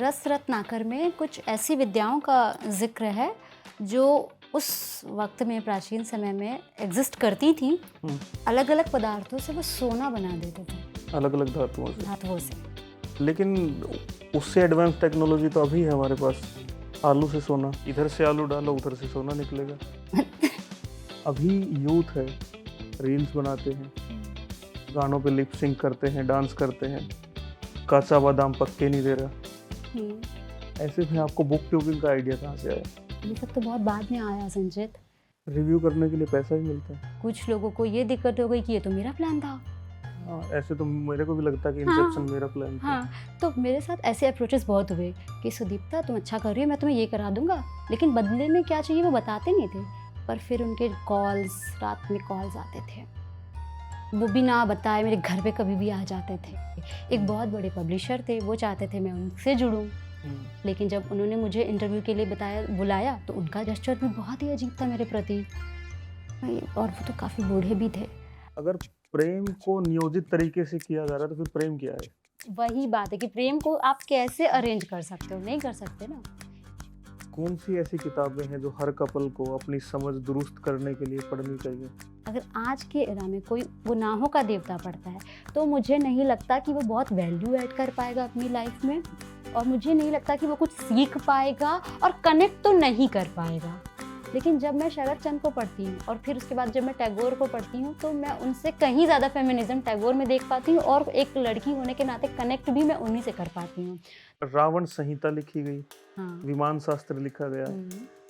रस रत्नाकर में कुछ ऐसी विद्याओं का जिक्र है जो उस वक्त में प्राचीन समय में एग्जिस्ट करती थी। अलग अलग पदार्थों से वो सोना बना देते थे, अलग अलग धातुओं से। लेकिन उससे एडवांस टेक्नोलॉजी तो अभी है हमारे पास। आलू से सोना, इधर से आलू डालो उधर से सोना निकलेगा। अभी यूथ है, रील्स बनाते हैं, गानों पे लिप सिंक करते हैं, डांस करते हैं, कच्चा बादाम पक्के नहीं दे रहा। ऐसे में आपको बुक ट्यूबिंग का आइडिया कहाँ से आया? ये सब तो बहुत बाद में आया संचित। रिव्यू करने के लिए पैसा ही मिलता है। कुछ लोगों को ये दिक्कत हो गई कि ये तो मेरा प्लान था। हाँ, ऐसे तो मेरे को भी लगता है कि इंसेप्शन मेरा प्लान था। हाँ, तो मेरे साथ ऐसे अप्रोचेस बहुत हुए कि सुदीप्ता तुम अच्छा कर रही हो, मैं तुम्हें ये करा दूंगा, लेकिन बदले में क्या चाहिए वो बताते नहीं थे। पर फिर उनके कॉल्स, रात में कॉल्स आते थे, वो भी ना बताए मेरे घर पे कभी भी आ जाते थे। एक बहुत बड़े पब्लिशर थे, वो चाहते थे मैं उनसे जुड़ूं, लेकिन जब उन्होंने मुझे इंटरव्यू के लिए बुलाया तो उनका जेस्चर भी बहुत ही अजीब था मेरे प्रति, और वो तो काफ़ी बूढ़े भी थे। अगर प्रेम को नियोजित तरीके से किया जा रहा है तो फिर प्रेम क्या है? वही बात है कि प्रेम को आप कैसे अरेंज कर सकते हो? नहीं कर सकते ना। कौन सी ऐसी किताबें हैं जो हर कपल को अपनी समझ दुरुस्त करने के लिए पढ़नी चाहिए? अगर आज के एरा में कोई गुनाहों का देवता पढ़ता है तो मुझे नहीं लगता कि वो बहुत वैल्यू ऐड कर पाएगा अपनी लाइफ में, और मुझे नहीं लगता कि वो कुछ सीख पाएगा और कनेक्ट तो नहीं कर पाएगा। लेकिन जब मैं शरद चंद्र को पढ़ती हूँ और फिर उसके बाद जब मैं टैगोर को पढ़ती हूँ तो मैं उनसे कहीं ज़्यादा फेमिनिज्म टैगोर में देख पाती हूँ, और एक लड़की होने के नाते कनेक्ट भी मैं उन्हीं से कर पाती हूँ। रावण संहिता लिखी गई, हाँ, विमान शास्त्र लिखा गया।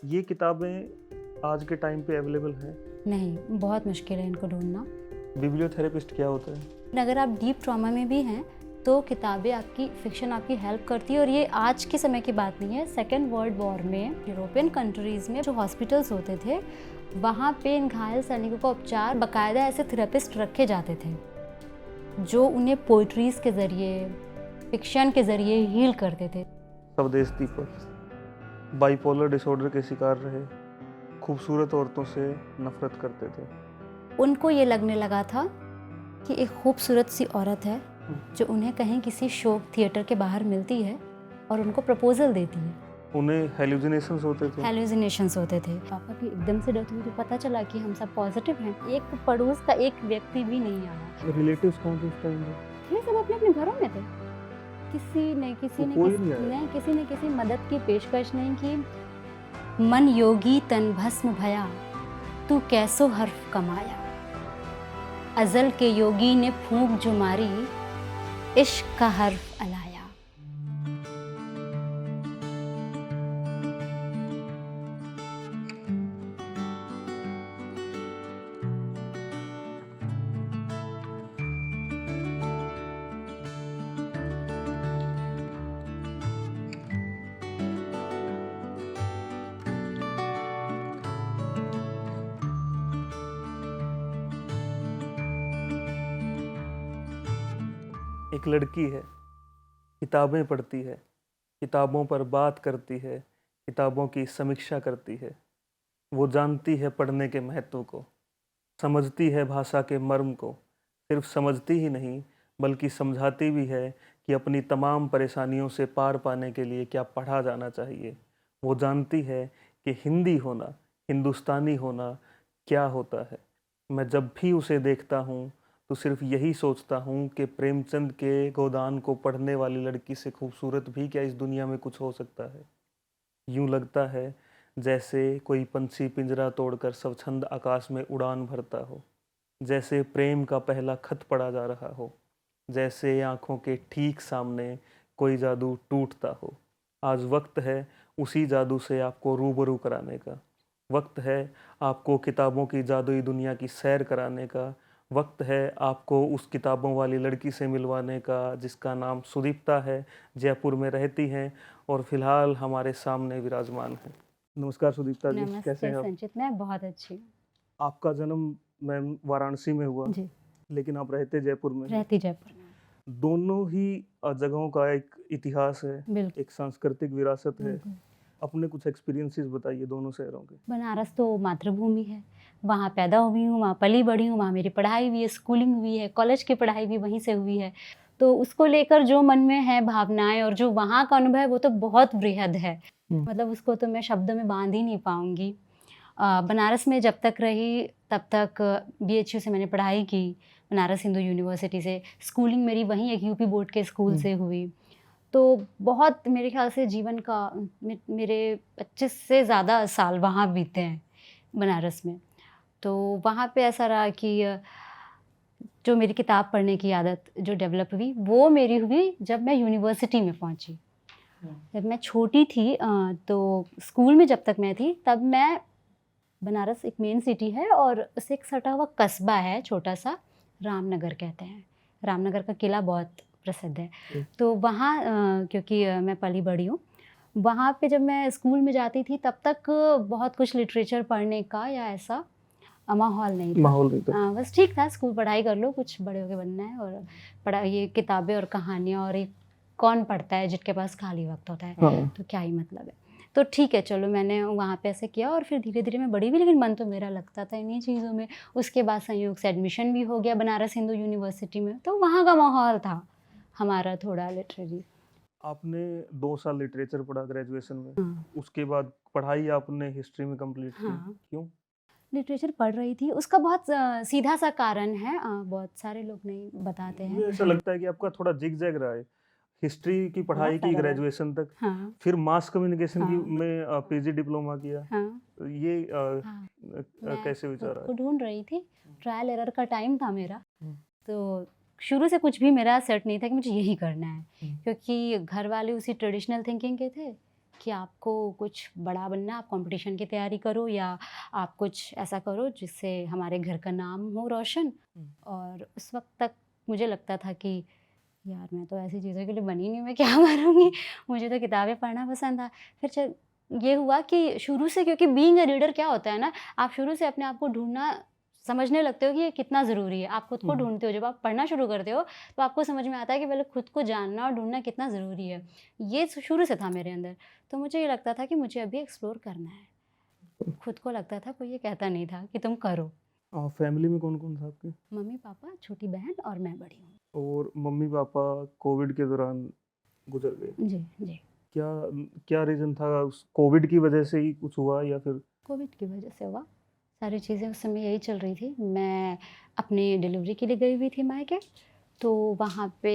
ये किताबें आज के टाइम पे अवेलेबल हैं? नहीं, बहुत मुश्किल है इनको ढूंढना। बिब्लियोथेरेपिस्ट क्या होता है? अगर आप डीप ट्रॉमा में भी हैं तो किताबें आपकी, फिक्शन आपकी हेल्प करती है। और ये आज के समय की बात नहीं है, सेकेंड वर्ल्ड वॉर में यूरोपियन कंट्रीज़ में जो हॉस्पिटल्स होते थे वहाँ पे इन घायल सैनिकों का उपचार बाकायदा ऐसे थेरेपिस्ट रखे जाते थे जो उन्हें पोइट्रीज़ के ज़रिए, फिक्शन के ज़रिए हील करते थे। स्वदेश दीपक बाइपोलर डिसऑर्डर के शिकार रहे, खूबसूरत औरतों से नफरत करते थे। उनको ये लगने लगा था कि एक खूबसूरत सी औरत है जो उन्हें कहीं किसी शो थिएटर के बाहर मिलती है और उनको प्रपोजल देती है। उन्हें हेलुसिनेशंस होते थे। पापा की एकदम से डेथ हुई तो पता चला कि हम सब पॉजिटिव हैं। एक पड़ोस का एक व्यक्ति भी नहीं आया। रिलेटिव्स कौन थे उस टाइम में? थे सब अपने अपने घरों में थे। किसी ने किसी मदद की पेशकश नहीं की। मन योगी तन भस्म भया, तू कैसो हर्फ कमाया। अजल के योगी ने फूंक जो मारी, इश्क का हर्फ अलाया। एक लड़की है, किताबें पढ़ती है, किताबों पर बात करती है, किताबों की समीक्षा करती है। वो जानती है पढ़ने के महत्व को, समझती है भाषा के मर्म को। सिर्फ समझती ही नहीं बल्कि समझाती भी है कि अपनी तमाम परेशानियों से पार पाने के लिए क्या पढ़ा जाना चाहिए। वो जानती है कि हिंदी होना, हिंदुस्तानी होना क्या होता है। मैं जब भी उसे देखता हूँ तो सिर्फ यही सोचता हूँ कि प्रेमचंद के गोदान को पढ़ने वाली लड़की से खूबसूरत भी क्या इस दुनिया में कुछ हो सकता है। यूं लगता है जैसे कोई पंछी पिंजरा तोड़कर स्वच्छंद आकाश में उड़ान भरता हो, जैसे प्रेम का पहला खत पढ़ा जा रहा हो, जैसे आँखों के ठीक सामने कोई जादू टूटता हो। आज वक्त है उसी जादू से आपको रूबरू कराने का। वक्त है आपको किताबों की जादुई दुनिया की सैर कराने का। वक्त है आपको उस किताबों वाली लड़की से मिलवाने का जिसका नाम सुदीप्ता है, जयपुर में रहती हैं और फिलहाल हमारे सामने विराजमान है। नमस्कार सुदीप्ता जी, कैसे हैं आप? संचित, मैं बहुत अच्छी हूँ। आपका जन्म मैम वाराणसी में हुआ जी, लेकिन आप रहते जयपुर में हैं। रहती जयपुर में। दोनों ही जगहों का एक इतिहास है, बिल्कुल, एक सांस्कृतिक विरासत है। बिल्कुल। अपने कुछ एक्सपीरियंसेस बताइए दोनों शहरों के। बनारस तो मातृभूमि है, वहाँ पैदा हुई हूँ, वहाँ पली बड़ी हूँ, वहाँ मेरी पढ़ाई हुई है, स्कूलिंग हुई है, कॉलेज की पढ़ाई भी वहीं से हुई है। तो उसको लेकर जो मन में है भावनाएं और जो वहाँ का अनुभव है वो तो बहुत बृहद है। मतलब उसको तो मैं शब्दों में बांध ही नहीं पाऊंगी। बनारस में जब तक रही तब तक BHU से मैंने पढ़ाई की, बनारस हिंदू यूनिवर्सिटी से। स्कूलिंग मेरी वहीं एक UP बोर्ड के स्कूल से हुई। तो बहुत मेरे ख्याल से जीवन का मेरे 25 से ज़्यादा साल वहाँ बीते हैं बनारस में। तो वहाँ पे ऐसा रहा कि जो मेरी किताब पढ़ने की आदत जो डेवलप हुई वो मेरी हुई जब मैं यूनिवर्सिटी में पहुँची। जब मैं छोटी थी तो स्कूल में जब तक मैं थी तब मैं, बनारस एक मेन सिटी है और उससे एक सटा हुआ कस्बा है छोटा सा, रामनगर कहते हैं। रामनगर का किला बहुत प्रसिद्ध है। तो वहाँ क्योंकि मैं पली बड़ी हूँ, वहाँ पे जब मैं स्कूल में जाती थी तब तक बहुत कुछ लिटरेचर पढ़ने का या ऐसा माहौल नहीं था। बस ठीक था, स्कूल पढ़ाई कर लो, कुछ बड़े होके बनना है, और पढ़ा ये किताबें और कहानियाँ और एक कौन पढ़ता है जिसके पास खाली वक्त होता है, तो क्या ही मतलब है। तो ठीक है चलो, मैंने वहाँ पे ऐसे किया और फिर धीरे धीरे मैं बड़ी भी, लेकिन मन तो मेरा लगता था इन्हीं चीज़ों में। उसके बाद संयोग से एडमिशन भी हो गया बनारस हिंदू यूनिवर्सिटी में, तो वहाँ का माहौल था हमारा थोड़ा लिटरेरी। आपने 2 साल लिटरेचर पढ़ा ग्रेजुएशन में, हाँ उसके बाद पढ़ाई आपने हिस्ट्री में कंप्लीट की, हाँ, क्यों? लिटरेचर पढ़ रही थी, उसका बहुत सीधा सा कारण है, बहुत सारे लोग नहीं बताते हैं। मुझे ऐसा लगता है कि आपका थोड़ा जिग-जैग रहा है। हिस्ट्री की पढ़ाई बहुत की ज़्यादा रहा है। ग्रेजुएशन तक, हाँ फिर मास कम्युनिकेशन की हाँ में पीजी डिप्लोमा किया। हाँ तो ये हाँ, मैं कैसे खुद विचार को आया? ढूंढ रही थी, ट्रायल एरर का टाइम था मेरा। हुँ, तो शुरू से कुछ भी मेरा सेट नहीं था कि मुझे यही करना है, हुँ। क्योंकि घर वाले उसी ट्रेडिशनल थिंकिंग के थे कि आपको कुछ बड़ा बनना है, आप कंपटीशन की तैयारी करो या आप कुछ ऐसा करो जिससे हमारे घर का नाम हो रोशन। और उस वक्त तक मुझे लगता था कि यार मैं तो ऐसी चीज़ों के लिए बनी नहीं, मैं क्या करूँगी, मुझे तो किताबें पढ़ना पसंद था। फिर ये हुआ कि शुरू से, क्योंकि बीइंग अ रीडर क्या होता है ना, आप शुरू से अपने आप को ढूँढना समझने लगते हो कि ये कितना ज़रूरी है। आप खुद को ढूँढते हो, जब आप पढ़ना शुरू करते हो तो आपको समझ में आता है कि पहले खुद को जानना और ढूँढना कितना ज़रूरी है। ये शुरू से था मेरे अंदर। तो मुझे ये लगता था कि मुझे अभी एक्सप्लोर करना है। खुद को लगता था, कोई ये कहता नहीं था कि तुम करो। फैमिली में कौन-कौन था आपके? मम्मी-पापा, छोटी बहन और मैं बड़ी हूँ। और मम्मी-पापा कोविड के दौरान गुज़र गए। जी, जी। क्या क्या रीज़न था? उस कोविड की वजह से ही कुछ हुआ या फिर? कोविड की वजह से हुआ। सारी चीज़ें उस समय यही चल रही थी। मैं अपनी डिलीवरी के लिए गई हुई थी मायके, तो वहाँ पे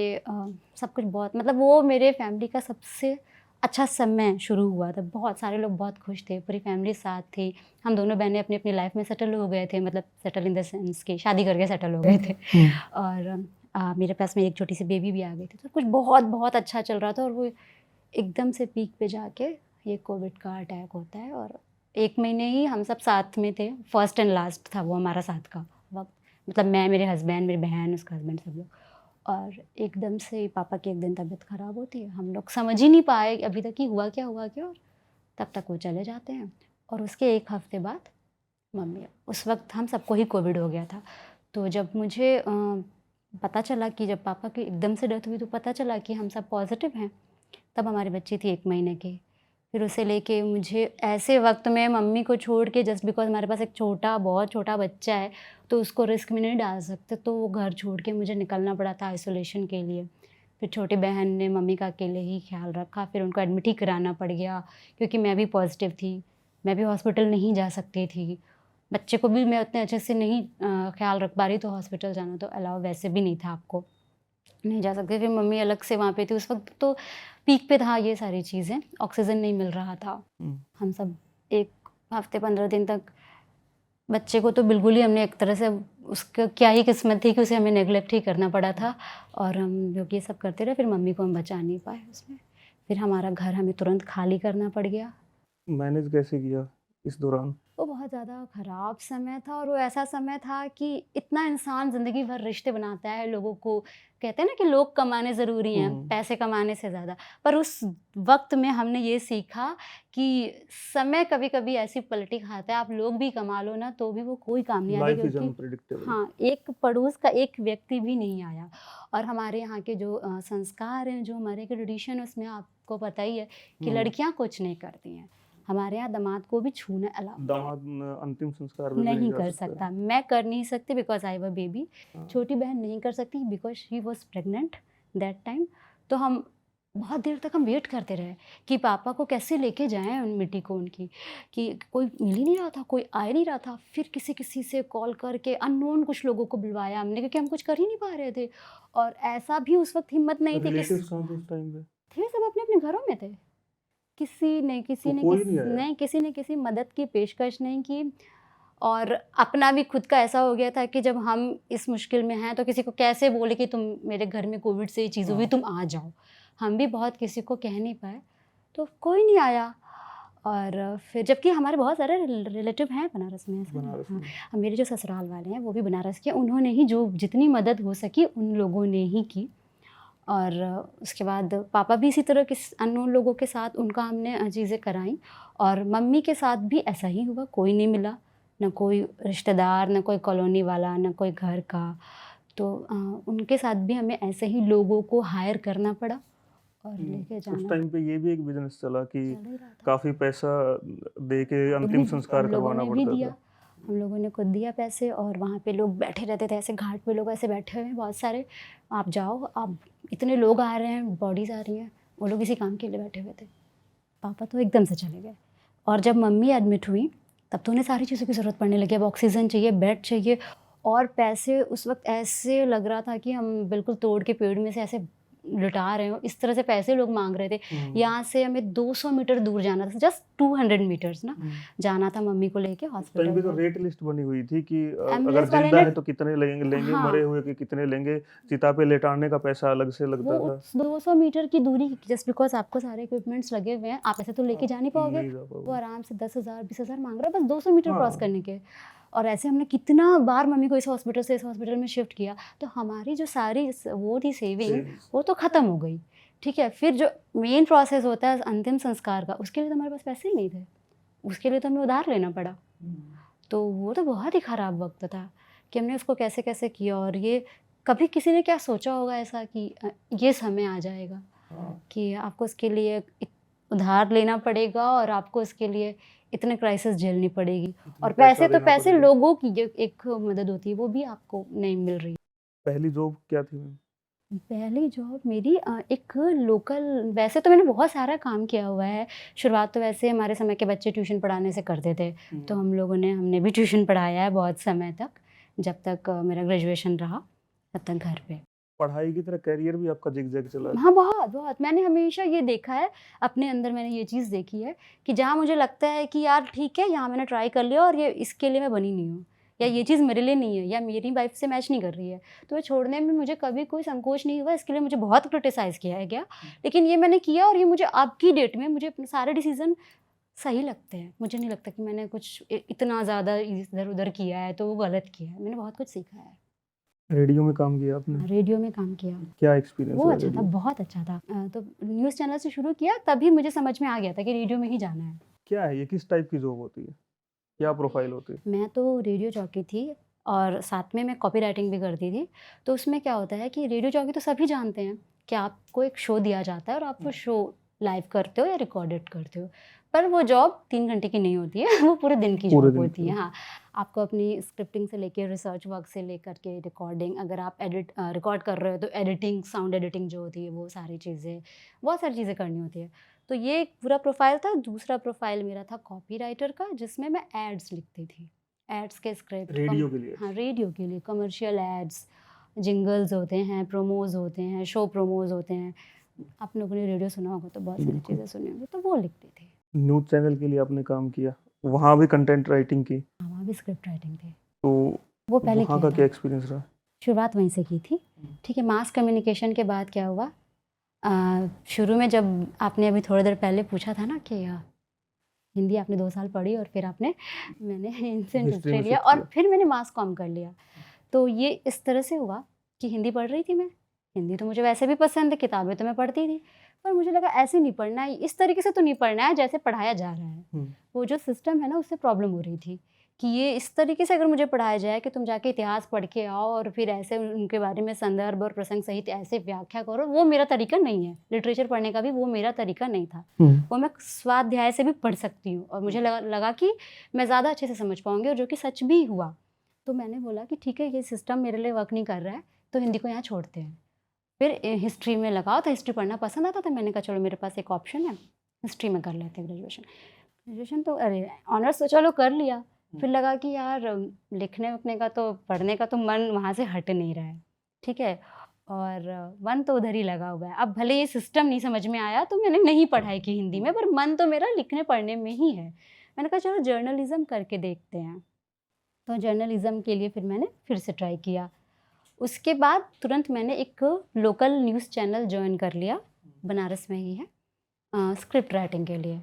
सब कुछ बहुत, मतलब वो मेरे फैमिली का सबसे अच्छा समय शुरू हुआ था। बहुत सारे लोग बहुत खुश थे, पूरी फैमिली साथ थी। हम दोनों बहनें अपनी-अपनी लाइफ़ में सेटल हो गए थे, मतलब सेटल इन द सेंस कि शादी करके सेटल हो गए थे। और मेरे पास में एक छोटी-सी बेबी भी आ गई थी। तो कुछ बहुत-बहुत अच्छा चल रहा था, और वो एकदम से पीक पे जाके ये कोविड का अटैक होता है। और 1 महीने ही हम सब साथ में थे, फर्स्ट एंड लास्ट था वो हमारा साथ का वक़्त। मतलब मैं, मेरे हस्बैंड, मेरी बहन, उसका हस्बैंड, सब लोग। और एकदम से पापा की एक दिन तबीयत ख़राब होती है, हम लोग समझ ही नहीं पाए अभी तक कि हुआ क्या, और तब तक वो चले जाते हैं। और उसके 1 हफ़्ते बाद मम्मी, उस वक़्त हम सबको ही कोविड हो गया था। तो जब मुझे पता चला कि जब पापा की एकदम से डेथ हुई तो पता चला कि हम सब पॉज़िटिव हैं। तब हमारी बच्ची थी 1 महीने की। फिर उसे लेके मुझे ऐसे वक़्त में मम्मी को छोड़ के, जस्ट बिकॉज़ हमारे पास एक छोटा, बहुत छोटा बच्चा है, तो उसको रिस्क में नहीं डाल सकते, तो वो घर छोड़ के मुझे निकलना पड़ा था आइसोलेशन के लिए। फिर छोटी बहन ने मम्मी का अकेले ही ख़्याल रखा, फिर उनको एडमिट ही कराना पड़ गया, क्योंकि मैं भी पॉज़िटिव थी। मैं भी हॉस्पिटल नहीं जा सकती थी। बच्चे को भी मैं उतने अच्छे से नहीं ख़्याल रख पा रही, तो हॉस्पिटल जाना तो अलाउ वैसे भी नहीं था आपको। नहीं जा सकते। फिर मम्मी अलग से वहाँ पे थी, उस वक़्त तो पीक पे था ये सारी चीज़ें, ऑक्सीजन नहीं मिल रहा था। हम सब 1 हफ़्ते 15 दिन तक, बच्चे को तो बिल्कुल ही हमने एक तरह से, उसका क्या ही किस्मत थी कि उसे हमें नेग्लेक्ट ही करना पड़ा था, और हम जो कि ये सब करते रहे, फिर मम्मी को हम बचा नहीं पाए उसमें। फिर हमारा घर हमें तुरंत खाली करना पड़ गया। मैनेज कैसे किया इस दौरान? वो बहुत ज़्यादा ख़राब समय था, और वो ऐसा समय था कि इतना इंसान ज़िंदगी भर रिश्ते बनाता है लोगों को, कहते हैं ना कि लोग कमाने ज़रूरी हैं, पैसे कमाने से ज़्यादा। पर उस वक़्त में हमने ये सीखा कि समय कभी-कभी ऐसी पलटी खाता है, आप लोग भी कमा लो ना तो भी वो कोई काम नहीं आता, लाइफ इज़ क्योंकि अनप्रेडिक्टेबल। हाँ, एक पड़ोस का एक व्यक्ति भी नहीं आया। और हमारे यहाँ के जो संस्कार हैं, जो हमारे के ट्रेडिशन है, उसमें आपको पता ही है कि लड़कियाँ कुछ नहीं करती हैं। हमारे यहाँ दामाद को भी छूना अलाउ दामाद अंतिम संस्कार भी नहीं जा कर सकता है। सकता। मैं कर नहीं सकती because I have a baby. हाँ। छोटी बहन नहीं कर सकती because she was pregnant that time. तो हम बहुत देर तक हम वेट करते रहे कि पापा को कैसे लेके जाएं उन मिट्टी को उनकी, कि कोई मिल ही नहीं रहा था, कोई आ ही नहीं रहा था। फिर किसी किसी से कॉल करके अननोन कुछ लोगों को बुलवाया हमने, क्योंकि हम कुछ कर ही नहीं पा रहे थे। और ऐसा भी उस वक्त हिम्मत नहीं थी कि रिलेटिव्स कहाँ थे उस टाइम पे? थे सब अपने अपने घरों में थे। तो कोई नहीं आया? किसी ने किसी मदद की पेशकश नहीं की। और अपना भी खुद का ऐसा हो गया था कि जब हम इस मुश्किल में हैं तो किसी को कैसे बोले कि तुम मेरे घर में कोविड से ये चीज़ हुई, हाँ। तुम आ जाओ। हम भी बहुत किसी को कह नहीं पाए, तो कोई नहीं आया। और फिर जबकि हमारे बहुत सारे रिलेटिव हैं बनारस में ऐसे। बनारस हाँ, में। मेरे जो ससुराल वाले हैं वो भी बनारस के, उन्होंने ही जो जितनी मदद हो सकी उन लोगों ने ही की। और उसके बाद पापा भी इसी तरह के अननोन लोगों के साथ उनका हमने चीज़ें कराई। और मम्मी के साथ भी ऐसा ही हुआ, कोई नहीं मिला, न कोई रिश्तेदार, न कोई कॉलोनी वाला, न कोई घर का। तो उनके साथ भी हमें ऐसे ही लोगों को हायर करना पड़ा और लेके उस जाना टाइम पे ये भी एक बिजनेस चला कि चल ही रहा था। काफी पैसा दे के हम अंतिम लोग संस्कार हम लोगों करवाना ने भी पड़ता दिया, था। हम लोगों ने खुद दिया पैसे। और वहाँ पे लोग बैठे रहते थे, ऐसे घाट पे लोग ऐसे बैठे हुए हैं बहुत सारे, आप जाओ, आप इतने लोग आ रहे हैं, बॉडीज़ आ रही हैं, वो लोग इसी काम के लिए बैठे हुए थे। पापा तो एकदम से चले गए। और जब मम्मी एडमिट हुई तब तो उन्हें सारी चीज़ों की ज़रूरत पड़ने लगी। अब ऑक्सीजन चाहिए, बेड चाहिए, और पैसे उस वक्त ऐसे लग रहा था कि हम बिल्कुल तोड़ के पेड़ में से ऐसे लुटा रहे हो, इस तरह से पैसे लोग मांग रहे थे। यहाँ से हमें 200 मीटर दूर जाना था, जस्ट 200 मीटर्स ना जाना था मम्मी को लेके उस टाइम पे तो हॉस्पिटल। रेट लिस्ट बनी हुई थी कि अगर एम्बुलेंस वाले जिंदा ने, है तो कितने लेंगे, हाँ, मरे हुए के कितने लेंगे, चिता पे लेटाने का पैसा अलग से वो लगता था। उस 200 मीटर की दूरी, जस्ट बिकॉज आपको सारे इक्विपमेंट्स लगे हुए हैं, आप ऐसे तो लेके जा नहीं पाओगे। नहीं जा वो पाओगे। आराम से 10,000 20,000 मांग रहा है बस 200 मीटर क्रॉस हाँ। करने के। और ऐसे हमने कितना बार मम्मी को इस हॉस्पिटल से इस हॉस्पिटल में शिफ्ट किया। तो हमारी जो सारी वो थी सेविंग, वो तो ख़त्म हो गई। ठीक है, फिर जो मेन प्रोसेस होता है अंतिम संस्कार का, उसके लिए तो हमारे पास पैसे ही नहीं थे, उसके लिए तो हमें उधार लेना पड़ा। तो वो तो बहुत ही ख़राब वक्त था कि हमने उसको कैसे कैसे किया। और ये कभी किसी ने क्या सोचा होगा ऐसा कि ये समय आ जाएगा कि आपको इसके लिए उधार लेना पड़ेगा और आपको इसके लिए इतने क्राइसिस झेलनी पड़ेगी। और पैसे तो देना पैसे, पड़ेगा। लोगों की जो एक मदद होती है वो भी आपको नहीं मिल रही। पहली जॉब क्या थी मैम? पहली जॉब मेरी एक लोकल, वैसे तो मैंने बहुत सारा काम किया हुआ है। शुरुआत तो वैसे हमारे समय के बच्चे ट्यूशन पढ़ाने से करते थे, तो हमने भी ट्यूशन पढ़ाया है बहुत समय तक, जब तक मेरा ग्रेजुएशन रहा तब तक घर पे। पढ़ाई की तरह करियर भी आपका जिग-जैग चला? हाँ, बहुत, बहुत। मैंने हमेशा ये देखा है, अपने अंदर मैंने ये चीज़ देखी है कि जहाँ मुझे लगता है कि यार ठीक है, यहाँ मैंने ट्राई कर लिया और ये इसके लिए मैं बनी नहीं हूँ, या ये चीज़ मेरे लिए नहीं है, या मेरी लाइफ से मैच नहीं कर रही है, तो ये छोड़ने में मुझे कभी कोई संकोच नहीं हुआ। इसके लिए मुझे बहुत क्रिटिसाइज़ किया गया, लेकिन ये मैंने किया और ये मुझे अब की डेट में मुझे अपने सारे डिसीज़न सही लगते हैं। मुझे नहीं लगता कि मैंने कुछ इतना ज़्यादा इधर-उधर किया है, तो वो गलत किया है। मैंने बहुत कुछ सीखा है। रेडियो में काम किया आपने? रेडियो में काम किया। क्या एक्सपीरियंस वो रहा अच्छा था, रेडियो? बहुत अच्छा था। तो न्यूज़ चैनल से शुरू किया, तभी मुझे समझ में आ गया था कि रेडियो में ही जाना है। क्या है ये, किस टाइप की जॉब होती है? क्या प्रोफाइल होती है? मैं तो रेडियो जॉकी थी और साथ में मैं कॉपी राइटिंग भी करती थी। तो उसमें क्या होता है कि रेडियो जॉकी तो सभी जानते हैं कि आपको एक शो दिया जाता है और आप वो शो लाइव करते हो या रिकॉर्डेड करते हो। पर वो जॉब 3 घंटे की नहीं होती है, वो पूरे दिन की पूरे जॉब दिन होती की। है। हाँ, आपको अपनी स्क्रिप्टिंग से लेके रिसर्च वर्क से लेकर के रिकॉर्डिंग, अगर आप रिकॉर्ड कर रहे हो तो एडिटिंग, साउंड एडिटिंग जो होती है वो सारी चीज़ें, बहुत सारी चीज़ें करनी होती है। तो ये एक पूरा प्रोफ़ाइल था। दूसरा प्रोफ़ाइल मेरा था कॉपीराइटर का, जिसमें मैं एड्स लिखती थी। एड्स के स्क्रिप्ट रेडियो के लिए? हाँ, रेडियो के लिए कमर्शियल एड्स, जिंगल्स होते हैं, प्रोमोज़ होते हैं, शो प्रोमोज़ होते हैं। आप लोगों ने रेडियो सुना होगा तो बहुत सारी बिल्कुल। चीज़ें सुनी होंगी, तो वो लिखती थी। न्यूज़ चैनल के लिए आपने काम किया, वहाँ भी कंटेंट राइटिंग की, हाँ, वहाँ भी स्क्रिप्ट राइटिंग थी। तो वो पहले वहाँ किया का क्या था, एक्सपीरियंस रहा? शुरुआत वहीं से की थी। ठीक है, मास कम्युनिकेशन के बाद क्या हुआ, शुरू में जब आपने अभी थोड़ी देर पहले पूछा था ना कि हिंदी आपने 2 साल पढ़ी और फिर मैंने एंशिएंट हिस्ट्री हिस्ट्री में लिया शिफ्ट और किया। फिर मैंने मास कॉम कर लिया। तो ये इस तरह से हुआ कि हिंदी पढ़ रही थी मैं। हिंदी तो मुझे वैसे भी पसंद है, किताबें तो मैं पढ़ती थी। पर मुझे लगा ऐसे नहीं पढ़ना है, इस तरीके से तो नहीं पढ़ना है जैसे पढ़ाया जा रहा है। वो जो सिस्टम है ना, उससे प्रॉब्लम हो रही थी कि ये इस तरीके से अगर मुझे पढ़ाया जाए कि तुम जाके इतिहास पढ़ के आओ और फिर ऐसे उनके बारे में संदर्भ और प्रसंग सहित ऐसे व्याख्या करो, वो मेरा तरीका नहीं है। लिटरेचर पढ़ने का भी वो मेरा तरीका नहीं था। वो मैं स्वाध्याय से भी पढ़ सकती हूँ और मुझे लगा कि मैं ज़्यादा अच्छे से समझ पाऊँगी, और जो कि सच भी हुआ। तो मैंने बोला कि ठीक है, ये सिस्टम मेरे लिए वर्क नहीं कर रहा है, तो हिंदी को यहाँ छोड़ते हैं। फिर हिस्ट्री में लगाओ था, हिस्ट्री पढ़ना पसंद आता था, मैंने कहा चलो मेरे पास एक ऑप्शन है, हिस्ट्री में कर लेते हैं ग्रेजुएशन। तो अरे ऑनर्स तो चलो कर लिया, फिर लगा कि यार लिखने उखने का तो, पढ़ने का तो मन वहाँ से हट नहीं रहा है, ठीक है, और मन तो उधर ही लगा हुआ है। अब भले ये सिस्टम नहीं समझ में आया तो मैंने नहीं पढ़ाई की हिंदी में, पर मन तो मेरा लिखने पढ़ने में ही है। मैंने कहा चलो जर्नलिज्म करके देखते हैं, तो जर्नलिज्म के लिए फिर मैंने फिर से ट्राई किया। उसके बाद तुरंत मैंने एक लोकल न्यूज़ चैनल ज्वाइन कर लिया, बनारस में ही है, स्क्रिप्ट राइटिंग के लिए।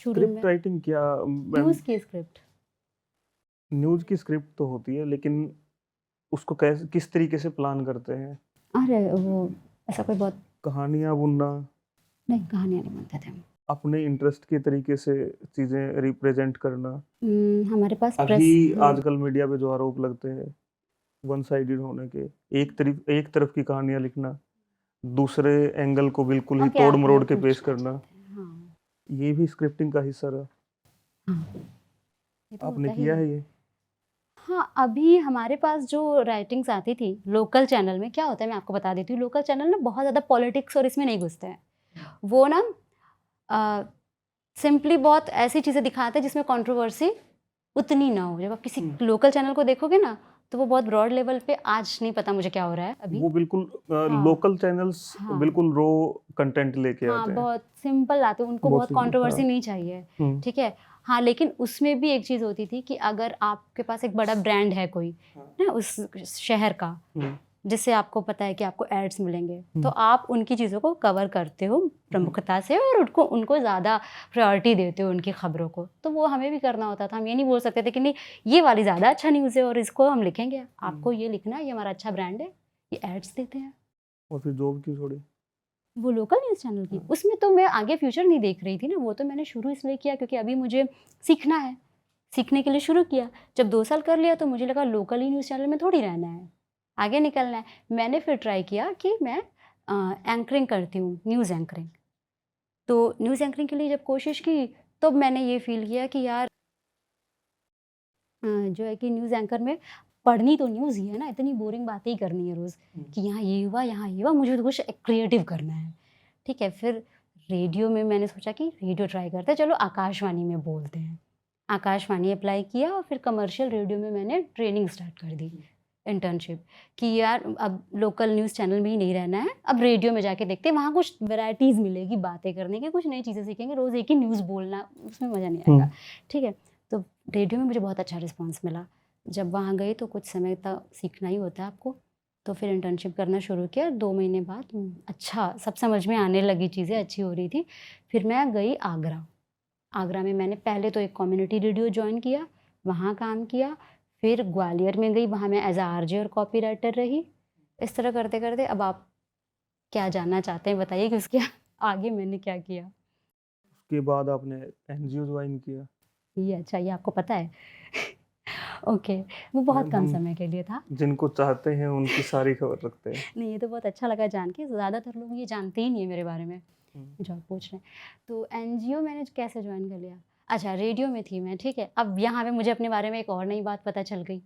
शुरू में स्क्रिप्ट राइटिंग क्या न्यूज़ की स्क्रिप्ट, न्यूज़ की स्क्रिप्ट तो होती है, लेकिन उसको कैसे, किस तरीके से प्लान करते हैं? अरे वो ऐसा कोई बहुत, कहानियाँ बुनना, नहीं कहानियाँ नहीं बनते थे हम। अपने इंटरेस्ट के तरीके से चीज़ें रिप्रेजेंट करना। हमारे पास अभी आजकल मीडिया पे जो आरोप लगते हैं वन साइडेड होने के, एक तरफ की कहानियाँ लिखना, दूसरे एंगल को बिल्कुल ही तोड़ मरोड़ के पेश करना, हाँ ये भी स्क्रिप्टिंग का हिस्सा रहा। हाँ, ये तो आपने होता ही किया है। है ये? हाँ, अभी हमारे पास जो राइटिंग्स आती थी लोकल चैनल में, क्या होता है मैं आपको बता देती हूँ, लोकल चैनल ना बहुत ज़्यादा पॉलिटिक्स और इसमें नहीं घुसते हैं। वो ना सिंपली बहुत ऐसी चीज़ें दिखाते हैं जिसमें कंट्रोवर्सी उतनी ना हो। जब आप किसी लोकल चैनल को देखोगे ना, तो वो बहुत ब्रॉड लेवल पे, आज नहीं पता मुझे क्या हो रहा है अभी। वो बिल्कुल हाँ। लोकल चैनल्स हाँ। बिल्कुल रो कंटेंट लेके हाँ, आते हैं। बहुत सिंपल आते हैं, उनको बहुत बहुत simple, कंट्रोवर्सी हाँ। नहीं चाहिए, हम्म, ठीक है। हाँ, लेकिन उसमें भी एक चीज़ होती थी कि अगर आपके पास एक बड़ा ब्रांड है कोई ना उस शहर का, हम्म, जिससे आपको पता है कि आपको एड्स मिलेंगे, तो आप उनकी चीज़ों को कवर करते हो प्रमुखता से, और उनको ज़्यादा प्रायोरिटी देते हो उनकी खबरों को। तो वो हमें भी करना होता था। हम ये नहीं बोल सकते थे कि नहीं ये वाली ज़्यादा अच्छा न्यूज़ है और इसको हम लिखेंगे, आपको ये लिखना है, ये हमारा अच्छा ब्रांड है, ये एड्स देते हैं। और फिर जॉब क्यों छोड़ी? वो लोकल न्यूज़ चैनल की, उसमें तो मैं आगे फ्यूचर नहीं देख रही थी ना, वो तो मैंने शुरू इसलिए किया क्योंकि अभी मुझे सीखना है, सीखने के लिए शुरू किया। जब 2 साल कर लिया तो मुझे लगा लोकल ही न्यूज़ चैनल में थोड़ी रहना है, आगे निकलना है। मैंने फिर ट्राई किया कि मैं एंकरिंग करती हूँ, न्यूज़ एंकरिंग। तो न्यूज़ एंकरिंग के लिए जब कोशिश की, तो मैंने ये फ़ील किया कि यार जो है कि न्यूज़ एंकर में पढ़नी तो न्यूज़ ही है ना, इतनी बोरिंग बातें ही करनी है रोज़ कि यहाँ ये हुआ, यहाँ ये हुआ, मुझे तो कुछ क्रिएटिव करना है, ठीक है। फिर रेडियो में मैंने सोचा कि रेडियो ट्राई करते हैं, चलो आकाशवाणी में बोलते हैं। आकाशवाणी अप्लाई किया और फिर कमर्शियल रेडियो में मैंने ट्रेनिंग स्टार्ट कर दी, इंटर्नशिप, कि यार अब लोकल न्यूज़ चैनल में ही नहीं रहना है, अब रेडियो में जाके देखते हैं, वहाँ कुछ वैराइटीज़ मिलेगी बातें करने की, कुछ नई चीज़ें सीखेंगे, रोज़ एक ही न्यूज़ बोलना उसमें मज़ा नहीं आएगा, ठीक है। तो रेडियो में मुझे बहुत अच्छा रिस्पॉन्स मिला। जब वहाँ गई तो कुछ समय तक सीखना ही होता है आपको, तो फिर इंटर्नशिप करना शुरू किया। 2 महीने बाद अच्छा सब समझ में आने लगी, चीज़ें अच्छी हो रही थी। फिर मैं गई आगरा। आगरा में मैंने पहले तो एक कम्युनिटी रेडियो जॉइन किया, वहाँ काम किया। फिर ग्वालियर में गई, वहाँ मैं एज़ अ आरजे और कॉपी राइटर रही। इस तरह करते-करते अब आप क्या जानना चाहते हैं बताइए कि उसके आगे मैंने क्या किया? उसके बाद आपने एनजीओ ज्वाइन किया। ये अच्छा, ये आपको पता है? ओके, वो बहुत कम हम समय के लिए था। जिनको चाहते हैं उनकी सारी खबर रखते हैं। नहीं, ये तो बहुत अच्छा लगा जान के, ज़्यादातर लोग ये जानते ही नहीं है मेरे बारे में, जो आप पूछ रहे हैं। तो एनजीओ मैंने कैसे ज्वाइन कर लिया? अच्छा, रेडियो में थी मैं, ठीक है। अब यहाँ पे मुझे अपने बारे में एक और नई बात पता चल गई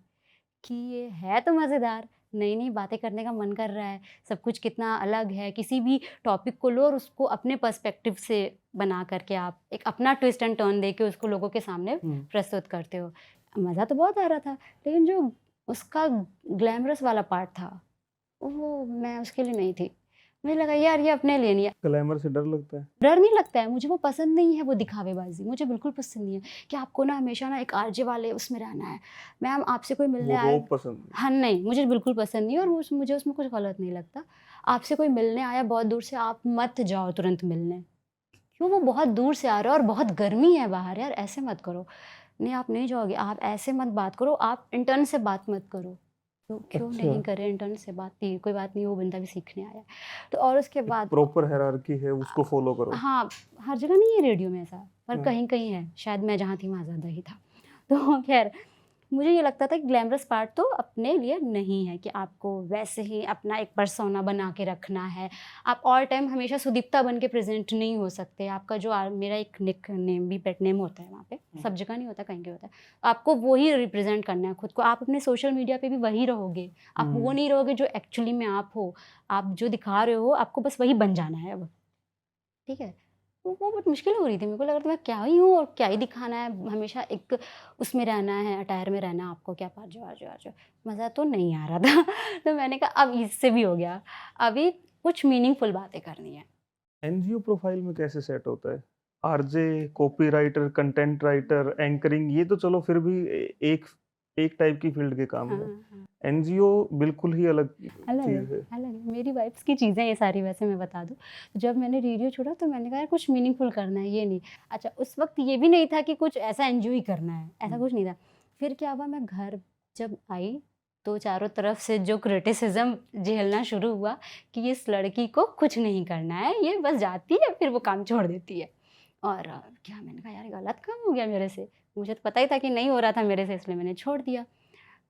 कि ये है तो मज़ेदार, नई-नई बातें करने का मन कर रहा है, सब कुछ कितना अलग है, किसी भी टॉपिक को लो और उसको अपने पर्सपेक्टिव से बना करके आप एक अपना ट्विस्ट एंड टर्न देके उसको लोगों के सामने प्रस्तुत करते हो। मज़ा तो बहुत आ रहा था, लेकिन जो उसका ग्लैमरस वाला पार्ट था, वो मैं उसके लिए नहीं थी। मुझे लगा यार ये अपने लिए नहीं है। ग्लैमर से डर लगता है? डर नहीं लगता है, मुझे वो पसंद नहीं है, वो दिखावेबाज़ी मुझे बिल्कुल पसंद नहीं है कि आपको ना हमेशा ना एक आरजे वाले उसमें रहना है। मैम आपसे कोई मिलने वो आए, रोब पसंद नहीं। हाँ, नहीं, मुझे बिल्कुल पसंद नहीं है और मुझे उसमें कुछ गलत नहीं लगता। आपसे कोई मिलने आया बहुत दूर से, आप मत जाओ तुरंत मिलने। क्यों, वो बहुत दूर से आ रहा है और बहुत गर्मी है बाहर, यार ऐसे मत करो। नहीं, आप नहीं जाओगे, आप ऐसे मत बात करो, आप इंटर्न से बात मत करो। तो क्यों अच्छा। नहीं करें इंटर्न से बात? नहीं, कोई बात नहीं, वो बंदा भी सीखने आया है। तो और उसके बाद प्रॉपर हायरार्की है, उसको फॉलो करो। हाँ, हर जगह नहीं है रेडियो में ऐसा, पर हाँ। कहीं-कहीं है। शायद मैं जहाँ थी वहाँ ज़्यादा ही था। तो ख़ैर मुझे ये लगता था कि ग्लैमरस पार्ट तो अपने लिए नहीं है, कि आपको वैसे ही अपना एक पर्सोना बना के रखना है। आप ऑल टाइम हमेशा सुदीप्ता बन के प्रेजेंट नहीं हो सकते। आपका जो मेरा एक निक नेम भी पेट नेम होता है वहाँ पे, सब जगह नहीं होता, कहीं के होता है। आपको वही रिप्रेजेंट करना है खुद को। आप अपने सोशल मीडिया पे भी वही रहोगे, आप वो नहीं रहोगे जो एक्चुअली में आप हो। आप जो दिखा रहे हो आपको बस वही बन जाना है अब, ठीक है। वो बहुत मुश्किल हो रही थी, मेरे को लग रहा था मैं क्या ही हूँ और क्या ही दिखाना है, हमेशा एक उसमें रहना है, अटायर में रहना है आपको, क्या पाजो आजो आजो, मज़ा तो नहीं आ रहा था। तो मैंने कहा अब इससे भी हो गया, अभी कुछ मीनिंगफुल बातें करनी है। एनजीओ प्रोफाइल में कैसे सेट होता है? RJ, copywriter, content writer, anchoring, ये तो चलो फिर भी एक एक टाइप की फील्ड के काम हाँ है। हाँ, एनजीओ बिल्कुल ही अलग अलग है, चीज़ है। अलग है, मेरी वाइब्स की चीज़ें ये सारी, वैसे मैं बता दूँ। जब मैंने रेडियो छोड़ा तो मैंने कहा यार कुछ मीनिंगफुल करना है, ये नहीं। अच्छा, उस वक्त ये भी नहीं था कि कुछ ऐसा एन्जॉय ही करना है, ऐसा कुछ नहीं था। फिर क्या हुआ, मैं घर जब आई तो चारों तरफ से जो क्रिटिसिज्म झेलना शुरू हुआ कि इस लड़की को कुछ नहीं करना है, ये बस जाती है फिर वो काम छोड़ देती है। और क्या, मैंने कहा यार गलत काम हो गया मेरे से, मुझे तो पता ही था कि नहीं हो रहा था मेरे से, इसलिए मैंने छोड़ दिया।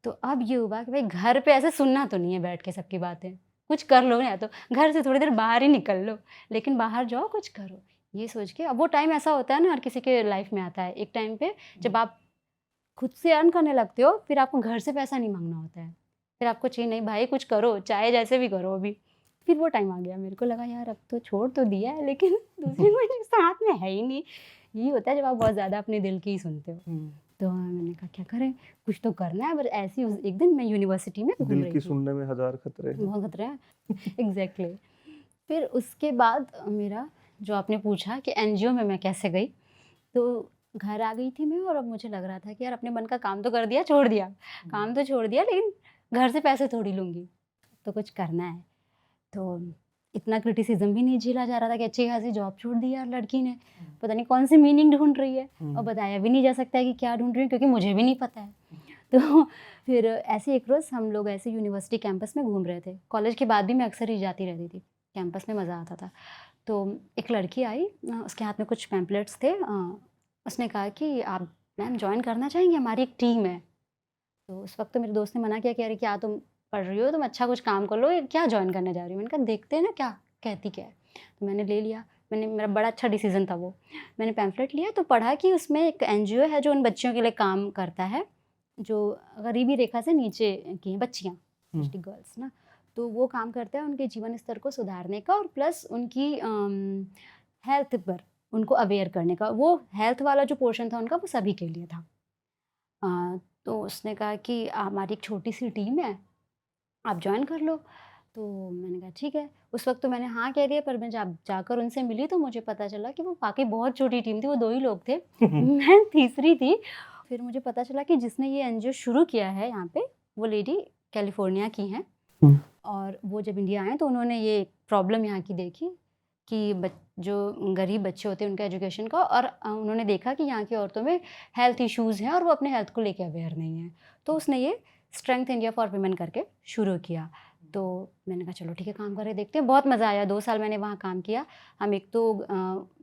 तो अब ये हुआ कि भाई घर पे ऐसे सुनना तो नहीं है बैठ के सबकी बातें, कुछ कर लो ना, या तो घर से थोड़ी देर बाहर ही निकल लो, लेकिन बाहर जाओ कुछ करो। ये सोच के, अब वो टाइम ऐसा होता है ना, हर किसी के लाइफ में आता है एक टाइम पे जब आप खुद से अर्न करने लगते हो, फिर आपको घर से पैसा नहीं मांगना होता है, फिर आपको चाहिए नहीं भाई कुछ करो, चाहे जैसे भी करो अभी। फिर वो टाइम आ गया, मेरे को लगा यार अब तो छोड़ तो दिया है, लेकिन दूसरी कोई साथ में है ही नहीं। यही होता है जब आप बहुत ज़्यादा अपने दिल की ही सुनते हो। तो मैंने कहा क्या करें, कुछ तो करना है। पर ऐसी एक दिन मैं यूनिवर्सिटी में घूम दिल रही की थी, सुनने में हजार खतरे हैं। बहुत खतरा है। एग्जैक्टली। फिर उसके बाद मेरा, जो आपने पूछा कि एनजीओ में मैं कैसे गई, तो घर आ गई थी मैं, और अब मुझे लग रहा था कि यार अपने मन का काम तो कर दिया, छोड़ दिया, काम तो छोड़ दिया, लेकिन घर से पैसे थोड़ी लूँगी, तो कुछ करना है। तो इतना क्रिटिसिज्म भी नहीं झेला जा रहा था कि अच्छी खासी जॉब छोड़ दी यार लड़की ने, पता नहीं कौन सी मीनिंग ढूंढ रही है, और बताया भी नहीं जा सकता है कि क्या ढूंढ रही है, क्योंकि मुझे भी नहीं पता है। तो फिर ऐसे एक रोज़ हम लोग ऐसे यूनिवर्सिटी कैंपस में घूम रहे थे, कॉलेज के बाद भी मैं अक्सर ही जाती रहती थी, कैंपस में मज़ा आता था। तो एक लड़की आई, उसके हाथ में कुछ पैम्पलेट्स थे, उसने कहा कि आप मैम ज्वाइन करना चाहेंगे, हमारी एक टीम है। तो उस वक्त तो मेरे दोस्त ने मना किया कि अरे क्या तुम पढ़ रही हो, तुम अच्छा कुछ काम कर लो, ये क्या ज्वाइन करने जा रही हो। मैंने कहा देखते हैं ना क्या कहती क्या है। तो मैंने ले लिया, मेरा बड़ा अच्छा डिसीजन था वो। मैंने पैम्फलेट लिया तो पढ़ा कि उसमें एक एनजीओ है जो उन बच्चियों के लिए काम करता है जो गरीबी रेखा से नीचे की हैं, बच्चियाँ, स्पेशली गर्ल्स ना। तो वो काम करता है उनके जीवन स्तर को सुधारने का, और प्लस उनकी हेल्थ पर उनको अवेयर करने का। वो हेल्थ वाला जो पोर्शन था उनका, वो सभी के लिए था। तो उसने कहा कि हमारी एक छोटी सी टीम है, आप जॉइन कर लो। तो मैंने कहा ठीक है। उस वक्त तो मैंने हाँ कह दिया, पर मैं जाकर उनसे मिली तो मुझे पता चला कि वो वाकई बहुत छोटी टीम थी, वो 2 ही लोग थे। मैं तीसरी थी। फिर मुझे पता चला कि जिसने ये एनजीओ शुरू किया है यहाँ पे, वो लेडी कैलिफोर्निया की हैं, और वो जब इंडिया आए तो उन्होंने ये प्रॉब्लम यहाँ की देखी कि जो गरीब बच्चे होते हैं उनका एजुकेशन का, और उन्होंने देखा कि यहाँ की औरतों में हेल्थ इश्यूज़ हैं और वो अपने हेल्थ को लेके अवेयर नहीं है। तो उसने ये स्ट्रेंथ इंडिया फॉर वीमेन करके शुरू किया। तो मैंने कहा चलो ठीक है, काम करके देखते हैं। बहुत मज़ा आया, 2 साल मैंने वहाँ काम किया। हम एक तो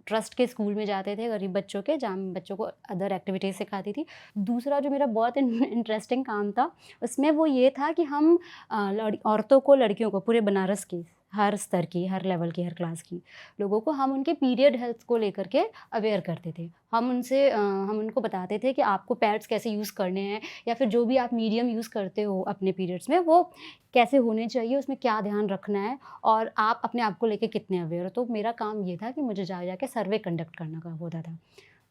ट्रस्ट के स्कूल में जाते थे गरीब बच्चों के, जहाँ हम बच्चों को अदर एक्टिविटीज़ सिखाती थी। दूसरा जो मेरा बहुत इंटरेस्टिंग काम था, उसमें वो ये था कि हम औरतों को, लड़कियों को, पूरे बनारस की हर स्तर की, हर लेवल की, हर क्लास की लोगों को हम उनके पीरियड हेल्थ को लेकर के अवेयर करते थे। हम उनको बताते थे कि आपको पैड्स कैसे यूज़ करने हैं, या फिर जो भी आप मीडियम यूज़ करते हो अपने पीरियड्स में, वो कैसे होने चाहिए, उसमें क्या ध्यान रखना है, और आप अपने आप को लेके कितने अवेयर हो। तो मेरा काम ये था कि मुझे जा के सर्वे कंडक्ट करना का होता था।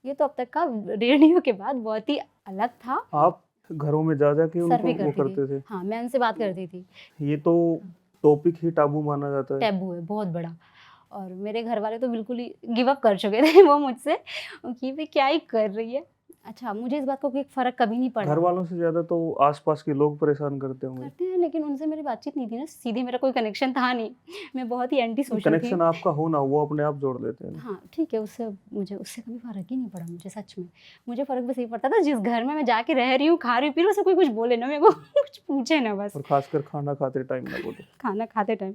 ये तो अब तक का रेडियो के बाद बहुत ही अलग था। आप घरों में जा के उनको सर्वे वो करती करते थी, थे? हाँ, मैं उनसे बात करती थी। ये तो टॉपिक ही टाबू माना जाता है। टैबू है बहुत बड़ा, और मेरे घर वाले तो बिल्कुल ही गिव अप कर चुके थे वो मुझसे, कि भाई क्या ही कर रही है। अच्छा, मुझे इस बात को कोई फ़र्क कभी नहीं पड़ा। घर वालों से ज्यादा तो आसपास के लोग परेशान करते होंगे। करते हैं, लेकिन उनसे मेरी बातचीत नहीं थी ना, सीधे मेरा कोई कनेक्शन था नहीं, मैं बहुत ही एंटी सोशल थी। कनेक्शन आपका हो ना, वो अपने आप जोड़ देते हैं ना। हाँ ठीक है, उससे कभी फ़र्क ही नहीं पड़ा मुझे, सच में। मुझे फ़र्क बस यही पड़ता था जिस घर में मैं जाके रह रही हूँ, खा रही हूँ, पी रही हूँ, उससे कोई कुछ बोले ना मेरे को, कुछ पूछे ना बस। और खासकर खाना खाते टाइम ना बोले। खाना खाते टाइम,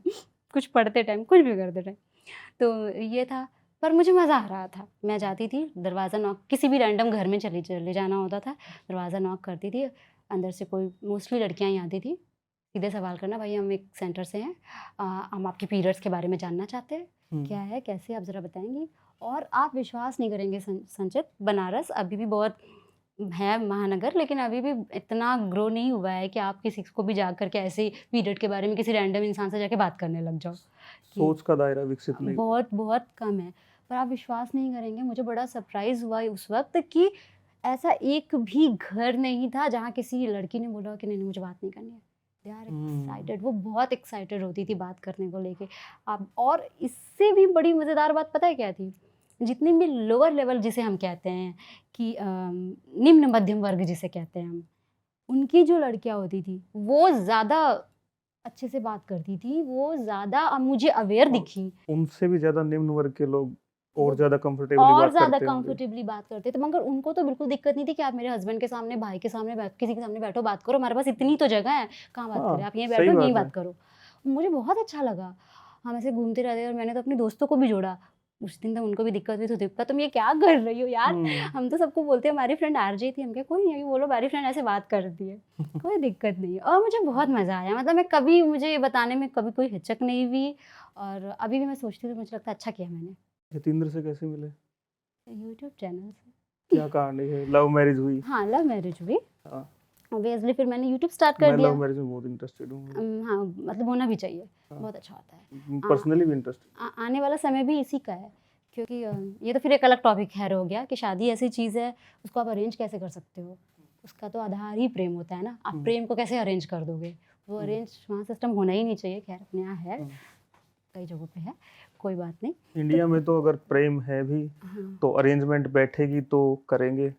कुछ पढ़ते टाइम, कुछ भी करते टाइम। तो ये था, पर मुझे मज़ा आ रहा था। मैं जाती थी, दरवाज़ा नॉक, किसी भी रैंडम घर में चले जाना होता था, दरवाज़ा नॉक करती थी, अंदर से कोई मोस्टली लड़कियां ही आती थी सीधे सवाल करना, भाई हम एक सेंटर से हैं, हम आपके पीरियड्स के बारे में जानना चाहते हैं, क्या है कैसे आप ज़रा बताएंगी। और आप विश्वास नहीं करेंगे संचित, बनारस अभी भी बहुत है महानगर, लेकिन अभी भी इतना ग्रो नहीं हुआ है कि आप किसी को भी जा करके ऐसे पीरियड के बारे में किसी रैंडम इंसान से जाके बात करने लग जाओ। सोच का दायरा विकसित नहीं हुआ। बहुत बहुत कम है। पर आप विश्वास नहीं करेंगे, मुझे बड़ा सरप्राइज़ हुआ उस वक्त कि ऐसा एक भी घर नहीं था जहाँ किसी लड़की ने बोला कि नहीं नहीं मुझे बात नहीं करनी है। दे आर एक्साइटेड, वो बहुत एक्साइटेड होती थी बात करने को लेके। आप और इससे भी बड़ी मज़ेदार बात पता है क्या थी, जितनी भी लोअर लेवल जिसे हम कहते हैं कि निम्न मध्यम वर्ग जिसे कहते हैं हम, उनकी जो लड़कियां होती थी वो ज़्यादा अच्छे से बात करती थी, वो ज़्यादा मुझे अवेयर दिखी, उनसे भी ज्यादा निम्न वर्ग के लोग और वो ज्यादा कंफर्टेबली और बात ज़्यादा करते होंगे। कंफर्टेबली बात करते थे। मगर उनको तो बिल्कुल दिक्कत नहीं थी कि आप मेरे हस्बैंड के सामने, भाई के सामने, किसी के सामने बैठो बात करो, हमारे पास इतनी तो जगह है, कहाँ बात करें, आप यहीं सही बैठो बात यहीं है। बात करो। मुझे बहुत अच्छा लगा। हम ऐसे घूमते रहते और मैंने तो अपने दोस्तों को भी जोड़ा। उस दिन तक उनको भी दिक्कत हुई, तो दीपिका तुम ये क्या कर रही हो यार, हम तो सबको बोलते हैं हमारी फ्रेंड आरजे थी, हम क्या कोई नहीं बोलो हमारी फ्रेंड ऐसे बात करती है, कोई दिक्कत नहीं है। और मुझे बहुत मज़ा आया, मतलब मैं कभी, मुझे ये बताने में कभी कोई हिचक नहीं हुई। और अभी भी मैं सोचती हूँ, मुझे लगता है अच्छा किया मैंने। यतींद्र से कैसे मिले? यूट्यूब चैनल से। क्या कहानी है? लव मैरिज हुई? हाँ लव मैरिज हुई। हाँ, ऑब्वियसली फिर मैंने यूट्यूब स्टार्ट कर मैं दिया। लव मैरिज में बहुत इंटरेस्टेड हूँ। हाँ मतलब होना भी चाहिए, हाँ। बहुत अच्छा होता है। पर्सनली भी इंटरेस्टेड। आने वाला समय भी इसी का है, क्योंकि ये तो फिर एक अलग टॉपिक है हो गया कि शादी ऐसी चीज़ है, उसको आप अरेंज कैसे कर सकते हो, उसका तो आधार ही प्रेम होता है ना। आप प्रेम को कैसे अरेंज कर दोगे, वो अरेंज वहाँ सिस्टम होना ही नहीं चाहिए। खैर अपने यहाँ है, कई जगहों पे है, कोई बात नहीं। इंडिया में तो अगर प्रेम है भी तो अरेंजमेंट बैठेगी तो करेंगे,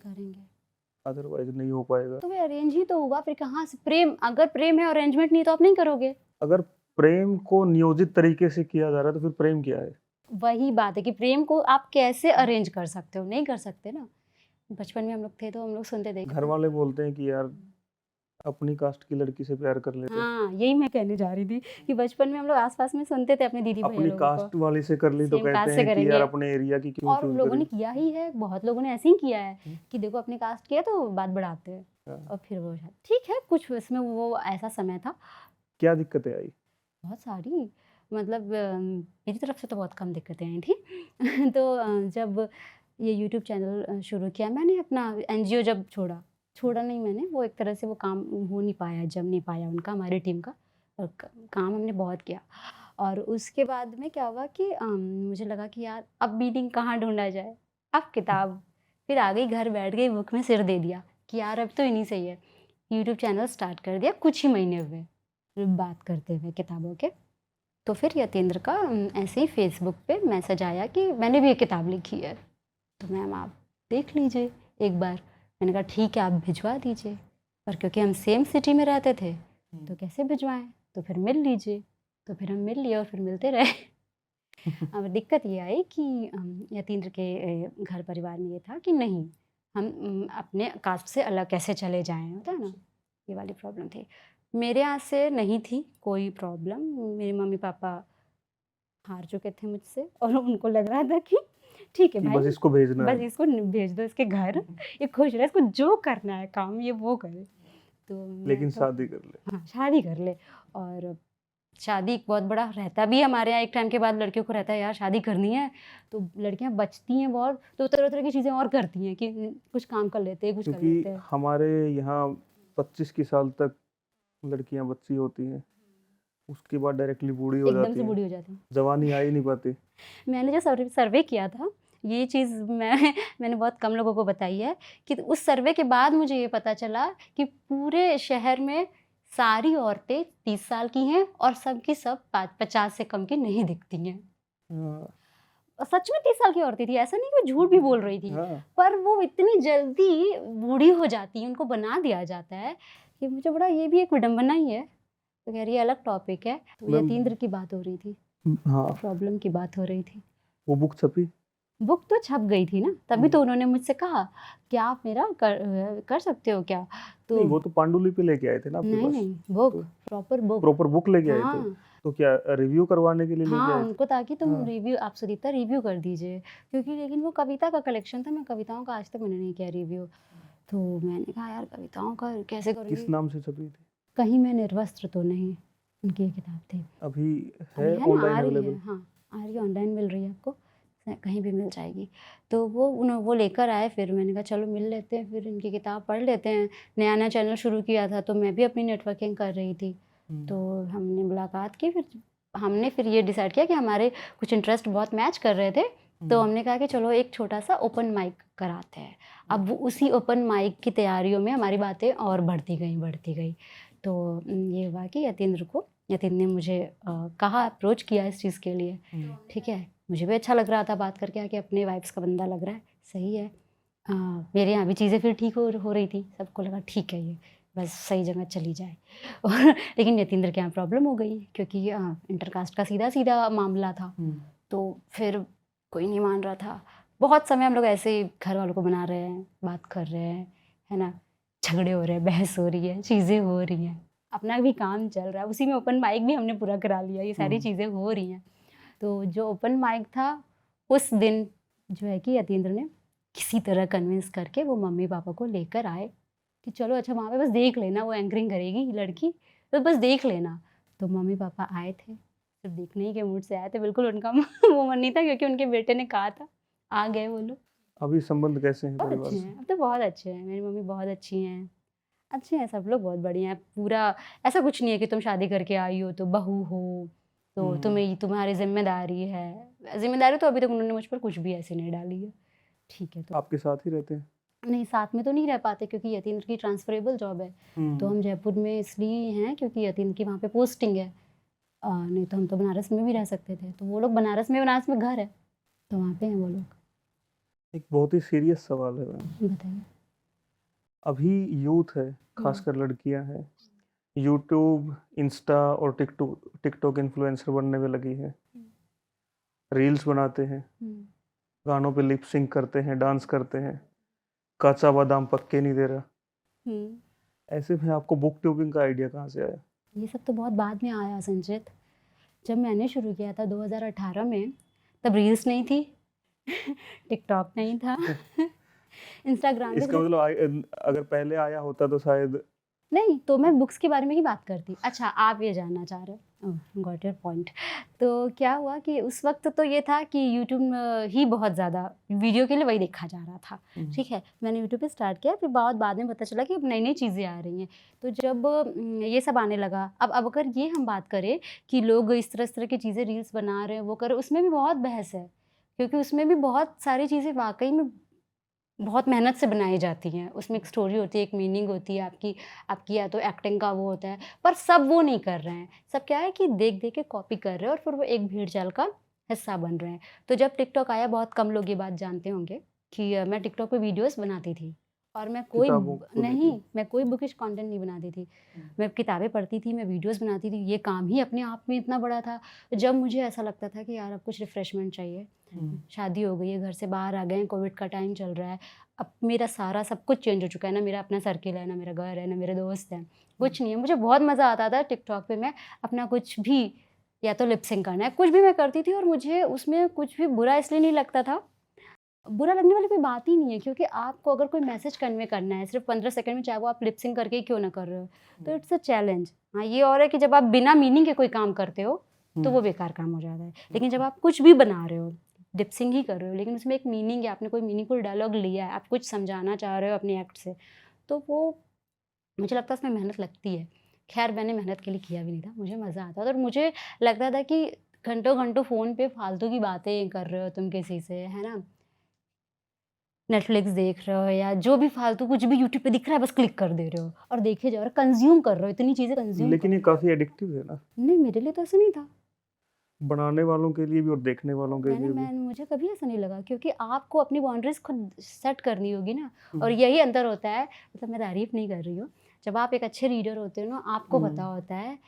अदरवाइज नहीं हो पाएगा। तो वे अरेंज ही तो हुआ, फिर कहाँ से प्रेम, अगर प्रेम है अरेंजमेंट नहीं तो आप नहीं करोगे। अगर प्रेम को नियोजित तरीके से किया जा रहा है तो फिर प्रेम क्या है? वही बात है कि प्रेम को आप कैसे अरेंज कर सकते हो, नहीं कर सकते ना। बचपन में हम लोग थे तो हम लोग सुनते थे, घर वाले बोलते हैं कि यार अपनी कास्ट की लड़की से प्यार कर लेते। हाँ यही मैं कहने जा रही थी कि बचपन में हम लोग आसपास में सुनते थे अपने दीदी भैया अपनी लोगों कास्ट वाली से कर ली तो Same कहते caste से हैं कि करेंगे। यार अपने एरिया की क्यों और चूज लोगों ने करी। किया ही है, बहुत लोगों ने ऐसे ही किया है कि देखो अपनी कास्ट किया तो बात बढ़ाते हैं। हाँ। और फिर वो ठीक है, कुछ इसमें वो ऐसा समय था। क्या दिक्कतें आई? बहुत सारी, मतलब मेरी तरफ से तो बहुत कम दिक्कतें आई थी। तो जब ये यूट्यूब चैनल शुरू किया मैंने, अपना एनजीओ जब छोड़ा नहीं मैंने, वो एक तरह से वो काम हो नहीं पाया, जम नहीं पाया उनका, हमारी टीम का। और काम हमने बहुत किया। और उसके बाद में क्या हुआ कि मुझे लगा कि यार अब मीनिंग कहाँ ढूंढा जाए, अब किताब। फिर आ गई, घर बैठ गई, बुक में सिर दे दिया कि यार अब तो इन्हीं सही है। यूट्यूब चैनल स्टार्ट कर दिया कुछ ही महीने हुए बात करते हुए किताबों के। तो फिर यतेंद्र का ऐसे ही फेसबुक पे मैसेज आया कि मैंने भी एक किताब लिखी है, तो मैम आप देख लीजिए एक बार। मैंने कहा ठीक है आप भिजवा दीजिए। और क्योंकि हम सेम सिटी में रहते थे तो कैसे भिजवाएं, तो फिर मिल लीजिए। तो फिर हम मिल लिए और फिर मिलते रहे। अब दिक्कत ये आई कि यतीन्द्र के घर परिवार में ये था कि नहीं, हम अपने कास्ट से अलग कैसे चले जाएं, होता है ना, ये वाली प्रॉब्लम थी। मेरे यहाँ से नहीं थी कोई प्रॉब्लम, मेरे मम्मी पापा हार चुके थे मुझसे और उनको लग रहा था कि ठीक है कि भाई बस इसको भेजना बस है। इसको भेज दो इसके घर, ये खुश रहे, इसको जो करना है काम ये वो करे। तो लेकिन तो शादी कर ले। हाँ शादी कर ले। और शादी एक बहुत बड़ा रहता भी है हमारे यहाँ, एक टाइम के बाद लड़कियों को रहता है यार शादी करनी है, तो लड़कियां बचती हैं बहुत, तो तरह तरह की चीज़ें और करती हैं कि कुछ काम कर लेते हैं, कुछ कर क्योंकि लेते हैं। हमारे यहाँ 25 की साल तक लड़कियां बच्ची होती हैं, उसके बाद डायरेक्टली बूढ़ी हो एकदम जाती से हैं, बूढ़ी हो जाती हैं। जवानी आ ही नहीं पाती। मैंने जो सर्वे किया था, ये चीज़ मैंने बहुत कम लोगों को बताई है कि उस सर्वे के बाद मुझे ये पता चला कि पूरे शहर में सारी औरतें 30 साल की हैं और सब की सब 50 से कम की नहीं दिखती हैं। हाँ, और सच में 30 साल की औरतें थी, ऐसा नहीं कि झूठ भी बोल रही थी। हाँ। पर वो इतनी जल्दी बूढ़ी हो जाती हैं, उनको बना दिया जाता है कि मुझे बड़ा, ये भी एक विडंबना ही है। तो कह रही है अलग टॉपिक है। तो मैम- यतीन्द्र की बात हो रही थी, हाँ, प्रॉब्लम की बात हो रही थी। वो बुक छपी? बुक तो छप गई थी ना, तभी तो उन्होंने मुझसे कहा कि आप मेरा कर सकते हो क्या। तो नहीं, वो तो पांडुलिपि लेके आए थे ना आपके नहीं पास? नहीं book, proper book. Proper book लेके आए थे? हाँ तो क्या रिव्यू करवाने के लिए लेके हाँ आए थे? उनको, ताकि तुम हाँ। रिव्यू, आप सुदीप्ता रिव्यू कर दीजिए, क्योंकि लेकिन वो कविता का कलेक्शन था, मैं कविताओं का आज तक मैंने नहीं किया रिव्यू। तो मैंने कहा यार कविताओं का कैसे किस करूँगी, नाम से छपी थी? कहीं मैं निर्वस्त्र तो नहीं, उनकी ये किताब थी। अभी अभी है है ना, ऑनलाइन आ रही है, अवेलेबल? हाँ आ रही है, ऑनलाइन मिल रही है आपको, कहीं भी मिल जाएगी। तो वो लेकर आए, फिर मैंने कहा चलो मिल लेते हैं, फिर इनकी किताब पढ़ लेते हैं। नया नया चैनल शुरू किया था तो मैं भी अपनी नेटवर्किंग कर रही थी, तो हमने मुलाकात की, फिर हमने फिर ये डिसाइड किया कि हमारे कुछ इंटरेस्ट बहुत मैच कर रहे थे, तो हमने कहा कि चलो एक छोटा सा ओपन माइक कराते हैं। अब वो उसी ओपन माइक की तैयारियों में हमारी बातें और बढ़ती गई। तो ये हुआ कि यतीन्द्र ने मुझे कहा, अप्रोच किया इस चीज़ के लिए। ठीक है, मुझे भी अच्छा लग रहा था बात करके कि अपने वाइब्स का बंदा लग रहा है, सही है। मेरे यहाँ भी चीज़ें फिर ठीक हो रही थी, सबको लगा ठीक है ये बस सही जगह चली जाए। और लेकिन यतीन्द्र के यहाँ प्रॉब्लम हो गई, क्योंकि इंटरकास्ट का सीधा सीधा मामला था, तो फिर कोई नहीं मान रहा था। बहुत समय हम लोग ऐसे ही घर वालों को बना रहे हैं, बात कर रहे हैं, है ना, झगड़े हो रहे हैं, बहस हो रही है, चीज़ें हो रही हैं, अपना भी काम चल रहा है, उसी में ओपन माइक भी हमने पूरा करा लिया, ये सारी चीज़ें हो रही हैं। तो जो ओपन माइक था उस दिन जो है कि यतीन्द्र ने किसी तरह कन्विंस करके वो मम्मी पापा को लेकर आए कि चलो अच्छा वहाँ पे बस देख लेना, वो एंकरिंग करेगी लड़की, तो बस देख लेना। तो मम्मी पापा आए थे, सिर्फ देखने ही के मूड से आए थे, बिल्कुल उनका वो मन नहीं था, क्योंकि उनके बेटे ने कहा था। आ गए वो लोग। अभी संबंध कैसे हैं बहुत परिवार अच्छे से? हैं, अब तो बहुत अच्छे हैं, मेरी मम्मी बहुत अच्छी हैं, अच्छे हैं सब लोग, बहुत बढ़िया हैं। पूरा ऐसा कुछ नहीं है कि तुम शादी करके आई हो तो बहू हो तो तुम्हारी जिम्मेदारी है। जिम्मेदारी तो अभी तक उन्होंने मुझ पर कुछ भी ऐसी नहीं डाली है। ठीक है, तो आपके साथ ही रहते हैं? नहीं, साथ में तो नहीं रह पाते, क्योंकि यतीन्द्र की ट्रांसफरेबल जॉब है। तो हम जयपुर में इसलिए हैं क्योंकि यतीन्द्र की वहाँ पे पोस्टिंग है। नहीं तो हम तो बनारस में भी रह सकते थे, तो वो लोग बनारस में घर है, तो वहाँ पे हैं वो लोग। एक बहुत ही सीरियस सवाल है मैम। बताइए। अभी यूथ है, खासकर लड़कियां हैं, यूट्यूब, इंस्टा और टिकटॉक इन्फ्लुएंसर बनने में लगी है। रील्स बनाते हैं, गानों पे लिप सिंक करते हैं, डांस करते हैं, कच्चा बादाम पक्के नहीं दे रहा। ऐसे में आपको बुक ट्यूबिंग का आइडिया कहाँ से आया? ये सब तो बहुत बाद में आया संचित। जब मैंने शुरू किया था 2018 में, तब रील्स नहीं थी, टिकटॉक नहीं था, इंस्टाग्राम पे इसका मतलब अगर पहले आया होता तो शायद। नहीं, तो मैं बुक्स के बारे में ही बात करती। अच्छा, आप ये जानना चाह रहे हो, गॉट योर पॉइंट। तो क्या हुआ कि उस वक्त तो ये था कि यूट्यूब ही बहुत ज़्यादा वीडियो के लिए वही देखा जा रहा था। ठीक है, मैंने यूट्यूब पे स्टार्ट किया, फिर बाद में पता चला कि अब नई नई चीज़ें आ रही हैं। तो जब ये सब आने लगा, अब अगर ये हम बात करें कि लोग इस तरह की चीज़ें रील्स बना रहे हैं, वो कर रहे हैं, उसमें भी बहुत बहस है, क्योंकि उसमें भी बहुत सारी चीज़ें वाकई में बहुत मेहनत से बनाई जाती हैं। उसमें एक स्टोरी होती है, एक मीनिंग होती है, आपकी या तो एक्टिंग का वो होता है, पर सब वो नहीं कर रहे हैं। सब क्या है कि देख के कॉपी कर रहे हैं और फिर वो एक भीड़ चाल का हिस्सा बन रहे हैं। तो जब टिकटॉक आया, बहुत कम लोग ये बात जानते होंगे कि मैं टिकटॉक पे वीडियोस बनाती थी, और मैं किताबों को लेके। मैं कोई बुकिश कंटेंट नहीं बनाती थी। मैं किताबें पढ़ती थी, मैं वीडियोस बनाती थी, ये काम ही अपने आप में इतना बड़ा था। जब मुझे ऐसा लगता था कि यार अब कुछ रिफ्रेशमेंट चाहिए, शादी हो गई है, घर से बाहर आ गए हैं, कोविड का टाइम चल रहा है, अब मेरा सारा सब कुछ चेंज हो चुका है ना, मेरा अपना सर्किल है ना, मेरा घर है ना, मेरे दोस्त हैं, कुछ नहीं है। मुझे बहुत मज़ा आता था टिकटॉक पे, मैं अपना कुछ भी, या तो लिप सिंक करना है, कुछ भी मैं करती थी, और मुझे उसमें कुछ भी बुरा इसलिए नहीं लगता था। बुरा लगने वाली कोई बात ही नहीं है, क्योंकि आपको अगर कोई मैसेज कन्वे करना है सिर्फ 15 सेकंड में, चाहे वो आप लिप सिंक करके ही क्यों ना कर रहे हो, तो इट्स अ चैलेंज। हाँ, ये और है कि जब आप बिना मीनिंग के कोई काम करते हो तो वो बेकार काम हो जाता है। लेकिन जब आप कुछ भी बना रहे हो, लिप सिंक ही कर रहे हो, लेकिन उसमें एक मीनिंग है, आपने कोई मीनिंगफुल डायलॉग लिया है, आप कुछ समझाना चाह रहे हो अपने एक्ट से, तो वो मुझे लगता है उसमें मेहनत लगती है। खैर, मैंने मेहनत के लिए किया भी नहीं था, मुझे मज़ा आता था, और मुझे लगता था कि घंटों घंटों फ़ोन पे फालतू की बातें कर रहे हो तुम किसी से, है ना, नेटफ्लिक्स देख रहे हो या जो भी फालतू कुछ भी यूट्यूब पे दिख रहा है बस क्लिक कर दे रहे हो और देखे जा रहे हो, कंज्यूम कर रहे हो, इतनी चीज़ें कंज्यूम कर लेकिन ये रहे हो। काफी एडिक्टिव है ना, नहीं, मेरे लिए तो ऐसा नहीं था। बनाने वालों के लिए भी और देखने वालों के लिए भी। मुझे कभी ऐसा नहीं लगा, क्योंकि आपको अपनी बाउंड्रीज खुद सेट करनी होगी ना, और यही अंतर होता है। मतलब मैं तारीफ नहीं कर रही हूँ, जब आप एक अच्छे रीडर होते हो ना, आपको पता होता है,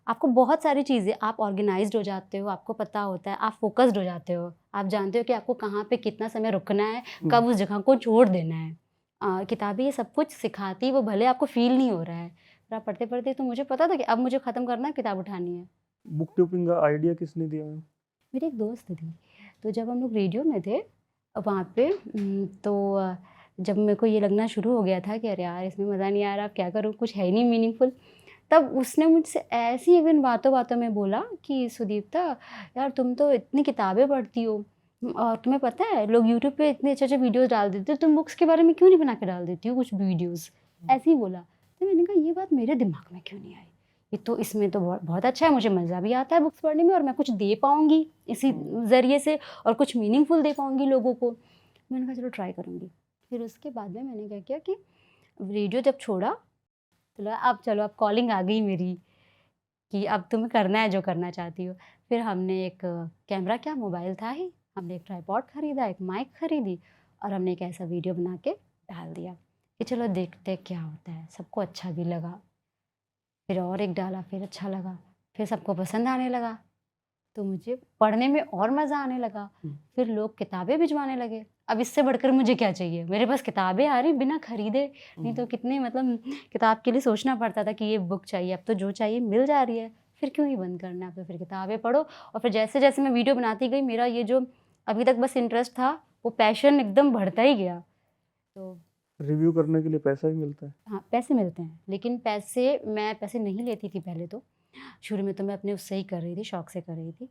आपको बहुत सारी चीज़ें, आप ऑर्गेनाइज्ड हो जाते हो, आपको पता होता है, आप फोकस्ड हो जाते हो, आप जानते हो कि आपको कहाँ पे कितना समय रुकना है, कब उस जगह को छोड़ देना है। किताबें ये सब कुछ सिखाती, वो भले आपको फील नहीं हो रहा है, पर आप पढ़ते पढ़ते तो मुझे पता था कि अब मुझे ख़त्म करना है, किताब उठानी है। बुक ट्यूबिंग का आइडिया किसने दिया मैम? मेरी एक दोस्त थी, तो जब हम लोग रेडियो में थे वहाँ पे, तो जब मेरे को ये लगना शुरू हो गया था कि अरे यार इसमें मज़ा नहीं आ रहा, अब क्या करूँ, कुछ है ही नहीं मीनिंगफुल, तब उसने मुझसे ऐसी इवन बातों-बातों में बोला कि सुदीप्ता यार तुम तो इतनी किताबें पढ़ती हो और तुम्हें पता है लोग यूट्यूब पे इतने अच्छे-अच्छे वीडियोज़ डाल देते हो, तुम बुक्स के बारे में क्यों नहीं बना के डाल देती हो कुछ वीडियोज़? ऐसे ही बोला। तो मैंने कहा ये बात मेरे दिमाग में क्यों नहीं आई? ये तो इसमें तो बहुत बहुत अच्छा है, मुझे मज़ा भी आता है बुक्स पढ़ने में और मैं कुछ दे पाऊँगी इसी ज़रिए से और कुछ मीनिंगफुल दे पाऊँगी लोगों को। मैंने कहा चलो ट्राई करूँगी। फिर उसके बाद में मैंने क्या किया कि रेडियो जब छोड़ा, तो लगा अब चलो अब कॉलिंग आ गई मेरी कि अब तुम्हें करना है जो करना चाहती हो। फिर हमने एक कैमरा, क्या मोबाइल था ही, हमने एक ट्राइपॉड खरीदा, एक माइक खरीदी और हमने एक ऐसा वीडियो बना के डाल दिया कि चलो देखते हैं क्या होता है। सबको अच्छा भी लगा। फिर और एक डाला, फिर अच्छा लगा, फिर सबको पसंद आने लगा, तो मुझे पढ़ने में और मज़ा आने लगा। फिर लोग किताबें भिजवाने लगे। अब इससे बढ़कर मुझे क्या चाहिए? मेरे पास किताबें आ रही बिना खरीदे, नहीं तो कितने मतलब किताब के लिए सोचना पड़ता था कि ये बुक चाहिए, अब तो जो चाहिए मिल जा रही है, फिर क्यों ही बंद करना? अब तो फिर किताबें पढ़ो और फिर जैसे-जैसे मैं वीडियो बनाती गई, मेरा ये जो अभी तक बस इंटरेस्ट था, वो पैशन एकदम बढ़ता ही गया। तो रिव्यू करने के लिए पैसा भी मिलता है? हाँ, पैसे मिलते हैं, लेकिन मैं पैसे नहीं लेती थी पहले तो। शुरू में तो मैं अपने उससे ही कर रही थी, शौक से कर रही थी।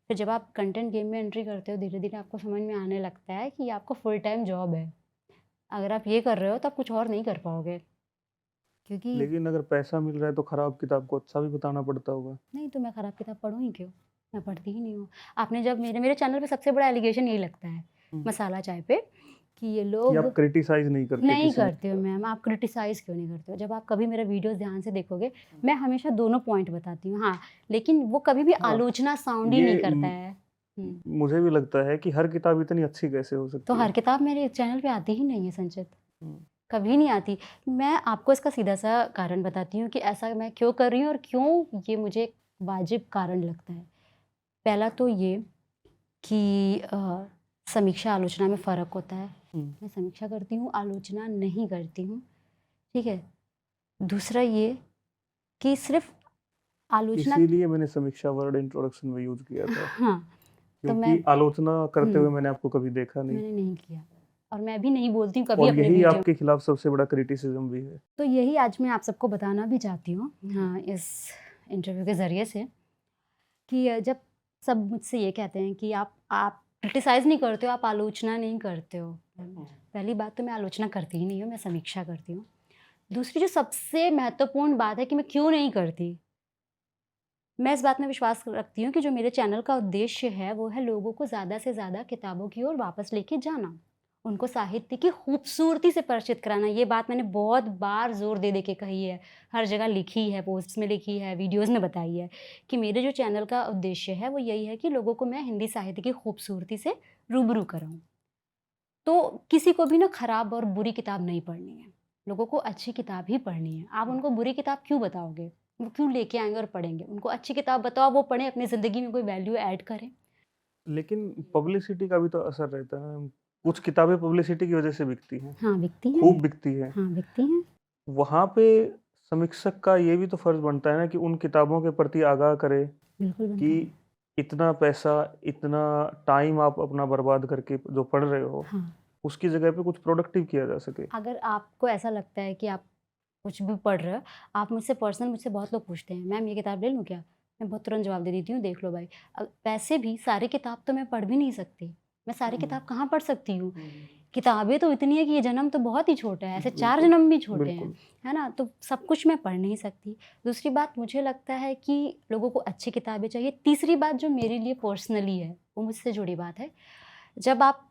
फिर जब आप कंटेंट गेम में एंट्री करते हो, धीरे-धीरे आपको समझ में आने लगता है कि ये आपका फुल टाइम जॉब है। अगर आप ये कर रहे हो तो आप कुछ और नहीं कर पाओगे। क्योंकि लेकिन अगर पैसा मिल रहा है तो खराब किताब को अच्छा भी बताना पड़ता होगा। नहीं तो मैं खराब किताब पढूँ ही क्यों? मैं पढ़ती ही नहीं हूँ। आपने जब मेरे मेरे चैनल पे सबसे बड़ा एलिगेशन यही लगता है, मसाला चाय पे, कि ये कि लोग आप क्रिटिसाइज़ नहीं करते नहीं किसी करते हो मैम, आप क्रिटिसाइज़ क्यों नहीं करते हो? जब आप कभी मेरा वीडियोज़ ध्यान से देखोगे, मैं हमेशा दोनों पॉइंट बताती हूँ। हाँ, लेकिन वो कभी भी हाँ, आलोचना साउंड ही ये नहीं करता है। मुझे भी लगता है कि हर किताब इतनी अच्छी कैसे हो तो सकती हर है? किताब मेरे चैनल पे आती ही नहीं है संचित, हुँ, कभी नहीं आती। मैं आपको इसका सीधा-सा कारण बताती हूँ कि ऐसा मैं क्यों कर रही हूँ और क्यों ये मुझे एक वाजिब कारण लगता है। पहला तो ये कि समीक्षा आलोचना में फ़र्क होता है। हुँ। मैं समीक्षा करती हूँ, आलोचना नहीं करती हूँ, ठीक है? दूसरा ये कि सिर्फ़ आलोचना इसीलिए मैंने समीक्षा वर्ड इंट्रोडक्शन में यूज़ किया था, हाँ, तो मैं क्योंकि आलोचना करते हुए हुँ, मैंने आपको कभी देखा नहीं मैंने नहीं किया और मैं भी नहीं बोलती हूँ कभी और अपने यही वीडियो। आपके खिलाफ सबसे बड़ा क्रिटिसिज़्म भी है। तो यही आज मैं आप सबको बताना भी चाहती हूँ, हाँ, इस इंटरव्यू के ज़रिए से कि जब सब मुझसे ये कहते हैं कि आप क्रिटिसाइज़ नहीं करते हो, आप आलोचना नहीं करते हो। पहली बात तो मैं आलोचना करती ही नहीं हूँ, मैं समीक्षा करती हूँ। दूसरी जो सबसे महत्वपूर्ण बात है कि मैं क्यों नहीं करती, मैं इस बात में विश्वास रखती हूँ कि जो मेरे चैनल का उद्देश्य है, वो है लोगों को ज़्यादा से ज़्यादा किताबों की ओर वापस लेके जाना। उनको साहित्य की खूबसूरती से परिचित कराना। ये बात मैंने बहुत बार ज़ोर दे-दे के कही है। हर जगह लिखी है, पोस्ट्स में लिखी है, वीडियोज़ में बताई है कि मेरे जो चैनल का उद्देश्य है, वो यही है कि लोगों को मैं हिंदी साहित्य की खूबसूरती से रूबरू कराऊँ। तो किसी को भी ना खराब और बुरी किताब नहीं पढ़नी है। लोगों को अच्छी किताब ही पढ़नी है। आप उनको बुरी किताब क्यों बताओगे? वो क्यों लेके आएँगे और पढ़ेंगे? उनको अच्छी किताब बताओ, वो पढ़ें, अपनी ज़िंदगी में कोई वैल्यू ऐड करें। लेकिन पब्लिसिटी का भी तो असर रहता है ना। कुछ किताबें पब्लिसिटी की वज़ह से बिकती हैं, हाँ, बिकती हैं। खूब बिकती हैं। हाँ, बिकती हैं। वहाँ पे समीक्षक का ये भी तो फ़र्ज़ बनता है ना कि उन किताबों के प्रति आगाह करे बिल्कुल बनता कि है। इतना पैसा, इतना टाइम आप अपना बर्बाद करके जो पढ़ रहे हो, हाँ, उसकी जगह पे कुछ प्रोडक्टिव किया जा सके। अगर आपको ऐसा लगता है कि आप कुछ भी पढ़ रहे हो, आप मुझसे पर्सनल मुझसे बहुत लोग पूछते हैं, मैम ये किताब ले लूँ क्या? मैं बहुत तुरंत जवाब दे देती हूँ, देख लो भाई। वैसे भी सारी किताब तो मैं पढ़ भी नहीं सकती। मैं सारी किताब कहाँ पढ़ सकती हूँ? किताबें तो इतनी है कि ये जन्म तो बहुत ही छोटा है, ऐसे 4 बिल्कुल, जन्म भी छोटे हैं, बिल्कुल। है ना? तो सब कुछ मैं पढ़ नहीं सकती। दूसरी बात मुझे लगता है कि लोगों को अच्छी किताबें चाहिए। तीसरी बात जो मेरे लिए पर्सनली है, वो मुझसे जुड़ी बात है। जब आप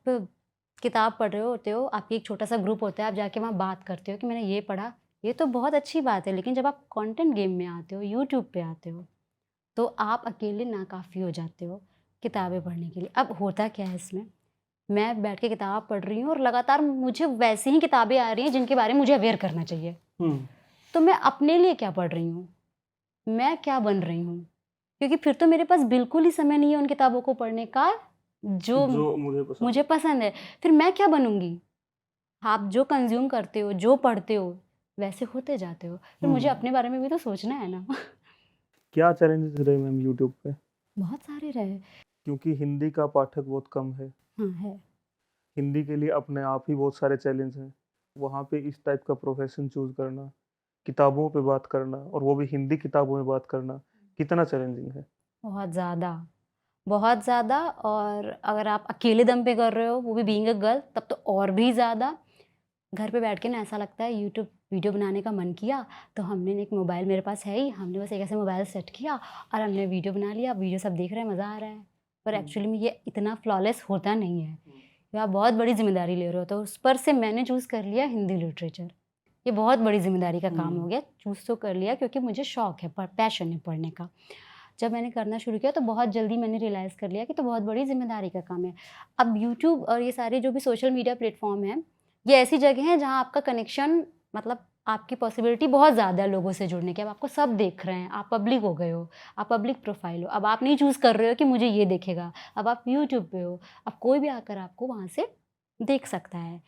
किताब पढ़ रहे होते हो, आपकी एक छोटा-सा ग्रुप होता है, आप जाके वहाँ बात करते हो कि मैंने ये पढ़ा, ये तो बहुत अच्छी बात है। लेकिन जब आप कंटेंट गेम में आते हो, यूट्यूब पे आते हो, तो आप अकेले नाकाफ़ी हो जाते हो किताबें पढ़ने के लिए। अब होता क्या है इसमें, मैं बैठ के किताब पढ़ रही हूँ और लगातार मुझे वैसी ही किताबें आ रही हैं जिनके बारे में मुझे अवेयर करना चाहिए। हुँ, तो मैं अपने लिए क्या पढ़ रही हूँ? मैं क्या बन रही हूँ? क्योंकि फिर तो मेरे पास बिल्कुल ही समय नहीं है उन किताबों को पढ़ने का, जो जो मुझे पसंद मुझे है। पसंद है। फिर मैं क्या बनूँगी? आप जो कंज़्यूम करते हो, जो पढ़ते हो, वैसे होते जाते हो। फिर मुझे हुँ। अपने बारे में भी तो सोचना है ना। क्या चैलेंजेस रहे मैम यूट्यूब पे? बहुत सारे रहे। क्योंकि हिंदी का पाठक बहुत कम है। हाँ, है। हिंदी के लिए अपने आप ही बहुत सारे चैलेंज हैं। वहाँ पे इस टाइप का प्रोफेशन चूज करना, किताबों पे बात करना और वो भी हिंदी किताबों में बात करना कितना चैलेंजिंग है? बहुत ज़्यादा, बहुत ज़्यादा। और अगर आप अकेले दम पे कर रहे हो, वो भी बीइंग अ गर्ल, तब तो और भी ज़्यादा। घर पे बैठ के ना ऐसा लगता है यूट्यूब वीडियो बनाने का मन किया, तो हमने एक मोबाइल मेरे पास है ही, हमने बस एक ऐसे मोबाइल सेट किया और हमने वीडियो बना लिया, वीडियो सब देख रहे हैं, मज़ा आ रहा है। पर एक्चुअली में ये इतना फ्लॉलेस होता नहीं है। ये आप बहुत बड़ी ज़िम्मेदारी ले रहे हो, तो उस पर से मैंने चूज़ कर लिया हिंदी लिटरेचर। ये बहुत बड़ी ज़िम्मेदारी का काम हो गया, चूज़ तो कर लिया क्योंकि मुझे शौक है, पैशन है पढ़ने का। जब मैंने करना शुरू किया तो बहुत जल्दी मैंने रियलाइज़ कर लिया कि तो बहुत बड़ी ज़िम्मेदारी का काम है। अब यूट्यूब और ये सारे जो भी सोशल मीडिया प्लेटफ़ॉर्म हैं, ये ऐसी जगह हैं जहाँ आपका कनेक्शन, मतलब आपकी पॉसिबिलिटी बहुत ज़्यादा है लोगों से जुड़ने की। अब आपको सब देख रहे हैं, आप पब्लिक हो गए हो, आप पब्लिक प्रोफ़ाइल हो। अब आप नहीं चूज़ कर रहे हो कि मुझे ये देखेगा, अब आप यूट्यूब पे हो, अब कोई भी आकर आपको वहाँ से देख सकता है।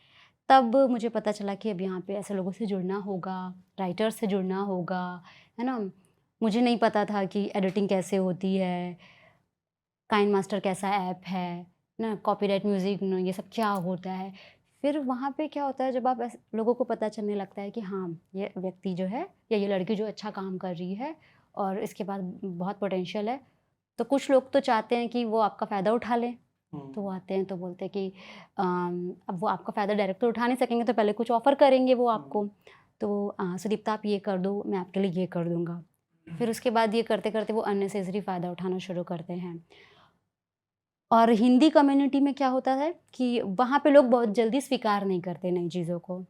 तब मुझे पता चला कि अब यहाँ पे ऐसे लोगों से जुड़ना होगा, राइटर्स से जुड़ना होगा, है ना? मुझे नहीं पता था कि एडिटिंग कैसे होती है, काइंड मास्टर कैसा ऐप है ना, कॉपीराइट म्यूज़िक न ये सब क्या होता है। फिर वहाँ पे क्या होता है, जब आप लोगों को पता चलने लगता है कि हाँ, ये व्यक्ति जो है या ये लड़की जो अच्छा काम कर रही है और इसके पास बहुत पोटेंशियल है, तो कुछ लोग तो चाहते हैं कि वो आपका फ़ायदा उठा लें। तो वो आते हैं तो बोलते हैं कि अब वो आपका फ़ायदा डायरेक्ट तो उठा नहीं सकेंगे, तो पहले कुछ ऑफ़र करेंगे वो आपको। तो सुदीप्ता आप ये कर दो, मैं आपके लिए ये कर दूँगा। फिर उसके बाद ये करते-करते वो अननेसेसरी फ़ायदा उठाना शुरू करते हैं। और हिंदी कम्युनिटी में क्या होता है कि वहाँ पे लोग बहुत जल्दी स्वीकार नहीं करते नई चीज़ों को।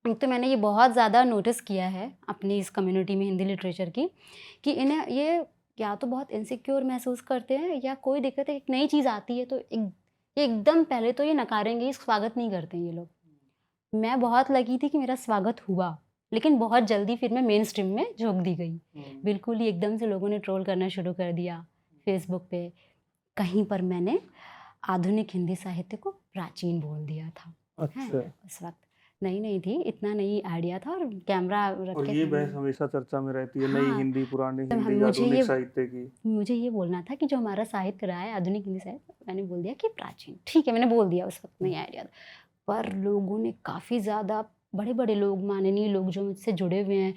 एक तो मैंने ये बहुत ज़्यादा नोटिस किया है अपनी इस कम्युनिटी में हिंदी लिटरेचर की, कि इन्हें ये या तो बहुत इनसिक्योर महसूस करते हैं या कोई दिक्कत है, एक नई चीज़ आती है तो ये एकदम पहले तो ये नकारेंगे, स्वागत नहीं करते हैं ये लोग। मैं बहुत लगी थी कि मेरा स्वागत हुआ, लेकिन बहुत जल्दी फिर मैं मेन स्ट्रीम में झोंक दी गई। बिल्कुल ही एकदम से लोगों ने ट्रोल करना शुरू कर दिया फेसबुक पे। कहीं पर मैंने आधुनिक हिंदी साहित्य को प्राचीन बोल दिया था। हैं? अच्छा। उस वक़्त नई-नई थी, इतना नई आइडिया था और कैमरा रख और के ये सामने। बहस हमेशा चर्चा में रहती है, नई हाँ, हिंदी, पुरानी तो हिंदी, आधुनिक साहित्य की। मुझे ये बोलना था कि जो हमारा साहित्य रहा है, आधुनिक हिंदी साहित्य, मैंने बोल दिया कि प्राचीन। ठीक है, मैंने बोल दिया, उस वक़्त नहीं आइडिया था। पर लोगों ने काफ़ी ज़्यादा, बड़े-बड़े लोग, माननीय लोग जो मुझसे जुड़े हुए हैं,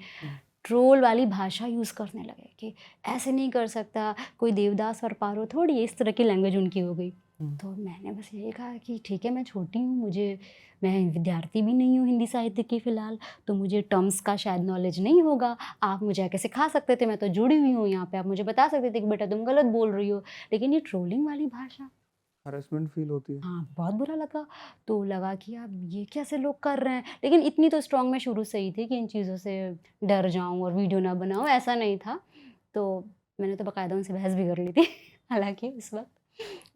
ट्रोल वाली भाषा यूज़ करने लगे कि ऐसे नहीं कर सकता, कोई देवदास और पारो थोड़ी है, इस तरह की लैंग्वेज उनकी हो गई। तो मैंने बस यही कहा कि ठीक है, मैं छोटी हूँ, मैं विद्यार्थी भी नहीं हूँ हिंदी साहित्य की फ़िलहाल, तो मुझे टर्म्स का शायद नॉलेज नहीं होगा। आप मुझे आके सिखा सकते थे, मैं तो जुड़ी हुई हूँ यहाँ पे, आप मुझे बता सकते थे कि बेटा तुम गलत बोल रही हो। लेकिन ये ट्रोलिंग वाली भाषा, हरेसमेंट फील होती है। हाँ, बहुत बुरा लगा। तो लगा कि यार ये कैसे लोग कर रहे हैं? लेकिन इतनी तो स्ट्रॉन्ग मैं शुरू से ही थी कि इन चीज़ों से डर जाऊँ और वीडियो ना बनाऊँ, ऐसा नहीं था। तो मैंने तो बाकायदा उनसे बहस भी कर ली थी हालाँकि उस वक़्त।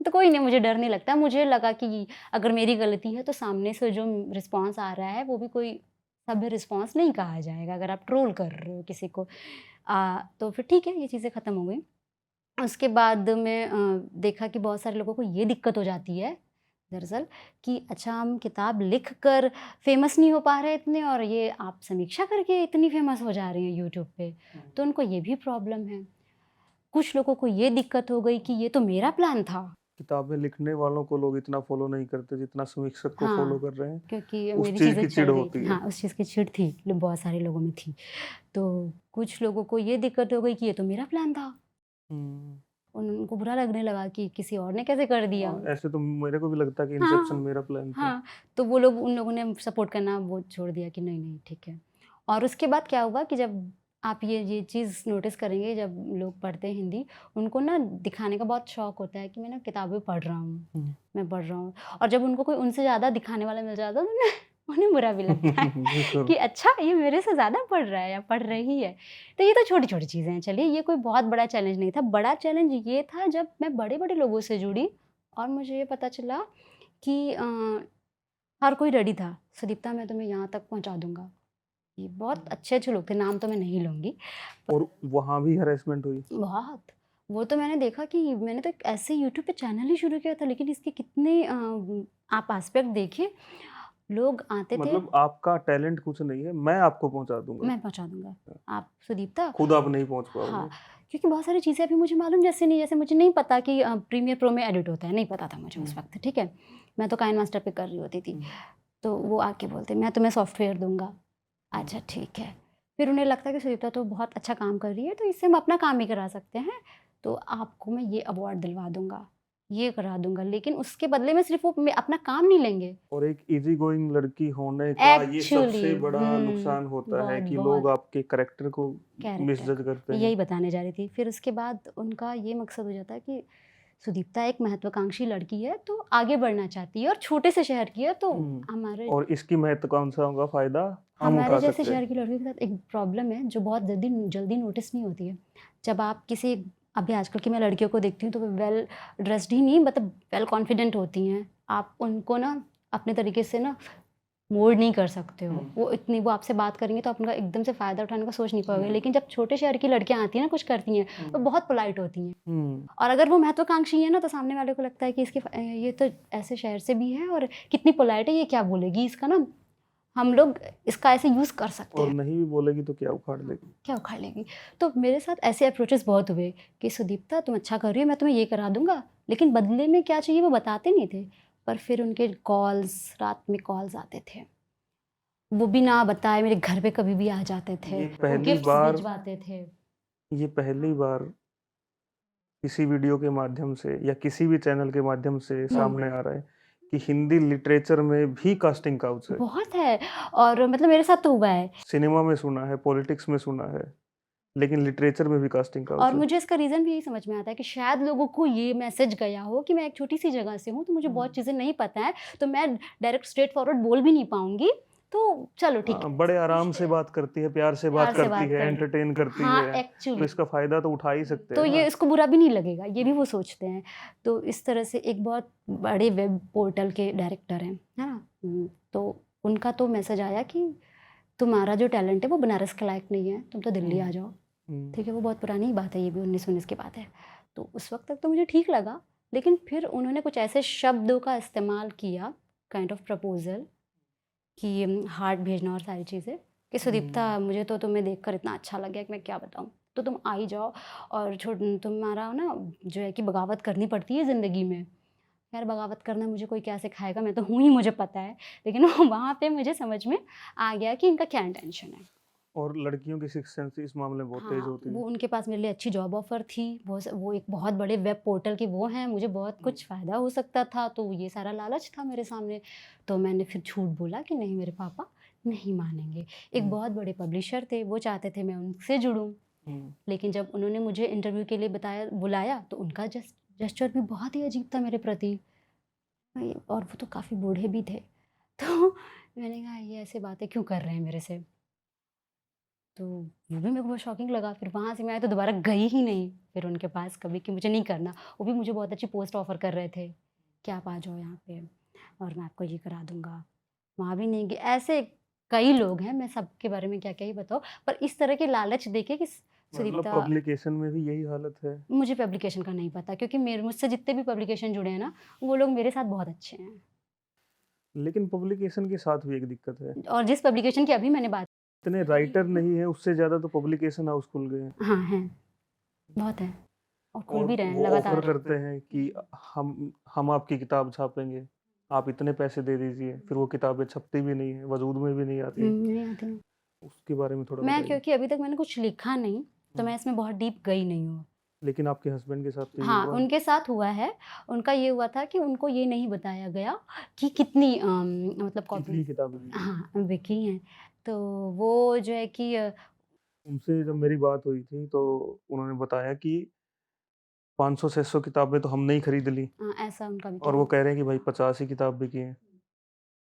तो कोई नहीं, मुझे डर नहीं लगता। मुझे लगा कि अगर मेरी गलती है तो सामने से जो रिस्पॉन्स आ रहा है वो भी कोई सभ्य रिस्पॉन्स नहीं कहा जाएगा अगर आप ट्रोल कर रहे हो किसी को। तो फिर ठीक है, ये चीज़ें ख़त्म हो गई। उसके बाद में देखा कि बहुत सारे लोगों को ये दिक्कत हो जाती है दरअसल कि अच्छा, हम किताब लिख कर फ़ेमस नहीं हो पा रहे इतने, और ये आप समीक्षा करके इतनी फ़ेमस हो जा रही हैं यूट्यूब पे। तो उनको ये भी प्रॉब्लम है। कुछ लोगों को ये दिक्कत हो गई कि ये तो मेरा प्लान था। किताबें लिखने वालों को लोग इतना फॉलो नहीं करते जितना समीक्षक को फॉलो हाँ, कर रहे हैं। क्योंकि उस मेरी चीज़ चीज़ें की चिढ़ चल गई होती थी। है। हाँ, उस चीज़ की चिढ़ थी, बहुत सारे लोगों में थी। तो कुछ लोगों को ये दिक्कत हो गई कि ये तो मेरा प्लान था। हम्म। उनको बुरा लगने लगा कि किसी और ने कैसे कर दिया। हाँ, ऐसे तो मेरे को भी लगता है कि इंसेप्शन हाँ, मेरा प्लान था। हाँ, तो वो लोग, उन लोगों ने सपोर्ट करना वो छोड़ दिया कि नहीं, नहीं ठीक है। और उसके बाद क्या हुआ कि जब आप ये चीज़ नोटिस करेंगे, जब लोग पढ़ते हैं हिंदी, उनको ना दिखाने का बहुत शौक होता है कि मैं ना किताबें पढ़ रहा हूँ, मैं पढ़ रहा हूँ। और जब उनको कोई उनसे ज़्यादा दिखाने वाला मिल जाता है तो उन्हें उन्हें बुरा भी लगता है बिल्कुल। कि अच्छा, ये मेरे से ज़्यादा पढ़ रहा है या पढ़ रही है। तो ये तो छोटी-छोटी चीज़ें हैं, चलिए ये कोई बहुत बड़ा चैलेंज नहीं था। बड़ा चैलेंज ये था जब मैं बड़े-बड़े लोगों से जुड़ी और मुझे ये पता चला कि हर कोई रेडी था, सुदीप्ता मैं तुम्हें यहाँ तक पहुँचा दूँगा। ये बहुत अच्छे-अच्छे लोग थे, नाम तो मैं नहीं लूँगी। और वहाँ भी हरेसमेंट हुई। बहुत, वो तो मैंने देखा कि मैंने तो एक ऐसे यूट्यूब पे चैनल ही शुरू किया था, लेकिन इसके कितने आप एस्पेक्ट देखिए, लोग आते थे। मतलब आपका टैलेंट कुछ नहीं है, मैं आपको पहुँचा दूँगा। मैं पहुँचा दूँगा, आप सुदीप्ता। खुद आप नहीं पहुँच हाँ, पाओगे। क्योंकि बहुत सारी चीज़ें अभी मुझे मालूम जैसे नहीं, जैसे मुझे नहीं पता कि प्रीमियर प्रो में एडिट होता है, नहीं पता था मुझे उस वक़्त, ठीक है? मैं तो काइन मास्टर पे कर रही होती थी। तो वो आके बोलते मैं तुम्हें सॉफ्टवेयर दूंगा। अच्छा ठीक है। फिर उन्हें लगता है कि सुदीप्ता तो बहुत अच्छा काम कर रही है, तो इससे हम अपना काम ही करा सकते हैं, तो आपको मैं ये अवार्ड दिलवा दूंगा, ये करा दूंगा, लेकिन उसके बदले में सिर्फ वो अपना काम नहीं लेंगे। और एक इजी गोइंग लड़की होने का ये एक्चुअली सबसे बड़ा नुकसान होता है बहुत कि लोग बहुत आपके कैरेक्टर को कैरेक्टर मिसजज करते हैं। यही बताने जा रही थी। फिर उसके बाद उनका ये मकसद हो जाता है कि सुदीप्ता एक महत्वाकांक्षी लड़की है, तो आगे बढ़ना चाहती है और छोटे से शहर की है, तो हमारे और इसकी महत्वाकांक्षाओं का फायदा हम हमारे उठा जैसे सकते हैं। शहर की लड़कियों के साथ एक प्रॉब्लम है जो बहुत जल्दी जल्दी नोटिस नहीं होती है। जब आप किसी अभी आजकल की मैं लड़कियों को देखती हूँ तो वेल ड्रेस्ड ही नहीं, मतलब वेल कॉन्फिडेंट होती हैं। आप उनको ना अपने तरीके से ना मोल्ड नहीं कर सकते हो। वो आपसे बात करेंगे तो आप उनका एकदम से फ़ायदा उठाने का सोच नहीं पाओगे। लेकिन जब छोटे शहर की लड़कियाँ आती हैं ना, कुछ करती हैं, तो बहुत पोलाइट होती हैं। और अगर वो महत्वाकांक्षी है ना, तो सामने वाले को लगता है कि ये तो ऐसे शहर से भी है और कितनी पोलाइट है, ये क्या बोलेगी, इसका ना हम लोग इसका ऐसे यूज़ कर सकते और हैं। नहीं भी बोलेगी तो क्या उखाड़ लेगी। क्या उखाड़ लेगी। तो मेरे साथ ऐसे अप्रोचेस बहुत हुए कि सुदीप्ता तुम अच्छा कर रही हो, मैं तुम्हें ये करा दूंगा, लेकिन बदले में क्या चाहिए वो बताते नहीं थे। पर फिर उनके कॉल्स, रात में कॉल्स आते थे, वो भी ना बताए मेरे घर पे कभी भी आ जाते थे, ये वो पहली गिफ्ट्स बार भिजवाते थे। ये पहली बार किसी वीडियो के माध्यम से या किसी भी चैनल के माध्यम से सामने आ रहा है कि हिंदी लिटरेचर में भी कास्टिंग काउच है। बहुत है। और मतलब मेरे साथ तो हुआ है। सिनेमा में सुना है, पॉलिटिक्स में सुना है, लेकिन लिटरेचर में भी कास्टिंग काउच और है। मुझे इसका रीज़न भी यही समझ में आता है कि शायद लोगों को ये मैसेज गया हो कि मैं एक छोटी सी जगह से हूँ, तो मुझे बहुत चीज़ें नहीं पता है, तो मैं डायरेक्ट स्ट्रेट फॉरवर्ड बोल भी नहीं पाऊंगी, तो चलो ठीक है। बड़े आराम से बात करती है, प्यार से बात प्यार से करती बात है, कर एंटरटेन करती हाँ है, तो एक्चुअली इसका फायदा तो उठा ही सकते तो हैं ये ना। इसको बुरा भी नहीं लगेगा, ये भी वो सोचते हैं। तो इस तरह से एक बहुत बड़े वेब पोर्टल के डायरेक्टर हैं, है ना। तो उनका तो मैसेज आया कि तुम्हारा जो टैलेंट है वो बनारस के लायक नहीं है, तुम तो दिल्ली आ जाओ। ठीक है, वो बहुत पुरानी ही बात है, ये भी 1919 की बात है। तो उस वक्त तक तो मुझे ठीक लगा, लेकिन फिर उन्होंने कुछ ऐसे शब्दों का इस्तेमाल किया, काइंड ऑफ प्रपोजल, कि हार्ट भेजना और सारी चीज़ें, कि सुदीप्ता मुझे तो तुम्हें देखकर इतना अच्छा लग गया कि मैं क्या बताऊँ, तो तुम आ ही जाओ। और तुम्हारा ना जो है कि बगावत करनी पड़ती है ज़िंदगी में। यार बगावत करना मुझे कोई क्या सिखाएगा, मैं तो हूँ ही, मुझे पता है। लेकिन वहाँ पे मुझे समझ में आ गया कि इनका क्या इंटेंशन है। और लड़कियों की सिक्स सेंस इस मामले में बहुत तेज हाँ, होती है। वो उनके पास मेरे लिए अच्छी जॉब ऑफ़र थी, वो एक बहुत बड़े वेब पोर्टल के वो हैं, मुझे बहुत कुछ फ़ायदा हो सकता था, तो ये सारा लालच था मेरे सामने। तो मैंने फिर झूठ बोला कि नहीं, मेरे पापा नहीं मानेंगे। एक बहुत बड़े पब्लिशर थे, वो चाहते थे मैं उनसे जुड़ूँ, लेकिन जब उन्होंने मुझे इंटरव्यू के लिए बुलाया, तो उनका जेस्चर भी बहुत ही अजीब था मेरे प्रति। और वो तो काफ़ी बूढ़े भी थे। तो मैंने कहा ये ऐसे बातें क्यों कर रहे हैं मेरे से? तो वो भी मेरे को बहुत शॉकिंग लगा। फिर वहाँ से मैं आई तो दोबारा गई ही नहीं फिर उनके पास कभी, कि मुझे नहीं करना। वो भी मुझे बहुत अच्छी पोस्ट ऑफ़र कर रहे थे कि आप आ जाओ यहाँ पे और मैं आपको ये करा दूँगा। वहाँ भी नहीं गई। ऐसे कई लोग हैं, मैं सबके बारे में क्या-क्या ही बताऊँ, पर इस तरह के लालच देके कि मतलब सुदीप्ता, पब्लिकेशन में भी यही हालत है। मुझे पब्लिकेशन का नहीं पता, क्योंकि मुझसे जितने भी पब्लिकेशन जुड़े हैं ना, वो लोग मेरे साथ बहुत अच्छे हैं। लेकिन पब्लिकेशन के साथ भी एक दिक्कत है, और जिस पब्लिकेशन की अभी मैंने बात, इतने राइटर नहीं है, उससे ज़्यादा तो पब्लिकेशन हाउस खुल गए हैं। हाँ, हैं, बहुत हैं और खुल और भी रहे हैं वो ऑफ़र लगातार। करते हैं कि हम आपकी किताब छापेंगे, आप इतने पैसे दे दीजिए, फिर वो किताबें छपती भी नहीं है, वजूद में भी नहीं आती। नहीं आती हैं। उसके बारे में थोड़ा मैं बताइए। क्योंकि अभी तक मैंने कुछ लिखा नहीं, तो मैं इसमें बहुत डीप गई नहीं हूँ। लेकिन आपके हस्बैंड के साथ तो ये हाँ, हुआ? उनके साथ हुआ है। उनका ये हुआ था कि उनको ये नहीं बताया गया कि कितनी मतलब कॉपी, कितनी किताबें बिकी? हाँ, बिकी हैं। तो वो जो है कि उनसे जब मेरी बात हुई थी तो उन्होंने बताया कि 500-600 किताबें तो हमने ही खरीद ली ऐसा उनका भी और वो कहना कह रहे हैं कि भाई 50 ही किताब बिकी हैं।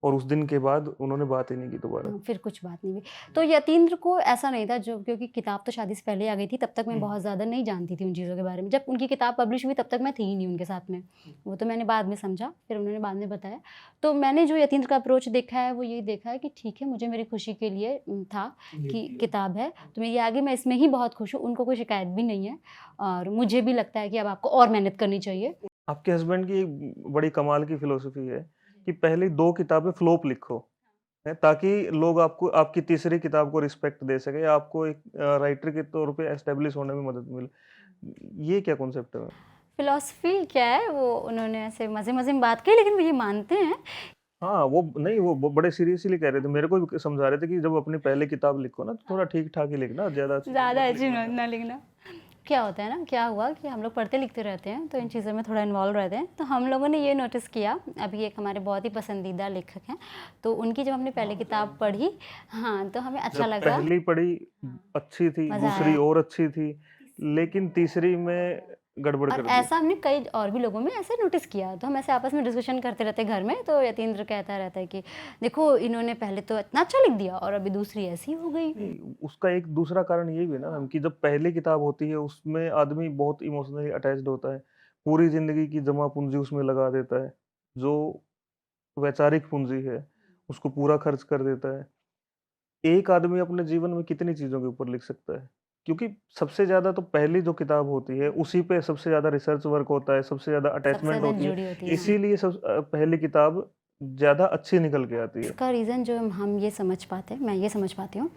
और उस दिन के बाद उन्होंने बात ही नहीं की दोबारा। फिर कुछ बात नहीं हुई। तो यतीन्द्र को ऐसा नहीं था, जो क्योंकि किताब तो शादी से पहले आ गई थी, तब तक मैं बहुत ज़्यादा नहीं जानती थी उन चीज़ों के बारे में। जब उनकी किताब पब्लिश हुई तब तक मैं थी ही नहीं उनके साथ में। वो तो मैंने बाद में समझा, फिर उन्होंने बाद में बताया। तो मैंने जो यतीन्द्र का अप्रोच देखा है, वो यही देखा है कि ठीक है, मुझे मेरी खुशी के लिए था कि किताब है, तो मेरी आगे, मैं इसमें ही बहुत खुश हूँ, उनको कोई शिकायत भी नहीं है। और मुझे भी लगता है कि अब आपको और मेहनत करनी चाहिए। आपके हस्बैंड की एक बड़ी कमाल की फ़िलॉसफ़ी है कि पहली 2 किताबें फ्लॉप लिखो, हैं, ताकि लोग आपको आपकी तीसरी किताब को रिस्पेक्ट दे सकें, आपको एक राइटर के तौर पे एस्टेब्लिश होने में मदद मिले। ये क्या कॉन्सेप्ट है? फ़िलॉसफ़ी क्या है, वो उन्होंने ऐसे मज़े-मज़े में बात की, लेकिन वो ये मानते हैं। हाँ, वो नहीं, वो बड़े सीरियसली कह रहे थे, मेरे को भी समझा रहे थे कि जब अपनी पहली किताब लिखो ना तो थोड़ा ठीक-ठाक ही लिखना, ज़्यादा अच्छी ज़्यादा मत अच्छी लिखना। ना लिखना। क्या होता है ना, क्या हुआ कि हम लोग पढ़ते लिखते रहते हैं तो इन चीज़ों में थोड़ा इन्वॉल्व रहते हैं, तो हम लोगों ने ये नोटिस किया, अभी एक हमारे बहुत ही पसंदीदा लेखक हैं, तो उनकी जब हमने पहली किताब पढ़ी, हाँ, तो हमें अच्छा जब लगा। पहली पढ़ी अच्छी थी, मज़ा दूसरी आया। और अच्छी थी, लेकिन तीसरी में गड़बड़ और कर दी। ऐसा हमने कई और भी लोगों में ऐसे नोटिस किया, तो हम ऐसे आपस में डिस्कशन करते रहते घर में, तो यतीन्द्र कहता रहता है कि देखो इन्होंने पहले तो इतना अच्छा लिख दिया और अभी दूसरी ऐसी हो गई। नहीं, उसका एक दूसरा कारण ये भी है ना मैम कि जब पहली किताब होती है उसमें आदमी बहुत इमोशनली अटैच्ड होता है, पूरी ज़िंदगी की जमा पूँजी उसमें लगा देता है, जो वैचारिक पूँजी है, उसको पूरा खर्च कर देता है। एक आदमी अपने जीवन में कितनी चीज़ों के ऊपर लिख सकता है? क्योंकि सबसे ज़्यादा तो पहली जो किताब होती है, उसी पे सबसे ज़्यादा रिसर्च वर्क होता है, सबसे ज़्यादा सबसे अटैचमेंट ज़्यादा होती है, जुड़ी होती है। इसीलिए पहली किताब ज़्यादा अच्छी निकल के आती है। इसका रीज़न जो हम ये समझ पाते हैं, मैं ये समझ पाती हूँ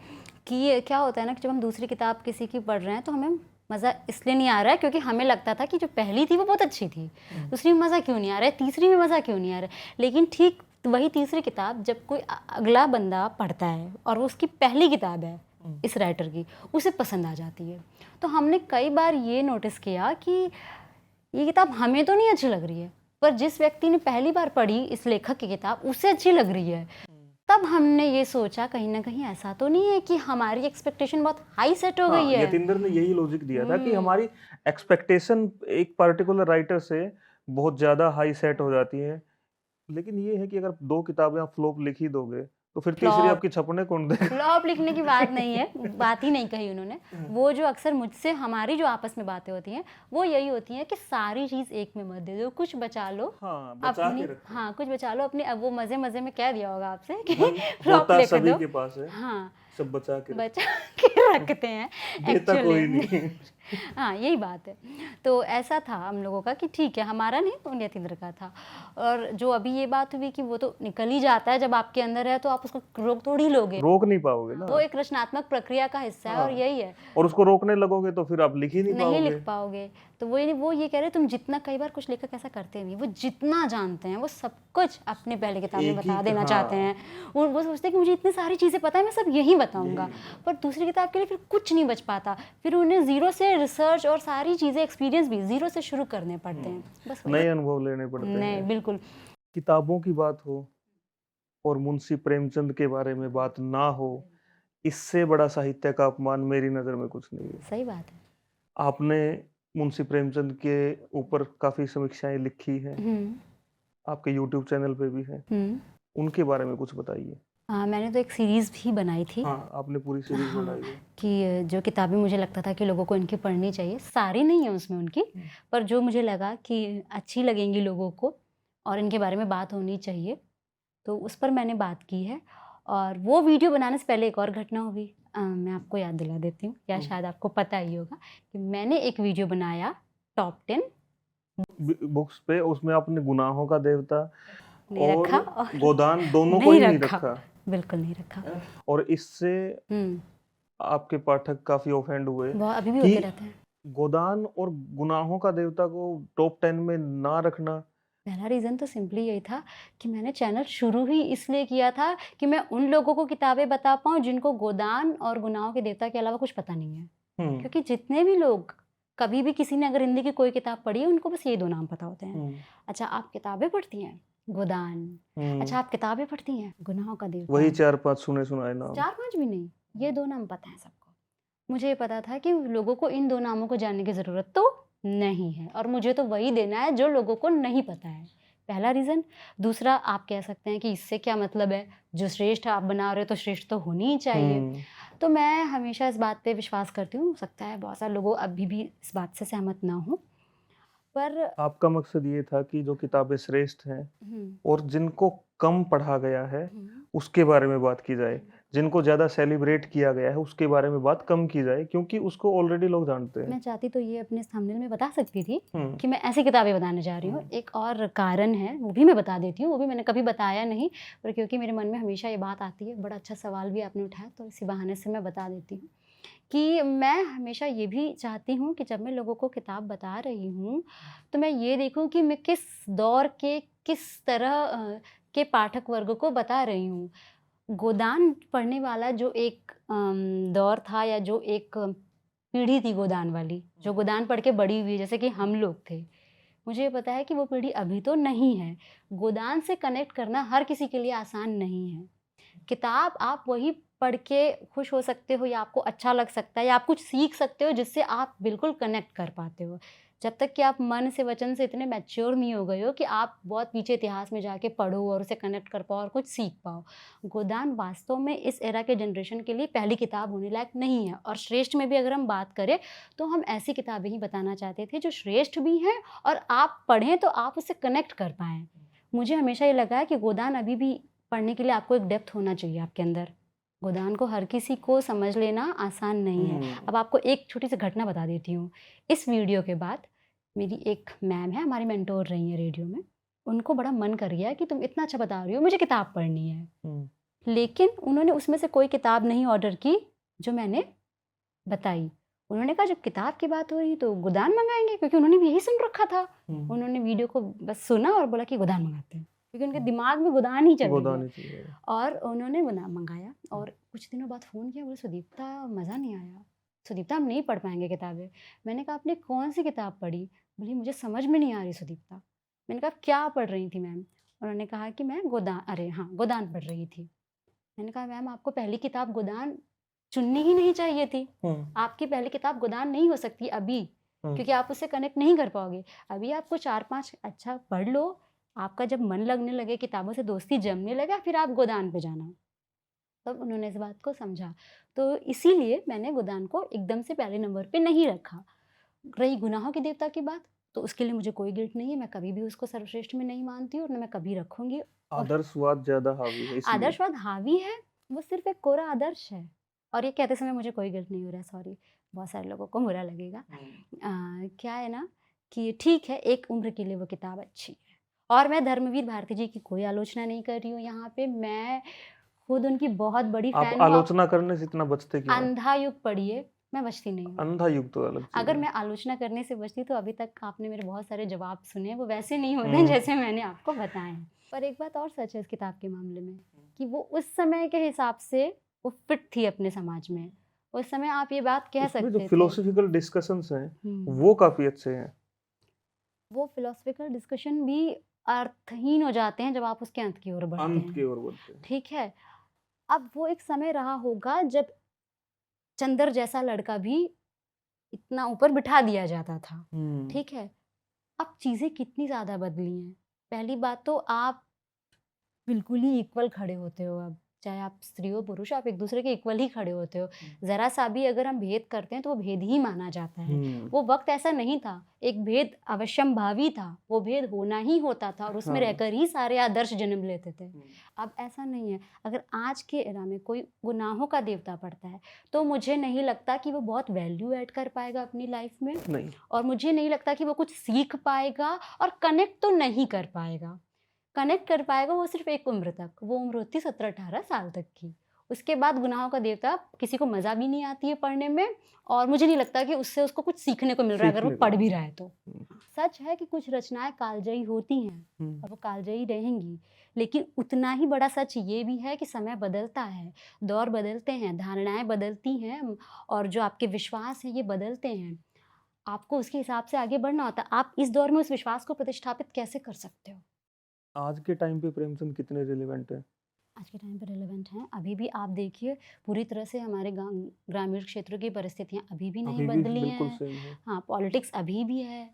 कि ये क्या होता है ना कि जब हम दूसरी किताब किसी की पढ़ रहे हैं तो हमें मज़ा इसलिए नहीं आ रहा है क्योंकि हमें लगता था कि जो पहली थी वो बहुत अच्छी थी, दूसरी में मज़ा क्यों नहीं आ रहा है, तीसरी में मज़ा क्यों नहीं आ रहा है। लेकिन ठीक वही तीसरी किताब जब कोई अगला बंदा पढ़ता है और वो उसकी पहली किताब है इस राइटर की, उसे पसंद आ जाती है। तो हमने कई बार ये नोटिस किया कि ये किताब हमें तो नहीं अच्छी लग रही है, पर जिस व्यक्ति ने पहली बार पढ़ी इस लेखक की किताब उसे अच्छी लग रही है। तब हमने ये सोचा कहीं न कहीं ऐसा तो नहीं है कि हमारी एक्सपेक्टेशन बहुत हाई सेट हो गई हाँ, है। यतींद्र ने यही लॉजिक दिया था कि हमारी एक्सपेक्टेशन एक पर्टिकुलर राइटर से बहुत ज़्यादा हाई सेट हो जाती है। लेकिन ये है कि अगर 2 किताबें आप फ्लॉप लिख ही दोगे, तो फिर तीसरी फ्लॉप आपकी छपने कौन देगा? फ्लॉप लिखने की बात नहीं है, बात ही नहीं कही उन्होंने। वो जो अक्सर मुझसे हमारी जो आपस में बातें होती हैं, वो यही होती हैं कि सारी चीज़ एक में मत दे दो, कुछ बचा लो हाँ, बचा के अपनी, रखो। हाँ, कुछ बचा लो अपनी। अब वो मज़े-मज़े में कह दिया होगा आपसे कि धन फ्लॉप होता लिख सभी दो। के पास है, हाँ, सब बचा के रखो। बचा के रखते हैं देता कोई एक्चुअली। नहीं। हाँ, यही बात है। तो ऐसा था हम लोगों का कि ठीक है, हमारा नहीं तो यतीन्द्र का था। और जो अभी ये बात हुई कि वो तो निकल ही जाता है, जब आपके अंदर है तो आप उसको रोक थोड़ी ही लोगे। रोक नहीं पाओगे ना। वो एक रचनात्मक प्रक्रिया का हिस्सा है और हाँ, यही है। और उसको रोकने लगोगे तो फिर आप लिख ही नहीं नहीं पाओगे। लिख पाओगे। तो वो ये कह रहे तुम जितना, कई बार कुछ लेखक ऐसा करते नहीं, वो जितना जानते हैं वो सब कुछ अपनी पहली किताब में एक ही बता देना हाँ। चाहते हैं। वो सोचते हैं कि मुझे इतनी सारी चीज़ें पता है, मैं सब यही बताऊँगा। पर दूसरी किताब के लिए फिर कुछ नहीं बच पाता। फिर उन्हें ज़ीरो से रिसर्च और सारी चीज़ें, एक्सपीरियंस भी ज़ीरो से शुरू करने पड़ते हैं। बस वही। नए अनुभव लेने पड़ते नहीं, हैं। बिल्कुल। किताबों की बात हो और मुंशी प्रेमचंद के बारे में बात ना हो, इससे बड़ा साहित्य का अपमान मेरी नज़र में कुछ नहीं है। सही बात है। आपने मुंशी प्रेमचंद के ऊपर काफ़ी समीक्षाएँ लिखी हैं, हुँ, आपके यूट्यूब चैनल पे भी हैं। हुँ। उनके बारे में कुछ बताइए? मैंने तो एक सीरीज़ भी बनाई थी। हाँ, आपने पूरी सीरीज़ हाँ, बनाई है। कि जो किताबें मुझे लगता था कि लोगों को इनकी पढ़नी चाहिए, सारी नहीं है उसमें उनकी, पर जो मुझे लगा कि अच्छी लगेंगी लोगों को और इनके बारे में बात होनी चाहिए, तो उस पर मैंने बात की है। और वो वीडियो बनाने से पहले एक और घटना हुई, मैं आपको याद दिला देती हूँ, या शायद आपको पता ही होगा कि मैंने एक वीडियो बनाया टॉप 10 बुक्स पे उसमें आपने गुनाहों का देवता नहीं और रखा और गोदान दोनों को ही नहीं रखा। बिल्कुल नहीं रखा। और इससे हुँ, आपके पाठक काफ़ी ऑफेंड हुए वो अभी भी कि होते रहते हैं। गोदान और गुनाहों का देवता को टॉप 10 में ना रखना। पहला रीज़न तो सिंपली यही था कि मैंने चैनल शुरू ही इसलिए किया था कि मैं उन लोगों को किताबें बता पाऊँ जिनको गोदान और गुनाहों के देवता के अलावा कुछ पता नहीं है। हुँ, क्योंकि जितने भी लोग, कभी भी किसी ने अगर हिंदी की कोई किताब पढ़ी है, उनको बस ये 2 नाम पता होते हैं। हुँ, अच्छा आप किताबें पढ़ती हैं? गोदान। अच्छा हुँ। आप किताबें पढ़ती हैं? गुनाहों का देवता। वही 4-5 सुने-सुनाए नाम। 4-5 भी नहीं, ये 2 नाम पता हैं सबको। मुझे ये पता था कि लोगों को इन 2 नामों को जानने की ज़रूरत तो नहीं है और मुझे तो वही देना है जो लोगों को नहीं पता है। पहला रीज़न। दूसरा, आप कह सकते हैं कि इससे क्या मतलब है, जो श्रेष्ठ आप बना रहे हो तो श्रेष्ठ तो होनी ही चाहिए। हुँ, तो मैं हमेशा इस बात पे विश्वास करती हूँ, हो सकता है बहुत सारे लोग अभी भी इस बात से सहमत ना हों, पर आपका मकसद ये था कि जो किताबें श्रेष्ठ हैं हुँ, और जिनको कम पढ़ा गया है, हुँ। उसके बारे में बात की जाए। जिनको ज़्यादा सेलिब्रेट किया गया है, उसके बारे में बात कम की जाए क्योंकि उसको ऑलरेडी लोग जानते हैं। मैं चाहती तो ये अपने इस थंबनेल में बता सकती थी हुँ, कि मैं ऐसी किताबें बताने जा रही हूँ। एक और कारण है, वो भी मैं बता देती हूँ, वो भी मैंने कभी बताया नहीं, पर क्योंकि मेरे मन में हमेशा ये बात आती है, बड़ा अच्छा सवाल भी आपने उठाया, तो इसी बहाने से मैं बता देती हूँ कि मैं हमेशा ये भी चाहती हूँ कि जब मैं लोगों को किताब बता रही हूँ, तो मैं ये देखूँ कि मैं किस दौर के, किस तरह के पाठक वर्ग को बता रही हूँ। गोदान पढ़ने वाला जो एक दौर था या जो एक पीढ़ी थी गोदान वाली, जो गोदान पढ़ के बड़ी हुई है, जैसे कि हम लोग थे। मुझे ये पता है कि वो पीढ़ी अभी तो नहीं है। गोदान से कनेक्ट करना हर किसी के लिए आसान नहीं है। किताब आप वही पढ़ के खुश हो सकते हो या आपको अच्छा लग सकता है या आप कुछ सीख सकते हो जिससे आप बिल्कुल कनेक्ट कर पाते हो। जब तक कि आप मन से वचन से इतने मैच्योर नहीं हो गए हो कि आप बहुत पीछे इतिहास में जाके पढ़ो और उसे कनेक्ट कर पाओ और कुछ सीख पाओ। गोदान वास्तव में इस एरा के जनरेशन के लिए पहली किताब होने लायक नहीं है। और श्रेष्ठ में भी अगर हम बात करें तो हम ऐसी किताबें ही बताना चाहते थे जो श्रेष्ठ भी हैं और आप पढ़ें तो आप उससे कनेक्ट कर पाएँ। मुझे हमेशा ये लगा है कि गोदान अभी भी पढ़ने के लिए आपको एक डेप्थ होना चाहिए आपके अंदर। गोदान को हर किसी को समझ लेना आसान नहीं है। अब आपको एक छोटी सी घटना बता देती हूँ। इस वीडियो के बाद मेरी एक मैम है, हमारी मेंटोर रही हैं रेडियो में। उनको बड़ा मन कर गया कि तुम इतना अच्छा बता रही हो, मुझे किताब पढ़नी है। लेकिन उन्होंने उसमें से कोई किताब नहीं ऑर्डर की जो मैंने बताई। उन्होंने कहा जब किताब की बात हो रही तो गोदान मंगाएंगे, क्योंकि उन्होंने भी यही सुन रखा था। उन्होंने वीडियो को बस सुना और बोला कि गोदान मंगाते हैं, क्योंकि उनके दिमाग में गोदान ही चल रही गोदान है। ही चाहिए। और उन्होंने गोदान मंगाया और कुछ दिनों बाद फ़ोन किया, बोले सुदीप्ता मज़ा नहीं आया, सुदीप्ता हम नहीं पढ़ पाएंगे किताबें। मैंने कहा आपने कौन सी किताब पढ़ी? बोली मुझे समझ में नहीं आ रही सुदीप्ता। मैंने कहा क्या पढ़ रही थी मैम? उन्होंने कहा कि मैं गोदान पढ़ रही थी। मैंने कहा मैम आपको पहली किताब गोदान चुननी ही नहीं चाहिए थी। आपकी पहली किताब गोदान नहीं हो सकती अभी, क्योंकि आप उससे कनेक्ट नहीं कर पाओगे। अभी आपको 4-5 अच्छा पढ़ लो, आपका जब मन लगने लगे, किताबों से दोस्ती जमने लगे, फिर आप गोदान पे जाना। तब उन्होंने इस बात को समझा। तो इसीलिए मैंने गोदान को एकदम से पहले नंबर पे नहीं रखा। रही गुनाहों की देवता की बात, तो उसके लिए मुझे कोई गिल्ट नहीं है। मैं कभी भी उसको सर्वश्रेष्ठ में नहीं मानती हूँ और ना मैं कभी रखूँगी। और आदर्शवाद ज्यादा हावी है इसलिए। आदर्शवाद हावी है, वो सिर्फ़ एक कोरा आदर्श है। और ये कहते समय मुझे कोई गिल्ट नहीं हो रहा है, सॉरी, बहुत सारे लोगों को बुरा लगेगा। क्या है ना कि ठीक है, एक उम्र के लिए वो किताब अच्छी है। और मैं धर्मवीर भारती जी की कोई आलोचना नहीं कर रही हूँ यहाँ पे। मैं खुद उनकी बहुत बड़ी आप फ़ैन हूँ। आप आलोचना करने से इतना बचते क्यों हैं? अंधा युग पढ़िए, मैं बचती नहीं हूँ। अंधा युग तो अलग चीज अगर है। मैं आलोचना करने से बचती तो अभी तक आपने मेरे बहुत सारे जवाब सुने, वो वैसे नहीं होते हैं जैसे मैंने आपको बताए हैं। पर एक बात और सच है इस किताब के मामले में, कि वो उस समय के हिसाब से वो फिट थी अपने समाज में। उस समय आप ये बात कह उसमें जो सकते थे। फिलोसफिकल डिस्कशंस हैं हम्म। वो काफी अच्छे हैं। वो फिलोसफिकल डिस्कशन भी अर्थहीन हो जाते हैं जब आप उसके अंत की ओर बढ़ते अंत की हैं। ओर बढ़ते हैं। ठीक है, अब वो एक समय रहा होगा जब चंदर जैसा लड़का भी इतना ऊपर बिठा दिया जाता था। ठीक है, अब चीज़ें कितनी ज़्यादा बदली हैं। पहली बात तो आप बिल्कुल ही इक्वल खड़े होते हो अब, चाहे आप स्त्री हो पुरुष हो, आप एक दूसरे के इक्वल ही खड़े होते हो। ज़रा सा भी अगर हम भेद करते हैं तो वो भेद ही माना जाता है। वो वक्त ऐसा नहीं था, एक भेद अवश्यंभावी था, वो भेद होना ही होता था और उसमें हाँ। रहकर ही सारे आदर्श जन्म लेते थे। अब ऐसा नहीं है। अगर आज के एरा में कोई गुनाहों का देवता पड़ता है तो मुझे नहीं लगता कि वो बहुत वैल्यू ऐड कर पाएगा अपनी लाइफ में, नहीं, और मुझे नहीं लगता कि वो कुछ सीख पाएगा और कनेक्ट तो नहीं कर पाएगा। कनेक्ट कर पाएगा वो सिर्फ एक उम्र तक, वो उम्र होती 17-18 साल तक की। उसके बाद गुनाहों का देवता किसी को मज़ा भी नहीं आती है पढ़ने में, और मुझे नहीं लगता कि उससे उसको कुछ सीखने को मिल रहा है अगर वो सीखने को पढ़ भी मिल रहा है तो। सच है कि कुछ रचनाएं कालजयी होती हैं और वो कालजयी रहेंगी, लेकिन उतना ही बड़ा सच ये भी है कि समय बदलता है, दौर बदलते हैं, धारणाएं बदलती हैं और जो आपके विश्वास हैं ये बदलते हैं। आपको उसके हिसाब से आगे बढ़ना होता है। आप इस दौर में उस विश्वास को प्रतिष्ठापित कैसे कर सकते हो? आज के टाइम पे प्रेमचंद कितने रिलेवेंट है? आज के टाइम पे रिलेवेंट हैं। अभी भी आप देखिए, पूरी तरह से हमारे ग्रामीण क्षेत्रों की परिस्थितियाँ अभी भी नहीं अभी भी बदली बिल्कुल हैं। सेम है। हाँ, पॉलिटिक्स अभी भी है।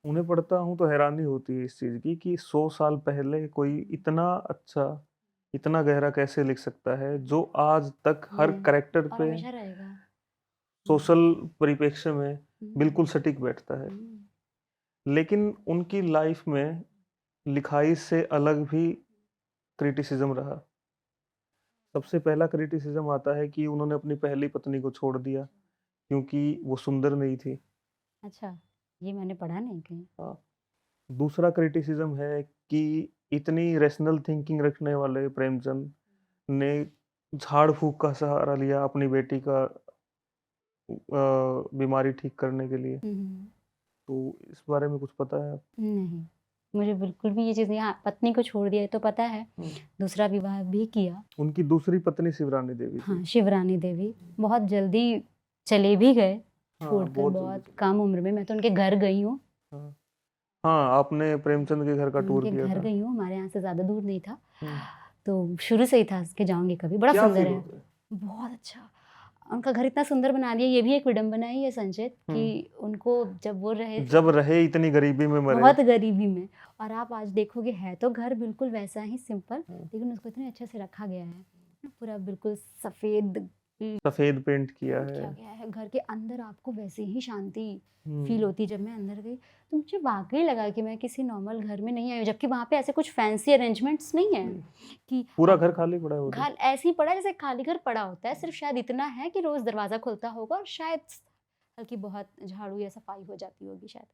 उन्हें पढ़ता हूँ तो हैरानी होती है इस चीज की कि 100 साल पहले कोई इतना अच्छा, इतना गहरा कैसे लिख सकता है जो आज तक हर कैरेक्टर और पे हमेशा रहेगा। सोशल परिप्रेक्ष्य में हम्म, बिल्कुल सटीक बैठता है। लेकिन उनकी लाइफ में लिखाई से अलग भी क्रिटिसिज्म रहा। सबसे पहला क्रिटिसिज्म आता है कि उन्होंने अपनी पहली पत्नी को छोड़ दिया क्योंकि वो सुंदर नहीं थी। अच्छा, ये मैंने पढ़ा नहीं कहीं। हाँ। दूसरा क्रिटिसिज्म है कि इतनी रैशनल थिंकिंग रखने वाले प्रेमचंद ने झाड़ फूक का सहारा लिया अपनी बेटी का बीमारी ठीक करने के लिए। हम्म, तो इस बारे में कुछ पता है? नहीं। मुझे बिल्कुल भी ये चीज़ नहीं, हाँ, पत्नी को छोड़ दिया ये तो पता है, हम्म, दूसरा विवाह भी किया। उनकी दूसरी पत्नी शिवरानी देवी थी। हाँ, शिवरानी देवी बहुत जल्दी चले भी गए, हाँ, छोड़कर बहुत जल्दी बहुत चले कम उम्र में। मैं तो उनके घर गई हूँ, हाँ हाँ, आपने प्रेमचंद के घर का मैं टूर उनके किया घर था। गई हूँ, हमारे यहाँ से ज़्यादा दूर नहीं था। हम्म, तो शुरू से ही था कि जाऊँगी कभी, बड़ा क्या सुंदर फील है, होता है? बहुत अच्छा। उनका घर इतना सुंदर बना दिया, ये भी एक विडंबना ही है संचित हम्म, कि उनको जब वो रहे जब रहे इतनी गरीबी में मरे। बहुत गरीबी में, और आप आज देखोगे है तो घर बिल्कुल वैसा ही सिंपल, हाँ, लेकिन उसको इतने अच्छे से रखा गया है, पूरा बिल्कुल सफ़ेद सफेद पेंट किया पेंट है। किया गया है। घर के अंदर आपको वैसे ही शांति फील हम्म, होती। जब मैं अंदर गई तो मुझे वाक़ई लगा कि मैं किसी नॉर्मल घर में नहीं आई हूँ, जबकि वहाँ पे ऐसे कुछ फैंसी अरेंजमेंट्स नहीं है नहीं, कि पूरा आप घर खाली पड़ा है वो तो। घर ऐसे ही पड़ा है जैसे खाली घर पड़ा होता है, सिर्फ शायद इतना है कि रोज़ दरवाज़ा खुलता होगा और शायद हल्की बहुत झाड़ू या सफाई हो जाती होगी शायद।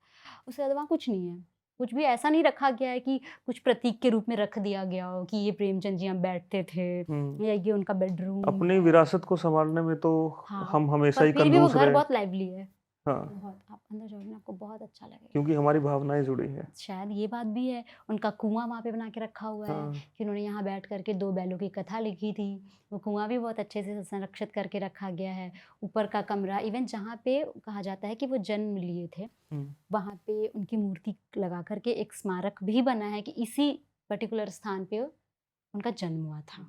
उससे ज़्यादा वहाँ कुछ नहीं है। कुछ भी ऐसा नहीं रखा गया है कि कुछ प्रतीक के रूप में रख दिया गया हो कि ये प्रेमचंद जी यहाँ बैठते थे हम्म, या ये उनका बेडरूम अपनी है। विरासत को संभालने में तो हाँ, हम हमेशा पर ही फिर भी वो कंजूस घर रहे। बहुत लाइवली है। हाँ, बहुत, आप अंदर जाओगे ना आपको बहुत अच्छा लगेगा। क्योंकि हमारी भावनाएं जुड़ी हैं। शायद ये बात भी है, उनका कुआँ वहाँ पे बना के रखा हुआ है हाँ, कि उन्होंने यहाँ बैठ कर के 2 बैलों की कथा लिखी थी। वो कुआँ भी बहुत अच्छे से संरक्षित करके रखा गया है। ऊपर का कमरा इवन जहाँ पे कहा जाता है कि वो जन्म लिए थे, हम्म, वहाँ पे उनकी मूर्ति लगा कर के एक स्मारक भी बना है कि इसी पर्टिकुलर स्थान पे उनका जन्म हुआ था।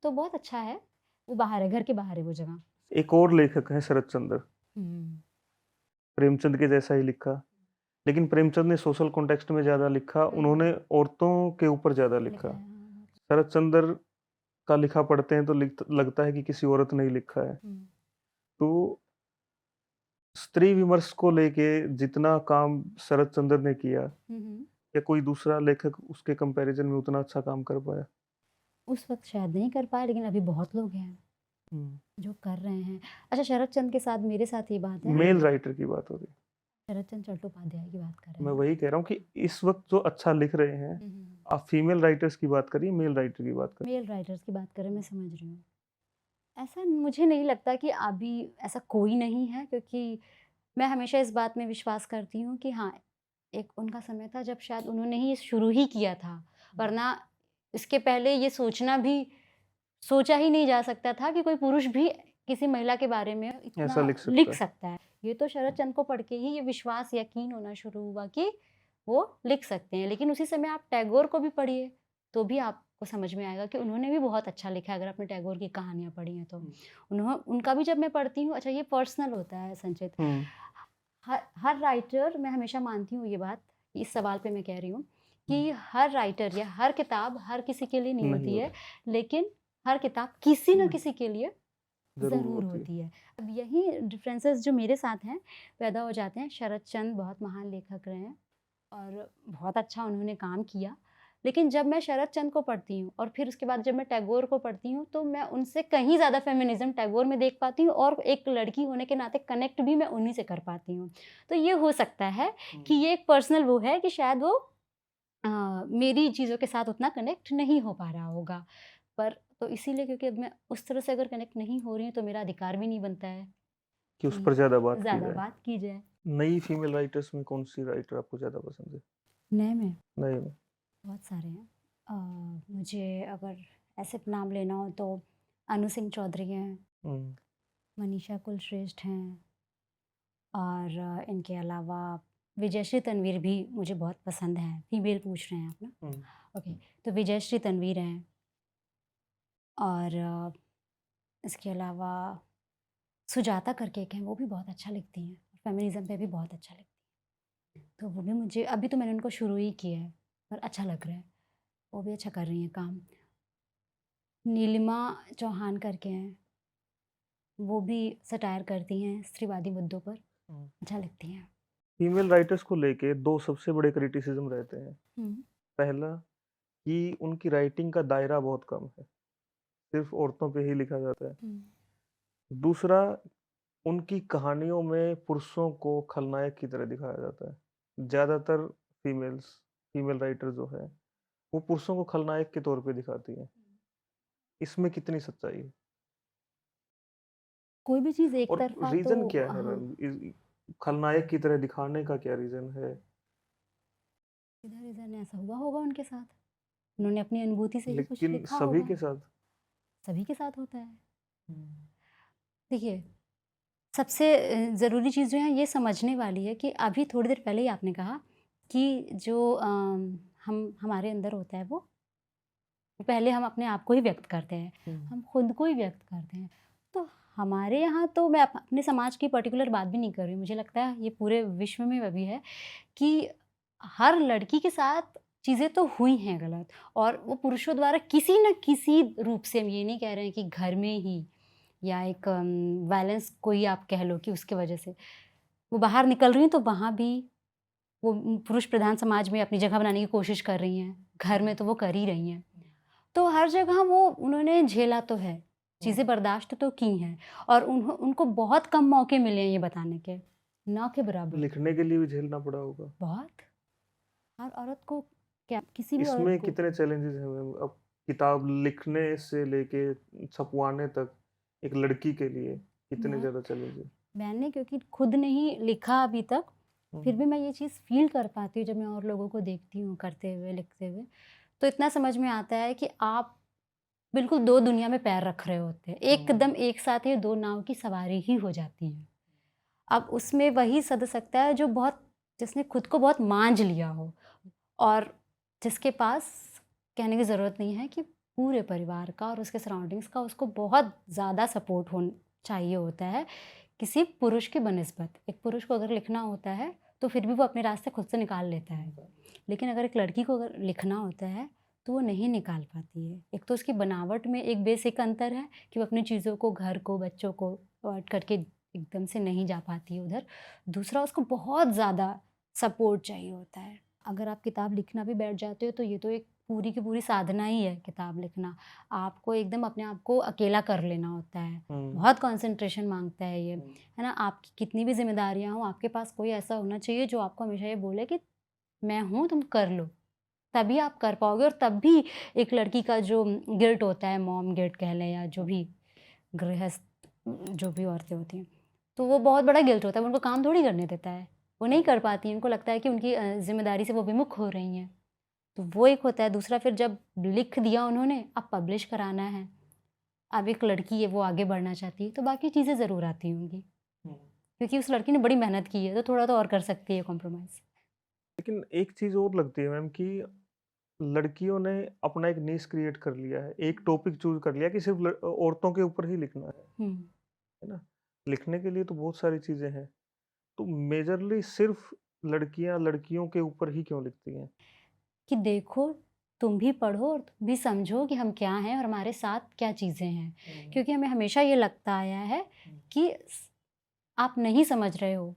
तो बहुत अच्छा है। वो बाहर है, घर के बाहर है वो जगह। एक और लेखक हैं शरत चंद्र, हुँ, प्रेमचंद के जैसा ही लिखा, लेकिन प्रेमचंद ने सोशल कॉन्टेक्स्ट में ज़्यादा लिखा, हुँ। उन्होंने औरतों के ऊपर ज़्यादा लिखा लिखा। है, हाँ। शरत चंद्र का लिखा पढ़ते हैं तो लगता है कि किसी औरत ने ही लिखा है। हुँ, तो स्त्री विमर्श को लेके जितना काम शरत चंद्र ने किया, हुँ, हुँ। या कोई दूसरा लेखक उसके कंपैरिजन में उतना अच्छा काम कर पाया? उस वक़्त शायद नहीं कर पाए, लेकिन अभी बहुत लोग हैं हम्म, जो कर रहे हैं। अच्छा, शरत चंद्र के साथ मेरे साथ ये बात है, मेल राइटर की बात हो रही है। शरत चंद्र चट्टोपाध्याय की बात कर रहे मैं हैं ना? वही कह रहा हूँ कि इस वक्त जो अच्छा लिख रहे हैं, हुँ, हुँ। आप फीमेल राइटर्स की बात करिए, मेल राइटर की बात करिए। मेल राइटर्स की बात कर रहे हैं, मैं समझ रही हूँ। ऐसा मुझे नहीं लगता कि अभी ऐसा कोई नहीं है, क्योंकि मैं हमेशा इस बात में विश्वास करती हूँ कि हाँ, एक उनका समय था जब शायद उन्होंने ये शुरू ही किया था, वरना इसके पहले ये सोचना भी सोचा ही नहीं जा सकता था कि कोई पुरुष भी किसी महिला के बारे में ऐसा इतना लिख सकता लिख है। सकता है। ये तो शरद चंद्र को पढ़ के ही ये विश्वास, यकीन होना शुरू हुआ कि वो लिख सकते हैं। लेकिन उसी समय आप टैगोर को भी पढ़िए, तो भी आपको समझ में आएगा कि उन्होंने भी बहुत अच्छा लिखा है, अगर आपने टैगोर की कहानियाँ पढ़ी हैं तो। उनका भी जब मैं पढ़ती हूँ, अच्छा ये पर्सनल होता है संचित। हम्म, हर हर राइटर, मैं हमेशा मानती हूँ ये बात, इस सवाल पे मैं कह रही हूँ कि हर राइटर या हर किताब हर किसी के लिए नहीं नहीं होती है, होता, लेकिन हर किताब किसी न किसी के लिए जरूर ज़रूर होती है। होती है। अब यही डिफरेंसेस जो मेरे साथ हैं पैदा हो जाते हैं। शरद चंद्र बहुत महान लेखक रहे हैं और बहुत अच्छा उन्होंने काम किया। लेकिन जब मैं शरद चंद्र को पढ़ती हूँ और फिर उसके बाद जब मैं टैगोर को पढ़ती हूँ, तो मैं उनसे कहीं ज़्यादा फेमिनिज़्म टैगोर में देख पाती हूँ और एक लड़की होने के नाते कनेक्ट भी मैं उन्हीं से कर पाती हूँ। तो ये हो सकता है कि ये एक पर्सनल वो है कि शायद वो अ, मेरी चीज़ों के साथ उतना कनेक्ट नहीं हो पा रहा होगा। पर तो इसीलिए, क्योंकि अब मैं उस तरह से अगर कनेक्ट नहीं हो रही हूँ, तो मेरा अधिकार भी नहीं बनता है कि उस कि पर ज्यादा बात की ज़्यादा जाए। बात की जाए। नई फीमेल राइटर्स में कौन सी राइटर आपको ज्यादा पसंद है? नए में नए में? बहुत सारे हैं। मुझे अगर ऐसे नाम लेना हो तो अनु सिंह चौधरी हैं, हम्म, मनीषा कुलश्रेष्ठ हैं, और इनके अलावा विजयश्री तनवीर भी मुझे बहुत पसंद है। फीमेल पूछ रहे हैं आप ना? हम्म, ओके, तो विजयश्री तनवीर हैं, और इसके अलावा सुजाता करके एक हैं, वो भी बहुत अच्छा लिखती हैं, फेमिनिज़्म पे भी बहुत अच्छा लिखती हैं। तो वो भी मुझे, अभी तो मैंने उनको शुरू ही किया है, पर अच्छा लग रहा है। वो भी अच्छा कर रही हैं काम। नीलिमा चौहान करके हैं, वो भी सटायर करती हैं स्त्रीवादी मुद्दों पर, अच्छा लिखती हैं। फीमेल राइटर्स को लेके दो सबसे बड़े क्रिटिसिज्म रहते हैं। हुँ, पहला, कि उनकी राइटिंग का दायरा बहुत कम है, सिर्फ औरतों पे ही लिखा जाता है। हुँ, दूसरा, उनकी कहानियों में पुरुषों को खलनायक की तरह दिखाया जाता है। ज्यादातर फीमेल राइटर जो है, वो पुरुषों को खलनायक के तौर पे दिखाती हैं। इसमें कितनी सच्चाई है? कोई भी चीज़ एक और तरफ़ा तो रीजन क्या है हाँ, मैम, खलनायक की तरह दिखाने का क्या रीजन है? सीधा रीज़न ऐसा हुआ होगा उनके साथ, उन्होंने अपनी अनुभूति से ही कुछ लेकिन लिखा सभी होगा। के साथ। सभी के साथ होता है। देखिए, सबसे ज़रूरी चीज़ जो है ये समझने वाली है कि अभी थोड़ी देर पहले ही आपने कहा कि जो हम हमारे अंदर होता है वो पहले हम अपने आप को ही व्यक्त करते हैं, हम खुद को ही व्यक्त करते हैं। तो हमारे यहाँ तो मैं अपने समाज की पर्टिकुलर बात भी नहीं कर रही हूँ, मुझे लगता है ये पूरे विश्व में अभी है कि हर लड़की के साथ चीज़ें तो हुई हैं गलत, और वो पुरुषों द्वारा किसी न किसी रूप से, हम ये नहीं कह रहे हैं कि घर में ही या एक वायलेंस कोई आप कह लो कि उसकी वजह से वो बाहर निकल रही हैं, तो वहाँ भी वो पुरुष प्रधान समाज में अपनी जगह बनाने की कोशिश कर रही हैं, घर में तो वो कर ही रही हैं। तो हर जगह वो उन्होंने झेला तो है, चीज़ें बर्दाश्त तो की हैं, और उनको बहुत कम मौके मिले हैं ये बताने के, ना के बराबर। लिखने के लिए भी झेलना पड़ा होगा। बहुत, हर औरत को, क्या किसी भी औरत इसमें को। कितने चैलेंजेस हैं मैम? अब किताब लिखने से लेके छपवाने तक एक लड़की के लिए कितने मैं ज़्यादा चैलेंजेस? मैंने क्योंकि खुद नहीं लिखा अभी तक, फिर भी मैं ये चीज़ फ़ील कर पाती हूँ जब मैं और लोगों को देखती हूँ करते हुए, लिखते हुए। तो इतना समझ में आता है कि आप बिल्कुल 2 दुनिया में पैर रख रहे होते हैं। एकदम एक साथ ये 2 नाव की सवारी ही हो जाती है। अब उसमें वही सध सकता है जो जिसने खुद को बहुत मांझ लिया हो, और जिसके पास कहने की ज़रूरत नहीं है कि पूरे परिवार का और उसके सराउंडिंग्स का उसको बहुत ज़्यादा सपोर्ट चाहिए होता है किसी पुरुष की बनिस्बत। एक पुरुष को अगर लिखना होता है तो फिर भी वो अपने रास्ते खुद से निकाल लेता है, लेकिन अगर एक लड़की को अगर लिखना होता है तो वो नहीं निकाल पाती है। एक तो उसकी बनावट में एक बेसिक अंतर है कि वो अपनी चीज़ों को, घर को, बच्चों को अवॉइड करके एकदम से नहीं जा पाती है उधर। दूसरा, उसको बहुत ज़्यादा सपोर्ट चाहिए होता है। अगर आप किताब लिखना भी बैठ जाते हो तो ये तो एक पूरी की पूरी साधना ही है किताब लिखना। आपको एकदम अपने आप को अकेला कर लेना होता है। बहुत कंसंट्रेशन माँगता है ये, है ना? आपकी कितनी भी ज़िम्मेदारियाँ हों, आपके पास कोई ऐसा होना चाहिए जो आपको हमेशा ये बोले कि मैं हूँ, तुम कर लो। तभी आप कर पाओगे, और तब भी एक लड़की का जो गिल्ट होता है, मॉम गिल्ट कह लें या जो भी गृहस्थ जो भी औरतें होती हैं, तो वो बहुत बड़ा गिल्ट होता है, वो उनको काम थोड़ी करने देता है। वो नहीं कर पाती हैं, उनको लगता है कि उनकी ज़िम्मेदारी से वो विमुख हो रही हैं। तो वो एक होता है। दूसरा, फिर जब लिख दिया उन्होंने, अब पब्लिश कराना है, अब एक लड़की है वो आगे बढ़ना चाहती है, तो बाकी चीज़ें ज़रूर आती होंगी। क्योंकि उस लड़की ने बड़ी मेहनत की है, तो थोड़ा तो और कर सकती है कॉम्प्रोमाइज़। लेकिन एक चीज़ और लगती है मैम कि लड़कियों ने अपना एक नीश क्रिएट कर लिया है, एक टॉपिक चूज़ कर लिया कि सिर्फ़ औरतों के ऊपर ही लिखना हुँ। है ना? लिखने के लिए तो बहुत सारी चीज़ें हैं, तो मेजरली सिर्फ़ लड़कियाँ लड़कियों के ऊपर ही क्यों लिखती हैं? कि देखो, तुम भी पढ़ो और तुम भी समझो कि हम क्या हैं और हमारे साथ क्या चीज़ें हैं। क्योंकि हमें हमेशा ये लगता आया है कि आप नहीं समझ रहे हो,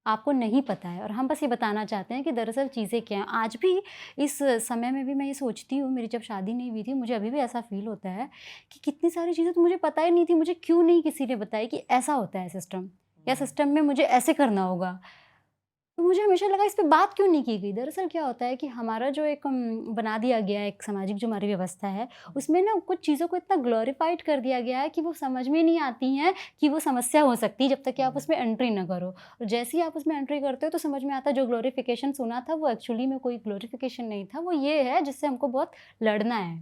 आपको नहीं पता है, और हम बस ये बताना चाहते हैं कि दरअसल चीज़ें क्या हैं। आज भी इस समय में भी मैं ये सोचती हूँ, मेरी जब शादी नहीं हुई थी, मुझे अभी भी ऐसा फ़ील होता है कि कितनी सारी चीज़ें तो मुझे पता ही नहीं थी, मुझे क्यों नहीं किसी ने बताई कि ऐसा होता है सिस्टम, या सिस्टम में मुझे ऐसे करना होगा। तो मुझे हमेशा लगा इस पे बात क्यों नहीं की गई? दरअसल क्या होता है कि हमारा जो एक बना दिया गया है, एक सामाजिक जो हमारी व्यवस्था है, उसमें ना कुछ चीज़ों को इतना ग्लोरीफाइड कर दिया गया है कि वो समझ में नहीं आती हैं कि वो समस्या हो सकती है जब तक कि आप उसमें एंट्री ना करो। और जैसे ही आप उसमें एंट्री करते हो तो समझ में आता है जो ग्लोरिफिकेशन सुना था वो एक्चुअली में कोई ग्लोरिफिकेशन नहीं था, वो ये है जिससे हमको बहुत लड़ना है।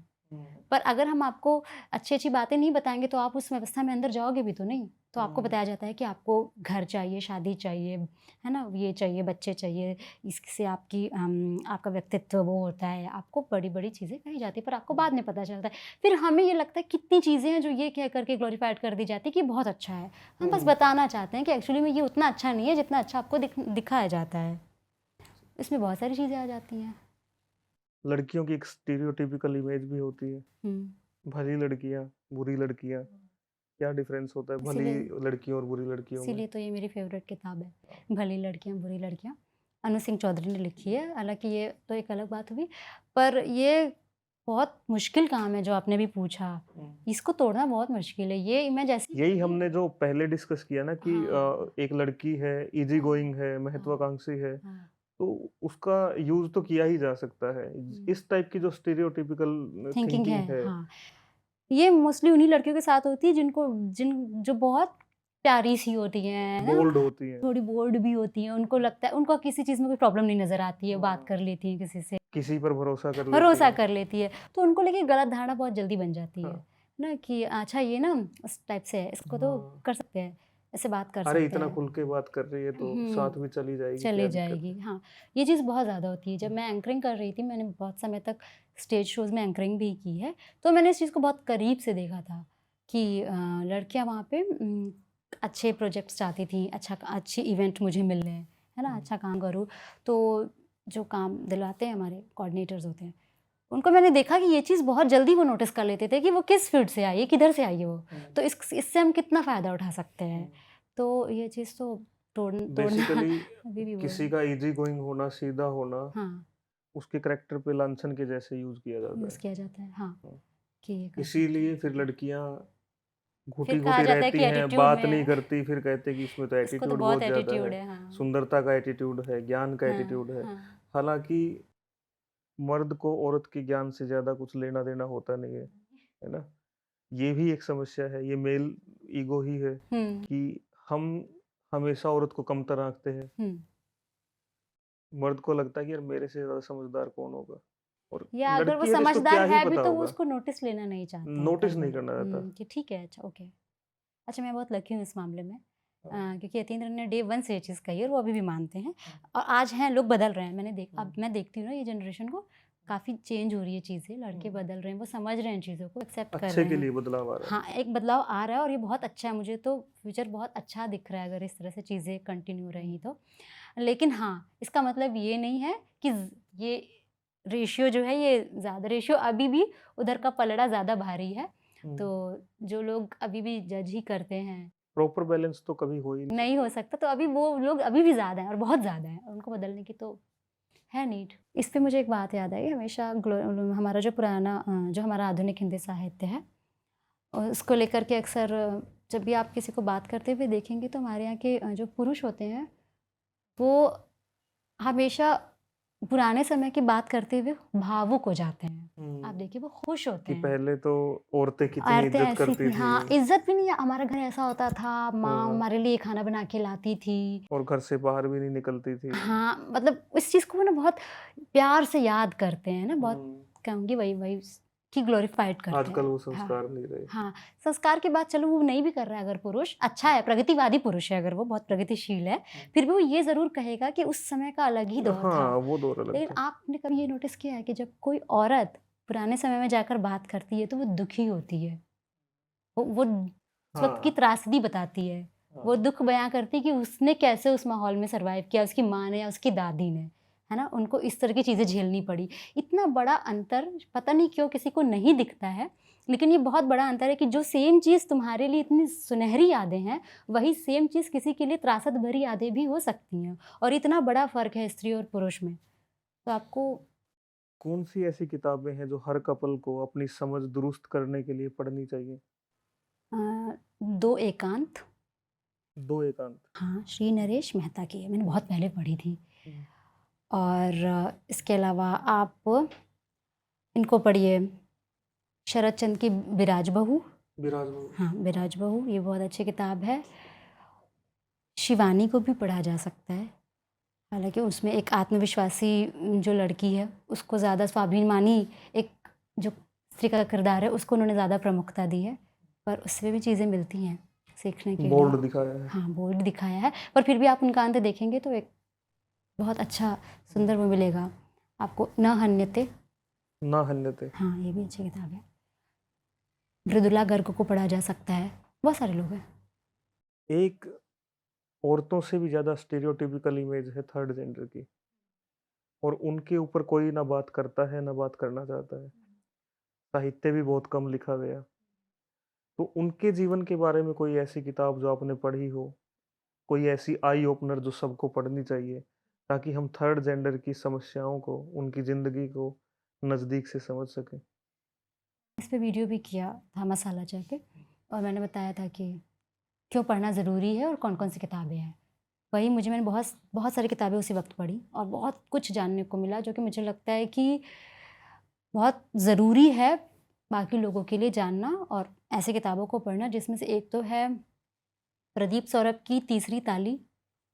पर अगर हम आपको अच्छी-अच्छी बातें नहीं बताएँगे तो आप उस व्यवस्था में अंदर जाओगे भी तो नहीं। तो आपको बताया जाता है कि आपको घर चाहिए, शादी चाहिए, है ना? ये चाहिए, बच्चे चाहिए, इससे आपका व्यक्तित्व वो होता है, आपको बड़ी-बड़ी चीज़ें कही जाती हैं, पर आपको बाद में पता चलता है। फिर हमें ये लगता है कितनी चीज़ें हैं जो ये कह कर के ग्लोरीफाइड कर दी जाती है कि बहुत अच्छा है। हम बस बताना चाहते हैं कि एक्चुअली में ये उतना अच्छा नहीं है जितना अच्छा आपको दिखाया जाता है। इसमें बहुत सारी चीज़ें आ जाती हैं। लड़कियों की एक स्टीरियोटाइपिकल इमेज भी होती है, हुँ। भली लड़कियाँ, बुरी लड़कियाँ, क्या डिफ़रेंस होता है भली इसीलिए लड़कियों और बुरी लड़कियों में? इसीलिए तो ये मेरी फ़ेवरेट किताब है, भली लड़कियाँ बुरी लड़कियाँ। अनु सिंह चौधरी ने लिखी है, हालाँकि ये तो एक अलग बात हुई, पर ये बहुत मुश्किल काम है जो आपने अभी पूछा, इसको तोड़ना बहुत मुश्किल है। ये इमेज ऐसी यही बनी है। हमने जो पहले डिस्कस किया ना कि हाँ, एक लड़की है, ईज़ी हाँ, गोइंग है, हाँ, महत्वाकांक्षी है, हाँ। तो उसका यूज़ तो किया ही जा सकता है। हुँ, इस टाइप की जो स्टीरियोटाइपिकल थिंकिंग है, थिंकिंग है, हाँ। ये मोस्टली उन्हीं लड़कियों के साथ होती है जिनको जो बहुत प्यारी सी होती हैं, है ना, बोल्ड होती हैं, थोड़ी बोल्ड भी होती हैं, उनको लगता है उनको किसी चीज़ में कोई प्रॉब्लम नहीं नज़र आती है, बात कर लेती हैं किसी से, किसी पर भरोसा कर लेती भरोसा हैं। कर लेती है, तो उनको लेके गलत धारणा बहुत जल्दी बन जाती है हाँ। ना, कि अच्छा ये ना इस टाइप से है, इसको तो हाँ। कर सकते हैं, ऐसे बात कर अरे सकते इतना हैं। खुल के बात कर रही है तो साथ में चली जाएगी, चली क्या दिक्कत जाएगी, है? हाँ, ये चीज़ बहुत ज़्यादा होती है। जब मैं एंकरिंग कर रही थी, मैंने बहुत समय तक स्टेज शोज़ में एंकरिंग भी की है, तो मैंने इस चीज़ को बहुत करीब से देखा था कि लड़कियाँ वहाँ पे अच्छे प्रोजेक्ट्स चाहती थीं, अच्छी इवेंट मुझे मिल रहे हैं, है ना, अच्छा काम करूँ। तो जो काम दिलवाते हैं हमारे कोऑर्डिनेटर्स होते हैं, उनको मैंने देखा कि ये चीज़ बहुत जल्दी वो नोटिस कर लेते थे कि वो किस फील्ड से आई है, किधर से आई है वो, तो इससे हम कितना फ़ायदा उठा सकते हैं। तो ये चीज़ तो तोड़ना बेसिकली अभी भी वो किसी है। का इजी गोइंग होना, सीधा होना, हाँ, उसके करैक्टर पे लांछन के जैसे यूज किया जाता यूज़ है। किया जाता है, हाँ, हाँ। कि ये कर सकते इसीलिए हैं। फिर लड़कियां फिर कहा घुटी-घुटी जाता है रहती कि हैं, एटीट्यूड बात में नहीं है, करती, फिर कहते हैं कि इसमें तो इसको तो एटीट्यूड बहुत बहुत ज़्यादा एटीट्यूड है, है, हाँ। सुंदरता का एटीट्यूड है, ज्ञान का हाँ, एटीट्यूड है। हाँ। हालाँकि मर्द को औरत के ज्ञान से ज़्यादा कुछ लेना-देना होता नहीं है ना? ये भी एक समस्या है, ये मेल ईगो ही है हुँ, कि हम हमेशा औरत को कमतर आँकते हैं। हुँ। मर्द को लगता है कि यार मेरे से ज़्यादा समझदार कौन होगा? और या अगर वो लड़की है तो इसको समझदार क्या ही है भी पता तो वो होगा? उसको नोटिस लेना नहीं चाहते हैं नोटिस कई नहीं बार। करना चाहता। कि ठीक है, अच्छा ओके। अच्छा मैं बहुत लकी हूँ इस मामले में, हाँ। क्योंकि यतीन्द्र ने डे 1 से ये चीज़ कही है और वो अभी भी मानते हैं और आज हैं, लोग बदल रहे हैं। अब मैं देखती हूँ ना ये जनरेशन को, काफ़ी चेंज हो रही है चीज़ें, लड़के बदल रहे हैं, वो समझ रहे हैं चीज़ों को, एक्सेप्ट कर अच्छे रहे के हैं। लिए बदलाव आ रहा है। हाँ, एक बदलाव आ रहा है और ये बहुत अच्छा है, मुझे तो फ्यूचर बहुत अच्छा दिख रहा है अगर इस तरह से चीज़ें कंटिन्यू रही तो। लेकिन हाँ, इसका मतलब ये नहीं है कि ये रेशियो जो है ये ज़्यादा, रेशियो अभी भी उधर का पलड़ा ज़्यादा भारी है। हुँ। तो जो लोग अभी भी जज ही करते हैं, प्रॉपर बैलेंस तो कभी हो ही नहीं नहीं हो सकता। सकता, तो अभी वो लोग अभी भी ज़्यादा हैं और बहुत ज़्यादा हैं और उनको बदलने की तो है नीड। इस पे मुझे एक बात याद आई, हमेशा हमारा जो पुराना जो हमारा आधुनिक हिंदी साहित्य है, उसको लेकर के अक्सर जब भी आप किसी को बात करते हुए देखेंगे तो हमारे यहाँ के जो पुरुष होते हैं, वो हमेशा पुराने समय की बात करते हुए भावुक हो जाते हैं। आप हुँ। देखिए वो खुश होते कि हैं। पहले तो औरतें कितनी औरतें इज़्ज़त ऐसी करती थी, हाँ, थी। इज़्ज़त भी नहीं है, हमारा घर ऐसा होता था, माँ हाँ, हमारे लिए खाना बना के लाती थी। और घर से बाहर भी नहीं निकलती थी। हाँ, मतलब इस चीज़ को वो ना बहुत प्यार से याद करते हैं ना, बहुत हुँ। कहूँगी वही वही कि ग्लोरीफाइड करते आजकल हैं। वो हाँ, संस्कार नहीं रहे। हाँ, संस्कार की बात चलो वो नहीं भी कर रहा है अगर पुरुष, अच्छा है, प्रगतिवादी पुरुष है अगर वो बहुत प्रगतिशील है, फिर भी वो ये ज़रूर कहेगा कि उस समय का अलग ही दौर था। हाँ, वो दौर अलग लेकिन था। आपने कभी ये नोटिस किया है कि जब कोई औरत पुराने समय में जाकर बात करती है तो वो दुखी होती है। वो उस वक़्त की हाँ, त्रासदी बताती है। वो हाँ। दुःख बयाँ करती है कि उसने कैसे उस माहौल में सर्वाइव किया, उसकी माँ ने या उसकी दादी ने, है ना? उनको इस तरह की चीज़ें झेलनी पड़ी। इतना बड़ा अंतर पता नहीं क्यों किसी को नहीं दिखता है, लेकिन ये बहुत बड़ा अंतर है कि जो सेम चीज़ तुम्हारे लिए इतनी सुनहरी यादें हैं, वही सेम चीज़ किसी के लिए त्रासद भरी यादें भी हो सकती हैं और इतना बड़ा फ़र्क है स्त्री और पुरुष में। तो आपको कौन-सी ऐसी किताबें हैं जो हर कपल को अपनी समझ दुरुस्त करने के लिए पढ़नी चाहिए? अ, दो एकांत, 2 एकांत। हाँ, श्री नरेश मेहता की है, मैंने हुँ, बहुत पहले पढ़ी थी। हुँ। और इसके अलावा आप इनको पढ़िए, शरद चंद्र की बिराज बहू। विराज बहू। हाँ, बिराज बहू ये बहुत अच्छी किताब है। शिवानी को भी पढ़ा जा सकता है, हालाँकि उसमें एक आत्मविश्वासी जो लड़की है, उसको ज़्यादा स्वाभिमानी एक जो स्त्री का किरदार है, उसको उन्होंने ज़्यादा प्रमुखता दी है, पर उससे भी चीज़ें मिलती हैं सीखने के लिए। बोल्ड दिखाया है। हाँ, बोल्ड दिखाया है, पर फिर भी आप उनका अंत देखेंगे तो एक बहुत अच्छा सुंदर वो मिलेगा आपको, न हन्यते। ना हन्यते। हाँ, ये भी अच्छी किताब है। मृदुला गर्ग को पढ़ा जा सकता है, बहुत सारे लोग हैं। एक औरतों से भी ज़्यादा स्टीरियोटाइपिकल इमेज है थर्ड जेंडर की, और उनके ऊपर कोई ना बात करता है, ना बात करना चाहता है। साहित्य भी बहुत कम लिखा गया। तो उनके जीवन के बारे में कोई ऐसी किताब जो आपने पढ़ी हो, कोई ऐसी आई ओपनर जो सबको पढ़नी चाहिए, ताकि हम थर्ड जेंडर की समस्याओं को, उनकी ज़िंदगी को नज़दीक से समझ सकें? इस पे वीडियो भी किया था मसाला चाय पे और मैंने बताया था कि क्यों पढ़ना ज़रूरी है और कौन-कौन सी किताबें हैं। मैंने बहुत बहुत सारी किताबें उसी वक़्त पढ़ी और बहुत कुछ जानने को मिला जो कि मुझे लगता है कि बहुत ज़रूरी है बाकी लोगों के लिए जानना, और ऐसी किताबों को पढ़ना जिसमें से एक तो है प्रदीप सौरभ की तीसरी ताली।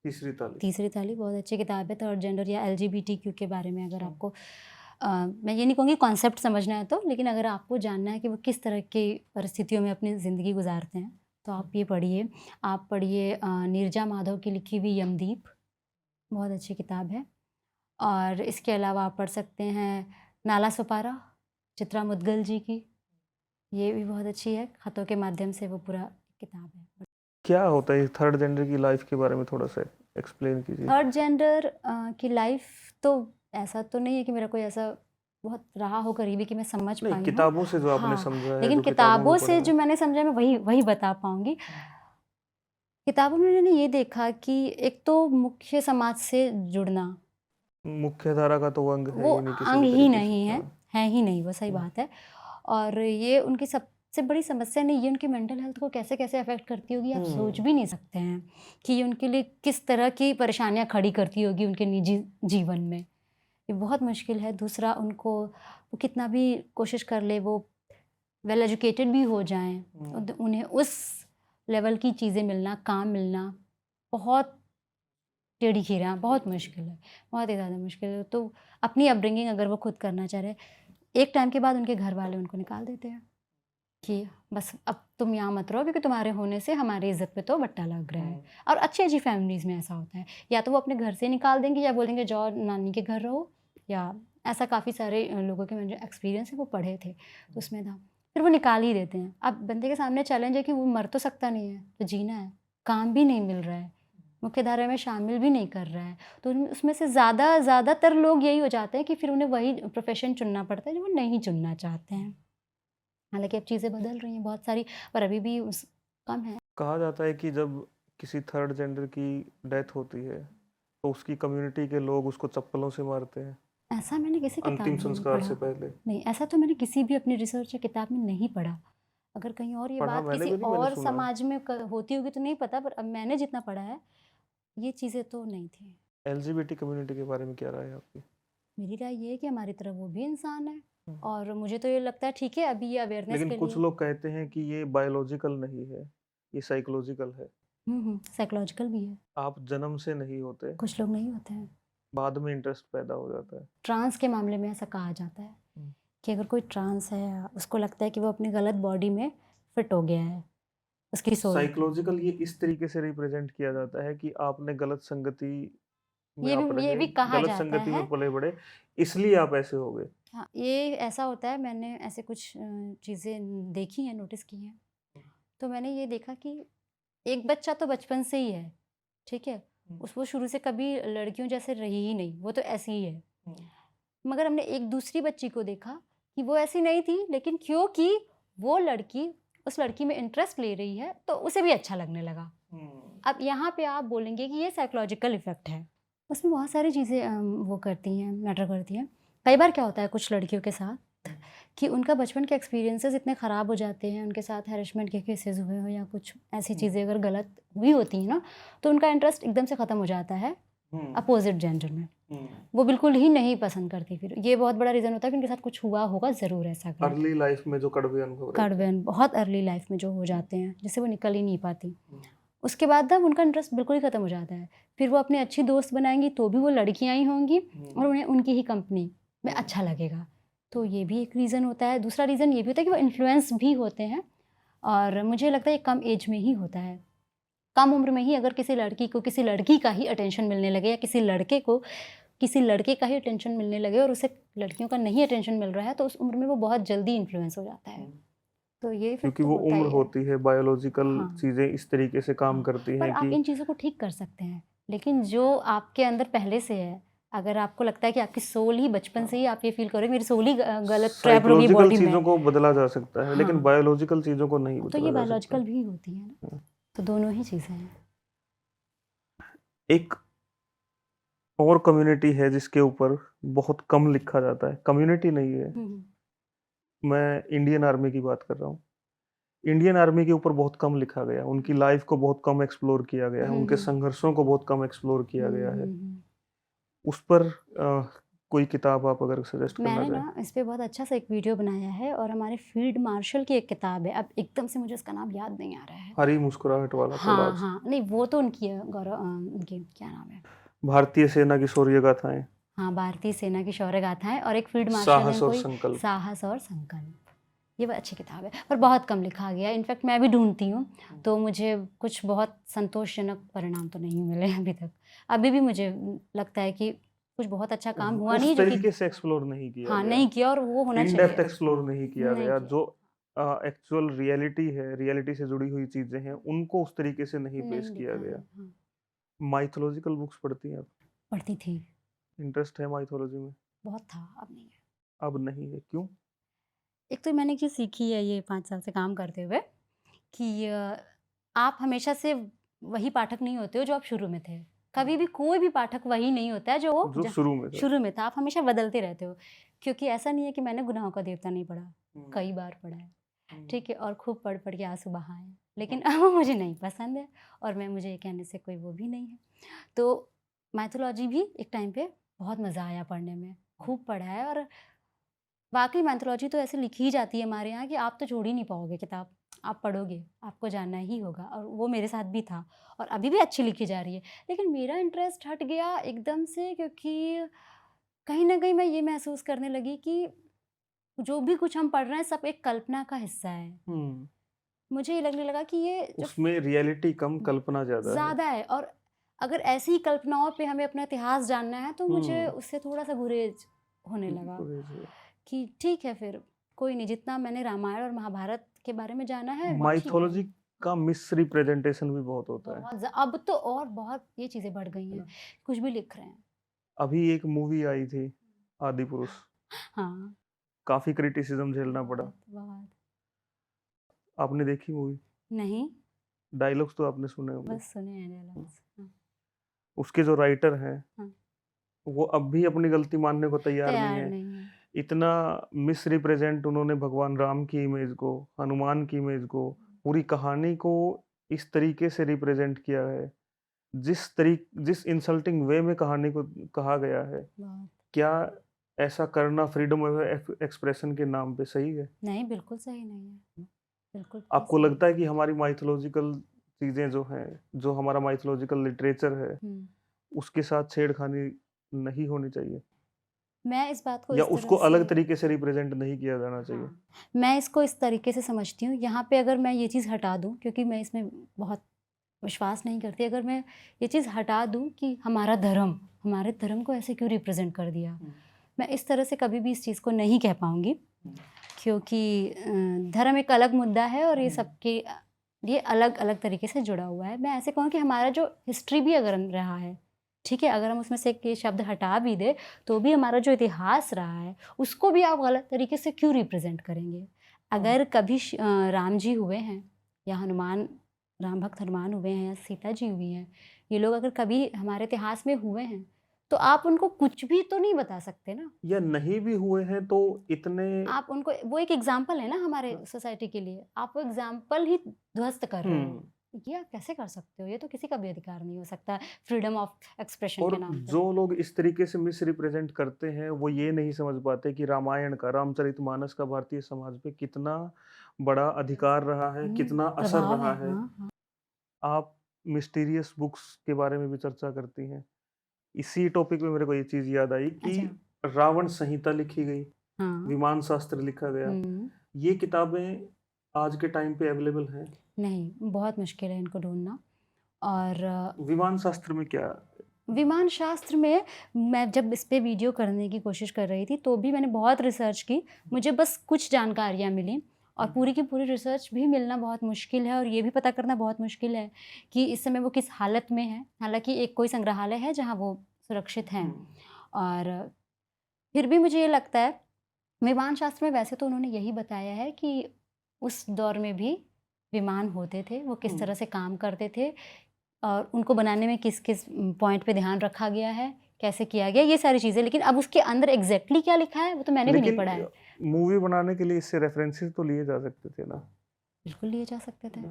तीसरी ताली। तीसरी ताली बहुत अच्छी किताब है, थर्ड जेंडर या LGBTQ के बारे में। अगर हम्म। आपको मैं ये नहीं कहूँगी कॉन्सेप्ट समझना है तो, लेकिन अगर आपको जानना है कि वो किस तरह की परिस्थितियों में अपनी ज़िंदगी गुजारते हैं तो आप ये पढ़िए। आप पढ़िए नीरजा माधव की लिखी हुई यमदीप, बहुत अच्छी किताब है। और इसके अलावा आप पढ़ सकते हैं नाला सुपारा, चित्रा मुदगल जी की, ये भी बहुत अच्छी है। खतों के माध्यम से वो पूरा किताब है। क्या होता है थर्ड जेंडर की लाइफ के बारे में थोड़ा सा एक्सप्लेन कीजिए। थर्ड जेंडर की लाइफ तो ऐसा तो नहीं है कि मेरा कोई ऐसा बहुत रहा हो करीबी कि मैं समझ नहीं, पाई हूँ। किताबों से जो आपने हाँ, समझा है, लेकिन जो किताबों किताबों में से पढ़ा जो है। मैंने समझा मैं वही बता पाऊंगी। किताबों में मैंने ये देखा कि एक तो मुख्य समाज से जुड़ना, मुख्य धारा का तो वो अंग है वो ही नहीं किसी अंग भी ही तरीके नहीं से। है, हाँ। है ही नहीं, वो सही बात है। और ये उनकी सबसे बड़ी समस्या नहीं, ये उनकी मेंटल हेल्थ को कैसे कैसे अफेक्ट करती होगी आप सोच भी नहीं सकते हैं कि ये उनके लिए किस तरह की परेशानियां खड़ी करती होगी उनके निजी जीवन में। ये बहुत मुश्किल है। दूसरा, उनको वो कितना भी कोशिश कर ले, वो वेल एजुकेटेड भी हो जाएं, उन्हें उस लेवल की चीज़ें मिलना, काम मिलना बहुत टेढ़ी खीरा, बहुत मुश्किल है, बहुत ही ज़्यादा मुश्किल है। तो अपनी अपब्रिंगिंग अगर वो खुद करना चाह रहे, एक टाइम के बाद उनके घर वाले उनको निकाल देते हैं कि बस अब तुम यहाँ मत रहो क्योंकि तुम्हारे होने से हमारी इज्जत पे तो बट्टा लग रहा है। और अच्छी अच्छी फैमिलीज़ में ऐसा होता है, या तो वो अपने घर से निकाल देंगे या बोलेंगे जाओ नानी के घर रहो, या ऐसा काफ़ी सारे लोगों के मेरे एक्सपीरियंस है, वो पढ़े थे तो उसमें था। फिर वो निकाल ही देते हैं। अब बंदे के सामने चैलेंज है कि वो मर तो सकता नहीं है, तो जीना है, काम भी नहीं मिल रहा है, मुख्य धारा में शामिल भी नहीं कर रहा है, तो उसमें से ज़्यादातर लोग यही हो जाते हैं कि फिर उन्हें वही प्रोफेशन चुनना पड़ता है जो वो नहीं चुनना चाहते हैं। हालांकि अब चीज़ें बदल रही हैं बहुत सारी, पर अभी भी कम है। कहा जाता है कि जब किसी थर्ड जेंडर की डेथ होती है तो उसकी कम्युनिटी के लोग उसको चप्पलों से मारते हैं ऐसा मैंने किसी किताब अंतिम में नहीं संस्कार पढ़ा। से पहले। नहीं, ऐसा तो मैंने किसी भी अपनी रिसर्च या किताब में नहीं पढ़ा। अगर कहीं और ये पढ़ा बात मैंने किसी भी नहीं, मैंने और सुना। समाज में होती होगी तो नहीं पता, पर अब मैंने जितना पढ़ा है ये चीज़ें तो नहीं थी। LGBT कम्युनिटी के बारे में क्या राय है आपकी? मेरी राय ये है कि हमारी तरह वो भी इंसान है, और मुझे तो ये लगता है ठीक है अभी ये अवेयरनेस लेकिन के कुछ लिए। लोग कहते हैं कि ये बायोलॉजिकल नहीं है, ये साइकोलॉजिकल है। साइकोलॉजिकल भी है। आप जन्म से नहीं होते, कुछ लोग नहीं होते हैं। बाद में इंटरेस्ट पैदा हो जाता है। ट्रांस के मामले में ऐसा कहा जाता है कि अगर कोई ट्रांस है, उसको लगता है कि वो अपनी गलत बॉडी में फिट हो गया है, उसकी सोल। साइकोलॉजिकल ये इस तरीके से रिप्रेजेंट किया जाता है कि आपने गलत संगति में आप ये रहे, भी कहा गलत जाता संगति है। में पले बड़े, इसलिए आप ऐसे हो गए। हाँ, ये ऐसा होता है। मैंने ऐसे कुछ चीज़ें देखी हैं, नोटिस की हैं। तो मैंने ये देखा कि एक बच्चा तो बचपन से ही है, ठीक है, वो शुरू से कभी लड़कियों जैसे रही ही नहीं, वो तो ऐसी ही है। मगर हमने एक दूसरी बच्ची को देखा कि वो ऐसी नहीं थी, लेकिन क्योंकि वो लड़की उस लड़की में इंटरेस्ट ले रही है तो उसे भी अच्छा लगने लगा। अब यहाँ पे आप बोलेंगे कि ये साइकोलॉजिकल इफेक्ट है, उसमें बहुत सारी चीज़ें वो करती हैं, मैटर करती हैं। कई बार क्या होता है कुछ लड़कियों के साथ कि उनका बचपन के एक्सपीरियंसेस इतने ख़राब हो जाते हैं, उनके साथ हैरेसमेंट के केसेस हुए हो या कुछ ऐसी चीज़ें अगर गलत हुई होती हैं ना, तो उनका इंटरेस्ट एकदम से ख़त्म हो जाता है अपोजिट जेंडर में। वो बिल्कुल ही नहीं पसंद करती। फिर ये बहुत बड़ा रीज़न होता है कि उनके साथ कुछ हुआ होगा ज़रूर ऐसा गलत। अर्ली लाइफ में जो कड़वे अनुभव रहते हैं। कड़वे बहुत अर्ली लाइफ में जो हो जाते हैं, जिससे वो निकल ही नहीं पाती। उसके बाद ना उनका इंटरेस्ट बिल्कुल ही ख़त्म हो जाता है। फिर वो अपनी अच्छी दोस्त बनाएंगी तो भी वो लड़कियां ही होंगी और उन्हें उनकी ही कंपनी में अच्छा लगेगा। तो ये भी एक रीज़न होता है। दूसरा रीज़न ये भी होता है कि वो इन्फ्लुएंस भी होते हैं, और मुझे लगता है ये कम एज में ही होता है। कम उम्र में ही अगर किसी लड़की को किसी लड़की का ही अटेंशन मिलने लगे, या किसी लड़के को किसी लड़के का ही अटेंशन मिलने लगे और उसे लड़कियों का नहीं अटेंशन मिल रहा है, तो उस उम्र में वो बहुत जल्दी इन्फ्लुएंस हो जाता है। तो ये क्योंकि तो वो होता उम्र ही है। होती है, बायोलॉजिकल हाँ। चीजें इस तरीके से काम करती पर हैं आप कि इन चीज़ों को ठीक कर सकते हैं, लेकिन जो आपके अंदर पहले से है, अगर आपको लगता है कि आपकी सोल ही बचपन से ही आप ये फील करो मेरी सोल ही गलत ट्रैप होगी साइकोलॉजिकल बॉडी में, चीजों को बदला जा सकता है, लेकिन हाँ, बायोलॉजिकल चीजों को नहीं तो बदला ये जा सकता। बायोलॉजिकल भी होती है ना। तो दोनों ही चीज़ें हैं। एक और कम्युनिटी है जिसके ऊपर बहुत कम लिखा जाता है, कम्युनिटी नहीं है, मैं इंडियन आर्मी की बात कर रहा हूँ। इंडियन आर्मी के ऊपर बहुत कम लिखा गया, उनकी लाइफ को बहुत कम एक्सप्लोर किया गया है, उनके संघर्षों को बहुत कम एक्सप्लोर किया गया है। उस पर कोई किताब आप अगर सजेस्ट करना मैंने चाहें? ना इस पे बहुत अच्छा सा एक वीडियो बनाया है, और हमारे फील्ड मार्शल की एक किताब है, अब एकदम से मुझे उसका नाम याद नहीं आ रहा है। हरी मुस्कुराहट वाला हाँ कोलाज, हाँ, नहीं वो तो उनकी है, गौरव उनकी क्या नाम है। भारतीय सेना की शौर्य गाथाएं, हाँ, भारतीय सेना की शौर्य गाथाएं, और एक फील्ड मार्शल है साहस और कोई, संकल्प। साहस और संकल्प। ये बहुत अच्छी किताब है, पर बहुत कम लिखा गया है। इनफैक्ट मैं भी ढूंढती हूँ, तो मुझे कुछ बहुत संतोषजनक परिणाम तो नहीं मिले अभी तक। अभी भी मुझे लगता है कि कुछ बहुत अच्छा काम हुआ नहीं उस है, जो कि तरीके से एक्सप्लोर नहीं किया हाँ गया, नहीं किया, और वो होना इन डेप्थ चाहिए। एक्सप्लोर नहीं किया नहीं गया। किया। जो एक्चुअल रियलिटी है, रियलिटी से जुड़ी हुई चीजें हैं, उनको उस तरीके से नहीं पेश नहीं किया दिखाया, गया। हाँ। माइथोलॉजिकल बुक्स पढ़ती हैं आप? पढ़ती थी, इंटरेस्ट है माइथोलॉजी में? बहुत था, अब नहीं है। अब नहीं है, क्यों? एक तो मैंने चीज़ सीखी है ये 5 साल से काम करते हुए, कि आप हमेशा से वही पाठक नहीं होते हो जो आप शुरू में थे। कभी भी कोई भी पाठक वही नहीं होता है जो वो जो शुरू में था। शुरू में था। आप हमेशा बदलते रहते हो। क्योंकि ऐसा नहीं है कि मैंने गुनाहों का देवता नहीं पढ़ा, हम्म, कई बार पढ़ा है, हम्म, ठीक है? और खूब पढ़-पढ़ के आँसू बहाए हैं। लेकिन अब वो मुझे नहीं पसंद है, और मैं मुझे ये कहने से कोई वो भी नहीं है। तो माइथोलॉजी भी एक टाइम पे बहुत मज़ा आया पढ़ने में, खूब पढ़ा है, और वाक़ई मैथोलॉजी तो ऐसे लिखी ही जाती है हमारे यहाँ कि आप तो छोड़ ही नहीं पाओगे किताब। आप पढ़ोगे, आपको जानना ही होगा, और वो मेरे साथ भी था, और अभी भी अच्छी लिखी जा रही है। लेकिन मेरा इंटरेस्ट हट गया एकदम से, क्योंकि कहीं न कहीं मैं ये महसूस करने लगी कि जो भी कुछ हम पढ़ रहे हैं सब एक कल्पना का हिस्सा है। हम्म, मुझे ये लगने लगा कि ये जो उसमें रियलिटी कम, कल्पना ज्यादा है। ज़्यादा है, और अगर ऐसी ही कल्पनाओं पे हमें अपना इतिहास जानना है, तो मुझे उससे थोड़ा-सा गुरेज होने लगा। गुरेज है। कि ठीक है फिर, कोई नहीं, जितना मैंने रामायण और महाभारत के बारे में जाना है वो ठीक है। माइथोलॉजी का मिस रिप्रेजेंटेशन भी बहुत होता है। अब तो और बहुत ये चीज़ें बढ़ गई हैं, कुछ भी लिख रहे हैं। अभी एक मूवी आई थी, आदि पुरुष, हाँ, काफी क्रिटिसिज्म झेलना पड़ा। बहुत। आपने देखी मूवी? नहीं, डायलॉग्स तो आपने सुने होंगे। बस सुने हैं डायलॉग्स। हाँ, उसके जो राइटर हैं, हाँ, वो अब भी अपनी गलती मानने को तैयार नहीं तैयार है। नहीं है। इतना मिस रिप्रेजेंट उन्होंने भगवान राम की इमेज को, हनुमान की इमेज को, पूरी कहानी को इस तरीके से रिप्रेजेंट किया है, जिस इंसल्टिंग वे में कहानी को कहा गया है। बहुत। क्या ऐसा करना फ्रीडम ऑफ एक्सप्रेशन के नाम पे सही है? नहीं, बिल्कुल सही नहीं है। बिल्कुल भी आपको सही नहीं। लगता है कि हमारी माइथोलॉजिकल चीजें जो हैं, जो हमारा माइथोलॉजिकल लिटरेचर है, हुँ। उसके साथ छेड़खानी नहीं होनी चाहिए, मैं इस बात को या इस उसको तरह से अलग तरीके से रिप्रेजेंट नहीं किया जाना चाहिए? हाँ, मैं इसको इस तरीके से समझती हूँ, यहाँ पे अगर मैं ये चीज़ हटा दूँ, क्योंकि मैं इसमें बहुत विश्वास नहीं करती, अगर मैं ये चीज़ हटा दूँ कि हमारे धर्म को ऐसे क्यों रिप्रेजेंट कर दिया, मैं इस तरह से कभी भी इस चीज़ को नहीं कह पाऊँगी, क्योंकि धर्म एक अलग मुद्दा है, और ये सबके ये अलग-अलग तरीके से जुड़ा हुआ है। मैं ऐसे कहूँ कि हमारा जो हिस्ट्री भी अगर रहा है, ठीक है? अगर हम उसमें से एक ये शब्द हटा भी दें, तो भी हमारा जो इतिहास रहा है, उसको भी आप गलत तरीके से क्यों रिप्रेजेंट करेंगे? अगर कभी राम जी हुए हैं, या राम भक्त हनुमान हुए हैं, या सीता जी हुई हैं, ये लोग अगर कभी हमारे इतिहास में हुए हैं, तो आप उनको कुछ भी तो नहीं बता सकते ना। या नहीं भी हुए हैं तो इतने आप उनको, वो एक एग्ज़ाम्पल है ना हमारे सोसाइटी के लिए, आप वो एग्ज़ाम्पल ही ध्वस्त कर रहे हो। ये आप कैसे कर सकते हो? ये तो किसी का भी अधिकार नहीं हो सकता फ्रीडम ऑफ एक्सप्रेशन के और नाम पे। जो लोग इस तरीके से मिस रिप्रेजेंट करते हैं, वो ये नहीं समझ पाते कि रामायण का, रामचरितमानस का भारतीय समाज पे कितना बड़ा अधिकार रहा है, कितना असर प्रभाव रहा है, है। हाँ, हाँ। आप मिस्टीरियस बुक्स के बारे में भी चर्चा करती हैं। इसी टॉपिक पे मेरे को ये चीज़ याद आई कि अच्छा, रावण संहिता लिखी गई, हाँ। विमान शास्त्र लिखा गया। हुँ। ये किताबें आज के टाइम पे अवेलेबल हैं? नहीं, बहुत मुश्किल है इनको ढूँढना, और विमान शास्त्र में क्या? विमान शास्त्र में मैं जब इस पे वीडियो करने की कोशिश कर रही थी, तो भी मैंने बहुत रिसर्च की। मुझे बस कुछ जानकारियाँ मिलीं, और पूरी की पूरी रिसर्च भी मिलना बहुत मुश्किल है, और ये भी पता करना बहुत मुश्किल है कि इस समय वो किस हालत में है। हालाँकि एक कोई संग्रहालय है जहाँ वो सुरक्षित हैं, और फिर भी मुझे ये लगता है, विमान शास्त्र में वैसे तो उन्होंने यही बताया है कि उस दौर में भी विमान होते थे, वो किस तरह से काम करते थे, और उनको बनाने में किस-किस पॉइंट पे ध्यान रखा गया है, कैसे किया गया, ये सारी चीज़ें। लेकिन अब उसके अंदर एग्ज़ैक्टली क्या लिखा है, वो तो मैंने भी नहीं पढ़ा है। मूवी बनाने के लिए इससे रेफरेंसेस तो लिए जा सकते थे ना? बिल्कुल लिए जा सकते थे।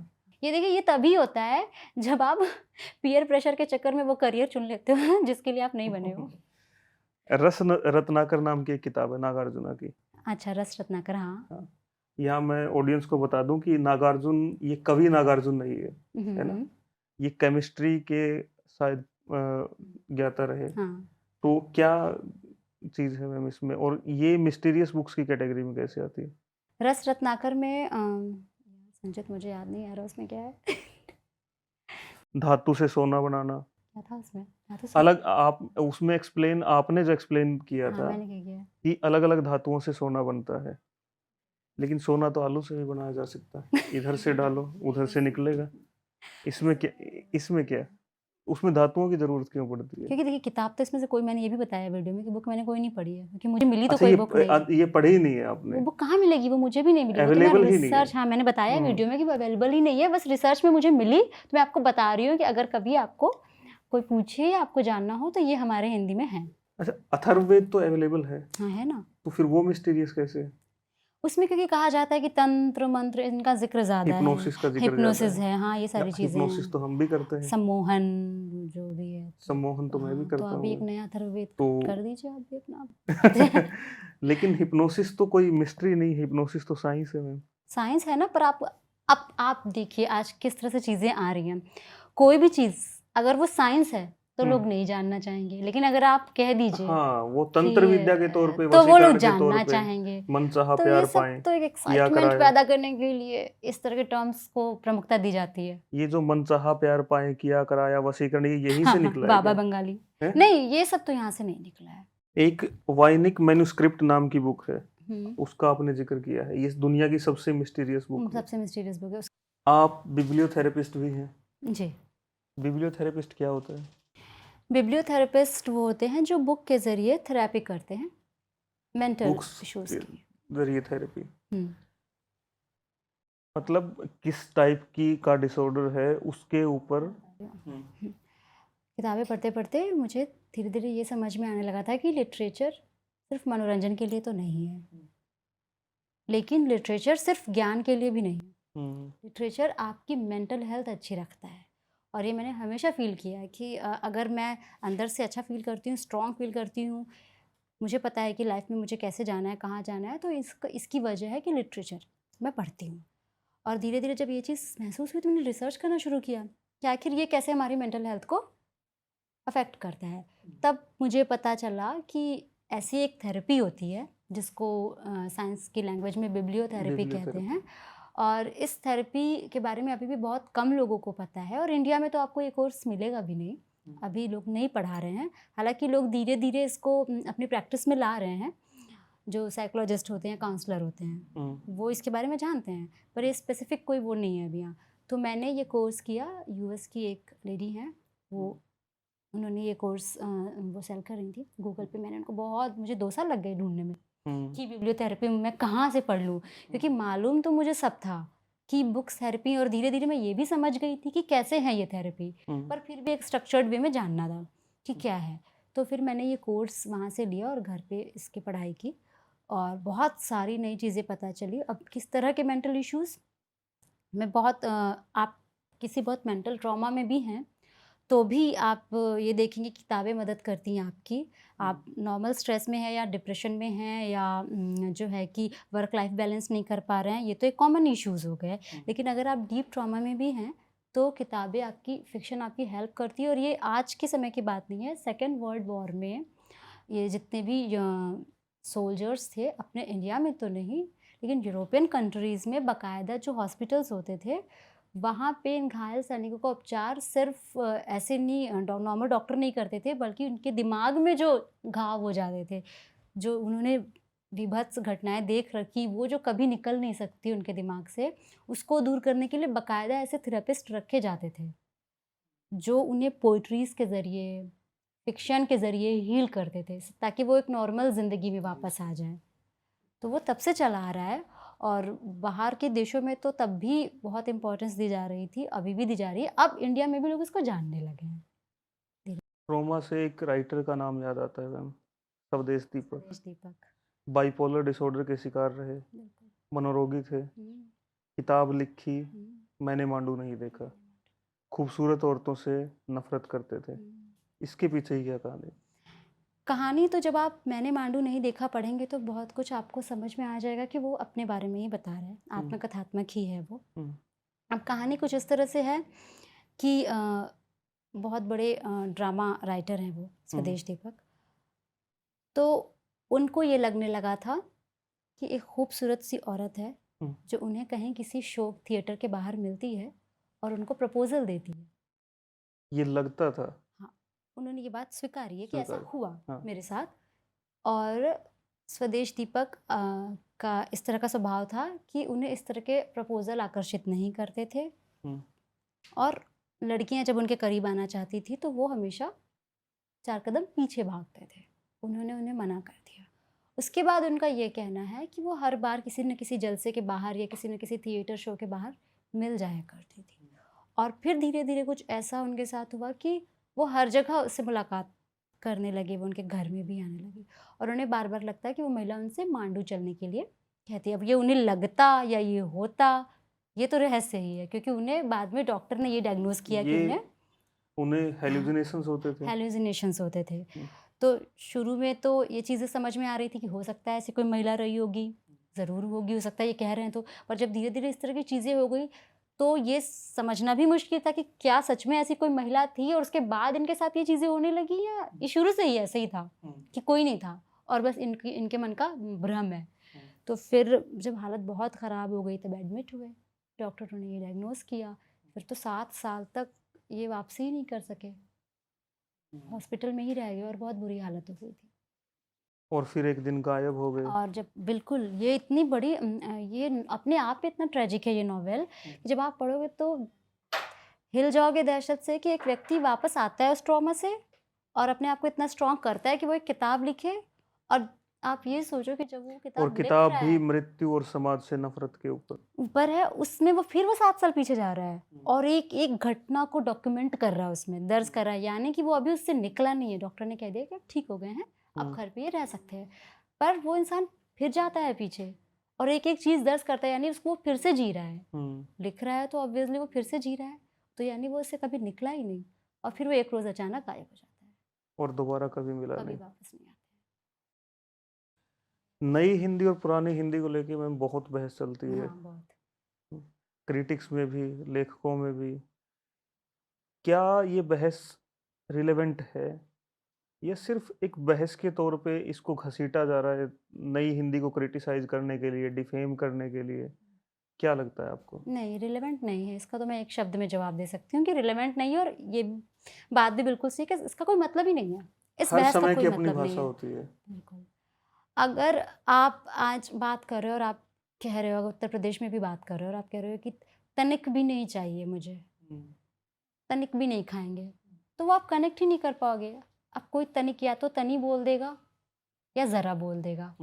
ये देखिए, ये तभी होता है जब आप पीयर प्रेशर के चक्कर में वो करियर चुन लेते हो जिसके लिए आप नहीं बने हो। रस रत्नाकर नाम की एक किताब है नागार्जुना की। अच्छा, रस रत्नाकर, हाँ। हाँ, यहाँ मैं ऑडियंस को बता दूं कि नागार्जुन ये कवि नागार्जुन नहीं है ना? हम्म। ये केमिस्ट्री के शायद ज्ञाता रहे। हाँ, तो क्या चीज़ है मैम इसमें, और ये मिस्टीरियस बुक्स की कैटेगरी में कैसे आती है? रस रत्नाकर में संचित मुझे याद नहीं आ रहा उसमें क्या है। धातु से सोना बनाना। क्या था उसमें? धातु से? अलग आप उसमें एक्सप्लेन आपने जो एक्सप्लेन किया हाँ, था मैंने क्या किया है? कि अलग-अलग धातुओं से सोना बनता है। लेकिन सोना तो आलू से भी बनाया जा सकता है। इधर से डालो, उधर से निकलेगा। इसमें क्या? उसमें धातुओं की ज़रूरत क्यों पड़ती है? क्योंकि देखिए, किताब तो इसमें से कोई, मैंने ये भी बताया वीडियो में कि बुक मैंने कोई नहीं पढ़ी है, क्योंकि मुझे मिली तो अच्छा, कोई बुक नहीं। ये पढ़ी ही नहीं है वो आपने? बुक कहाँ मिलेगी? वो मुझे भी नहीं मिली, वो तो मैं अवेलेबल ही नहीं है? रिसर्च, हाँ मैंने बताया हुँ। वीडियो में कि वो अवेलेबल ही नहीं है, बस रिसर्च में मुझे मिली, तो मैं आपको बता रही हूँ कि अगर कभी आपको कोई पूछे या आपको जानना हो तो ये हमारे हिंदी में है। अच्छा, अथर्ववेद तो अवेलेबल है, हाँ, है ना? तो फिर वो मिस्टीरियस कैसे है? उसमें क्योंकि कहा जाता है कि तंत्र मंत्र इनका जिक्र ज़्यादा है, हिप्नोसिस का ज़िक्र ज़्यादा हिप्नोसिस है। है, हाँ ये सारी चीज़ें हिप्नोसिस हैं, तो हम भी करते हैं। सम्मोहन जो भी है। सम्मोहन तो मैं भी हाँ, तो करता अभी एक हूँ। नया अथर्ववेद तो कर दीजिए आप भी अपना। लेकिन हिप्नोसिस तो कोई मिस्ट्री नहीं, हिप्नोसिस तो साइंस है मैम। साइंस है ना, पर आप देखिए आज किस तरह से चीज़ें आ रही हैं। कोई भी चीज़ अगर वो साइंस है तो लोग हुँ। नहीं जानना चाहेंगे, लेकिन अगर आप कह दीजिए हाँ, वो कि तंत्र विद्या के तौर पे, तो वो लोग वशीकरण के तौर जानना पे, चाहेंगे। मनचाहा तो ये प्यार सब पाएँ, तो एक किया एक्साइटमेंट कराया। पैदा करने के लिए इस तरह के टर्म्स को प्रमुखता दी जाती है। ये जो मनचाहा प्यार पाएँ, किया कराया, वशीकरण, ये यहीं हाँ, से हाँ, निकला है बाबा क्या? बंगाली। हैं? नहीं, ये सब तो यहाँ से नहीं निकला है। एक वाइनिक मैन्युस्क्रिप्ट नाम की बुक है, हुँ, उसका आपने ज़िक्र किया है। ये दुनिया की सबसे मिस्टीरियस बुक है। सबसे मिस्टीरियस बुक है उस। आप बिब्लियोथेरेपिस्ट भी हैं। जी। बिब्लियोथेरेपिस्ट क्या होता है? बिब्लियोथेरेपिस्ट वो होते हैं जो बुक के ज़रिए थेरेपी करते हैं, मेंटल बुक्स इश्यूज़ के की। ज़रिए थेरेपी। हुँ। मतलब किस टाइप की का डिसऑर्डर है उसके ऊपर। हुँ। किताबें पढ़ते-पढ़ते मुझे धीरे-धीरे ये समझ में आने लगा था कि लिटरेचर सिर्फ़ मनोरंजन के लिए तो नहीं है, लेकिन लिटरेचर सिर्फ़ ज्ञान के लिए भी नहीं है। हुँ। लिटरेचर आपकी मेंटल हेल्थ अच्छी रखता है, और ये मैंने हमेशा फ़ील किया है कि अगर मैं अंदर से अच्छा फ़ील करती हूँ, स्ट्रॉन्ग फ़ील करती हूँ, मुझे पता है कि लाइफ़ में मुझे कैसे जाना है, कहाँ जाना है, तो इसकी वजह है कि लिटरेचर मैं पढ़ती हूँ। और धीरे-धीरे जब ये चीज़ महसूस हुई तो मैंने रिसर्च करना शुरू किया कि आखिर ये कैसे हमारी मेंटल हेल्थ को अफ़ेक्ट करता है। तब मुझे पता चला कि ऐसी एक थेरेपी होती है जिसको साइंस की लैंग्वेज में बिब्लियोथेरेपी कहते बिब्लियोथेरेपी। हैं, और इस थेरेपी के बारे में अभी भी बहुत कम लोगों को पता है, और इंडिया में तो आपको ये कोर्स मिलेगा भी नहीं। अभी लोग नहीं पढ़ा रहे हैं। हालाँकि लोग धीरे-धीरे इसको अपनी प्रैक्टिस में ला रहे हैं। जो साइकोलॉजिस्ट होते हैं, काउंसलर होते हैं, हुँ। वो इसके बारे में जानते हैं, पर ये स्पेसिफ़िक कोई वो नहीं है अभी यहाँ। तो मैंने ये कोर्स किया, यूएस की एक लेडी हैं, वो उन्होंने ये कोर्स वो सेल कर रही थी गूगल पे। मैंने उनको बहुत, मुझे 2 साल लग गए ढूँढने में हुँ। कि बिब्लियोथेरेपी मैं कहाँ से पढ़ लूँ? क्योंकि मालूम तो मुझे सब था कि बुक्स थेरेपी, और धीरे-धीरे मैं ये भी समझ गई थी कि कैसे है ये थेरेपी, हुँ। पर फिर भी एक स्ट्रक्चर्ड वे में जानना था कि क्या है। तो फिर मैंने ये कोर्स वहाँ से लिया और घर पे इसकी पढ़ाई की, और बहुत सारी नई चीज़ें पता चली। अब किस तरह के मेंटल इश्यूज़ में बहुत आप किसी बहुत मेंटल ट्रॉमा में भी हैं, तो भी आप ये देखेंगे किताबें मदद करती हैं आपकी। आप नॉर्मल स्ट्रेस में हैं या डिप्रेशन में हैं, या जो है कि वर्क लाइफ बैलेंस नहीं कर पा रहे हैं, ये तो एक कॉमन इश्यूज़ हो गए। लेकिन अगर आप डीप ट्रॉमा में भी हैं, तो किताबें आपकी, फ़िक्शन आपकी हेल्प करती है। और ये आज के समय की बात नहीं है, सेकेंड वर्ल्ड वॉर में ये जितने भी सोल्जर्स थे, अपने इंडिया में तो नहीं, लेकिन यूरोपियन कंट्रीज़ में बाकायदा जो हॉस्पिटल्स होते थे, वहाँ पे इन घायल सैनिकों का उपचार सिर्फ ऐसे नहीं, नॉर्मल डॉक्टर नहीं करते थे, बल्कि उनके दिमाग में जो घाव हो जाते थे, जो उन्होंने विभत्स घटनाएं देख रखी, वो जो कभी निकल नहीं सकती उनके दिमाग से, उसको दूर करने के लिए बाकायदा ऐसे थेरेपिस्ट रखे जाते थे, जो उन्हें पोइट्रीज़ के ज़रिए, फ़िक्शन के ज़रिए हील करते थे, ताकि वो एक नॉर्मल ज़िंदगी में वापस आ जाएँ। तो वो तब से चला आ रहा है, और बाहर के देशों में तो तब भी बहुत इम्पोर्टेंस दी जा रही थी, अभी भी दी जा रही है। अब इंडिया में भी लोग इसको जानने लगे हैं। धीरे। ट्रॉमा से एक राइटर का नाम याद आता है मैम, स्वदेश दीपक। सुरेश दीपक। बाइपोलर डिसऑर्डर के शिकार रहे, बिल्कुल। मनोरोगी थे, हुँ, किताब लिखी, हुँ, मैंने मांडू नहीं देखा, खूबसूरत औरतों से नफ़रत करते थे। हुँ। इसके पीछे ही क्या कहानी? कहानी तो जब आप मैंने मांडू नहीं देखा पढ़ेंगे तो बहुत कुछ आपको समझ में आ जाएगा कि वो अपने बारे में ही बता रहा है, आत्मकथात्मक ही है वो। अब कहानी कुछ इस तरह से है कि बहुत बड़े ड्रामा राइटर हैं वो, स्वदेश दीपक। तो उनको ये लगने लगा था कि एक खूबसूरत सी औरत है जो उन्हें कहीं किसी शो थिएटर के बाहर मिलती है और उनको प्रपोजल देती है। ये लगता था। हाँ, उन्होंने ये बात स्वीकारी है कि ऐसा स्वीकारी, हुआ हाँ। मेरे साथ। और स्वदेश दीपक का इस तरह का स्वभाव था कि उन्हें इस तरह के प्रपोजल आकर्षित नहीं करते थे। और लड़कियां जब उनके करीब आना चाहती थी तो वो हमेशा 4 कदम पीछे भागते थे। उन्होंने उन्हें मना कर दिया। उसके बाद उनका ये कहना है कि वो हर बार किसी न किसी जलसे के बाहर या किसी न किसी थिएटर शो के बाहर मिल जाया करती थी। और फिर धीरे धीरे कुछ ऐसा उनके साथ हुआ कि वो हर जगह उससे मुलाकात करने लगे, वो उनके घर में भी आने लगी। और उन्हें बार बार लगता है कि वो महिला उनसे मांडू चलने के लिए कहती है। अब ये उन्हें लगता या ये होता, ये तो रहस्य ही है, क्योंकि उन्हें बाद में डॉक्टर ने ये डायग्नोज किया कि उन्हें हेलुसिनेशंस होते थे। हेलुसिनेशंस होते थे। तो शुरू में तो ये चीज़ें समझ में आ रही थी कि हो सकता है ऐसी कोई महिला रही होगी, ज़रूर होगी, हो सकता है ये कह रहे हैं तो। पर जब धीरे धीरे इस तरह की चीज़ें हो गई तो ये समझना भी मुश्किल था कि क्या सच में ऐसी कोई महिला थी और उसके बाद इनके साथ ये चीज़ें होने लगी, या ये शुरू से ही ऐसे ही था कि कोई नहीं था और बस इनके मन का भ्रम है। तो फिर जब हालत बहुत ख़राब हो गई तब एडमिट हुए, डॉक्टरों ने ये डायग्नोज किया। फिर तो 7 साल तक ये वापसी ही नहीं कर सके, हॉस्पिटल में ही रह गए और बहुत बुरी हालत हो गई थी। और फिर एक दिन गायब हो गए। और जब बिल्कुल ये इतनी बड़ी ये अपने आप में इतना ट्रेजिक है ये नॉवेल, जब आप पढ़ोगे तो हिल जाओगे दहशत से कि एक व्यक्ति वापस आता है उस ट्रॉमा से और अपने आप को इतना स्ट्रॉन्ग करता है कि वो एक किताब लिखे। और आप ये सोचो कि जब वो और किताब लिख किताब रहा भी है, मृत्यु और समाज से नफरत के ऊपर है, उसमें वो फिर वो 7 साल पीछे जा रहा है और एक एक घटना को डॉक्यूमेंट कर रहा है, उसमें दर्ज कर रहा है। यानी कि वो अभी उससे निकला नहीं है। डॉक्टर ने कह दिया कि आप ठीक हो गए हैं, आप घर पे ही रह सकते हैं, पर वो इंसान फिर जाता है पीछे और एक एक चीज़ दर्ज करता है। यानी उसको वो फिर से जी रहा है, लिख रहा है तो ऑब्वियसली वो फिर से जी रहा है, तो यानी वो उससे कभी निकला ही नहीं। और फिर वो एक रोज़ अचानक गायब हो जाता है, और दोबारा कभी मिला कभी नहीं। वापस नहीं आता। नई हिंदी और पुरानी हिंदी को लेके में बहुत बहस चलती है, हाँ, बहुत। क्रिटिक्स में भी, लेखकों में भी। क्या ये बहस रिलेवेंट है या सिर्फ एक बहस के तौर पे इसको घसीटा जा रहा है नई हिंदी को क्रिटिसाइज करने के लिए, डिफेम करने के लिए? क्या लगता है आपको? नहीं, रिलेवेंट नहीं है। इसका तो मैं एक शब्द में जवाब दे सकती हूँ कि रिलेवेंट नहीं है। और ये बात भी बिल्कुल सही है कि इसका कोई मतलब ही नहीं है। इस हर बहस का समय कोई की अपनी मतलब नहीं भाषा है। होती है। बिल्कुल। अगर आप आज बात कर रहे हो और आप कह रहे हो, अगर उत्तर प्रदेश में भी बात कर रहे हो और आप कह रहे हो कि तनिक भी नहीं चाहिए मुझे, तनिक भी नहीं खाएंगे, तो वो आप कनेक्ट ही नहीं कर पाओगे। अब कोई तनिक या तो तनी बोल देगा या ज़रा बोल देगा,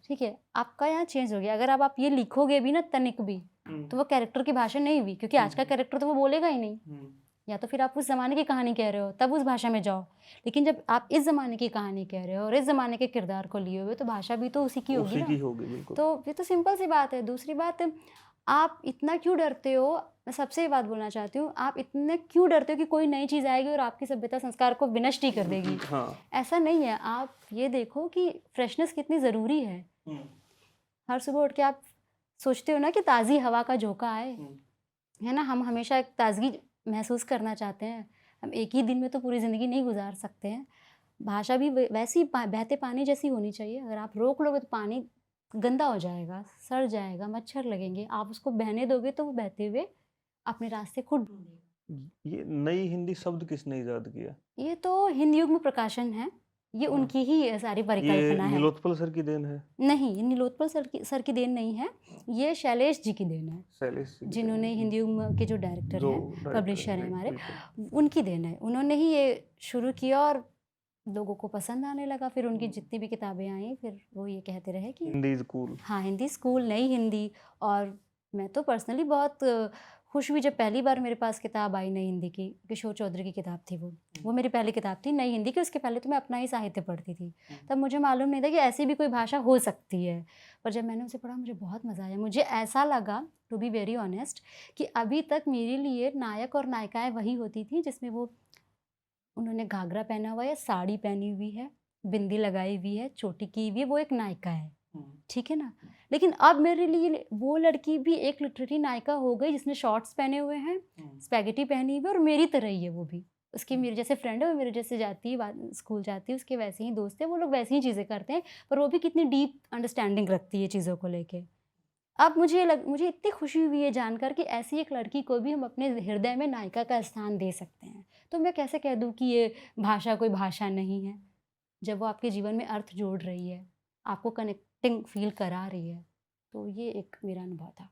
ठीक है, आपका यहाँ चेंज हो गया। अगर अब आप ये लिखोगे भी ना तनिक भी, तो वो कैरेक्टर की भाषा नहीं हुई, क्योंकि आज का कैरेक्टर तो वो बोलेगा ही नहीं। या तो फिर आप उस ज़माने की कहानी कह रहे हो तब उस भाषा में जाओ, लेकिन जब आप इस ज़माने की कहानी कह रहे हो और इस ज़माने के किरदार को लिए हुए, तो भाषा भी तो उसी की होगी उसी ना। की होगी, बिल्कुल। तो ये तो सिंपल सी बात है। दूसरी बात, आप इतना क्यों डरते हो, मैं सबसे ये बात बोलना चाहती हूँ, आप इतने क्यों डरते हो कि कोई नई चीज़ आएगी और आपकी सभ्यता संस्कार को विनष्ट ही कर देगी? हाँ। ऐसा नहीं है। आप ये देखो कि फ्रेशनेस कितनी ज़रूरी है। हर सुबह उठ के आप सोचते हो ना कि ताज़ी हवा का झोंका आए, है ना। हम हमेशा एक ताज़गी महसूस करना चाहते हैं। हम एक ही दिन में तो पूरी ज़िंदगी नहीं गुजार सकते हैं। भाषा भी वैसी बहते पानी जैसी होनी चाहिए। अगर आप रोक लोगे तो पानी गंदा हो जाएगा, सड़ जाएगा, मच्छर लगेंगे। आप उसको बहने दोगे तो वो बहते हुए अपने रास्ते खुद ढूंढेगा। ये नई हिंदी शब्द किसने इजाद किया? ये तो हिंदी युग में प्रकाशन है, ये उनकी ही सारी ये परिकल्पना है। नीलोत्पल सर की देन है? नहीं, ये नीलोत्पल सर की देन नहीं है, ये शैलेश जी की देन है, शैलेश जी की जिन्होंने देन है। हिंदी युग के जो डायरेक्टर जो हैं, डायरेक्टर पब्लिशर हैं हैं, हमारे, बिल्कुल। उनकी देन है। उन्होंने ही ये शुरू किया और लोगों को पसंद आने लगा। फिर उनकी जितनी भी किताबें आई, फिर वो ये कहते रहे कि हिंदी इज कूल। हाँ, हिंदी स्कूल, नई हिंदी। और मैं तो पर्सनली बहुत खुश हुई जब पहली बार मेरे पास किताब आई नई हिंदी की। किशोर चौधरी की किताब थी वो मेरी पहली किताब थी नई हिंदी की। उसके पहले तो मैं अपना ही साहित्य पढ़ती थी, तब मुझे मालूम नहीं था कि ऐसी भी कोई भाषा हो सकती है। पर जब मैंने उसे पढ़ा मुझे बहुत मज़ा आया। मुझे ऐसा लगा, टू बी वेरी ऑनेस्ट, कि अभी तक मेरे लिए नायक और नायिकाएँ वही होती थी जिसमें वो उन्होंने घाघरा पहना हुआ है या साड़ी पहनी हुई है, बिंदी लगाई हुई है, चोटी की हुई है, वो एक नायिका है, हम्म, ठीक है ना। लेकिन अब मेरे लिए वो लड़की भी एक लिटरेरी नायिका हो गई जिसने शॉर्ट्स पहने हुए हैं, स्पैगेटी पहनी हुई है और मेरी तरह ही है वो भी। उसकी मेरे जैसे फ्रेंड है, वो मेरे जैसे जाती है, स्कूल जाती है, उसके वैसे ही दोस्त है, वो लोग वैसी ही चीज़ें करते हैं, पर वो भी कितनी डीप अंडरस्टैंडिंग रखती है चीज़ों को लेके। अब मुझे इतनी खुशी हुई है जानकर कि ऐसी एक लड़की को भी हम अपने हृदय में नायिका का स्थान दे सकते हैं। तो मैं कैसे कह दूँ कि ये भाषा कोई भाषा नहीं है, जब वो आपके जीवन में अर्थ जोड़ रही है, आपको कनेक्टिंग फ़ील करा रही है, तो ये एक मेरा अनुभव था।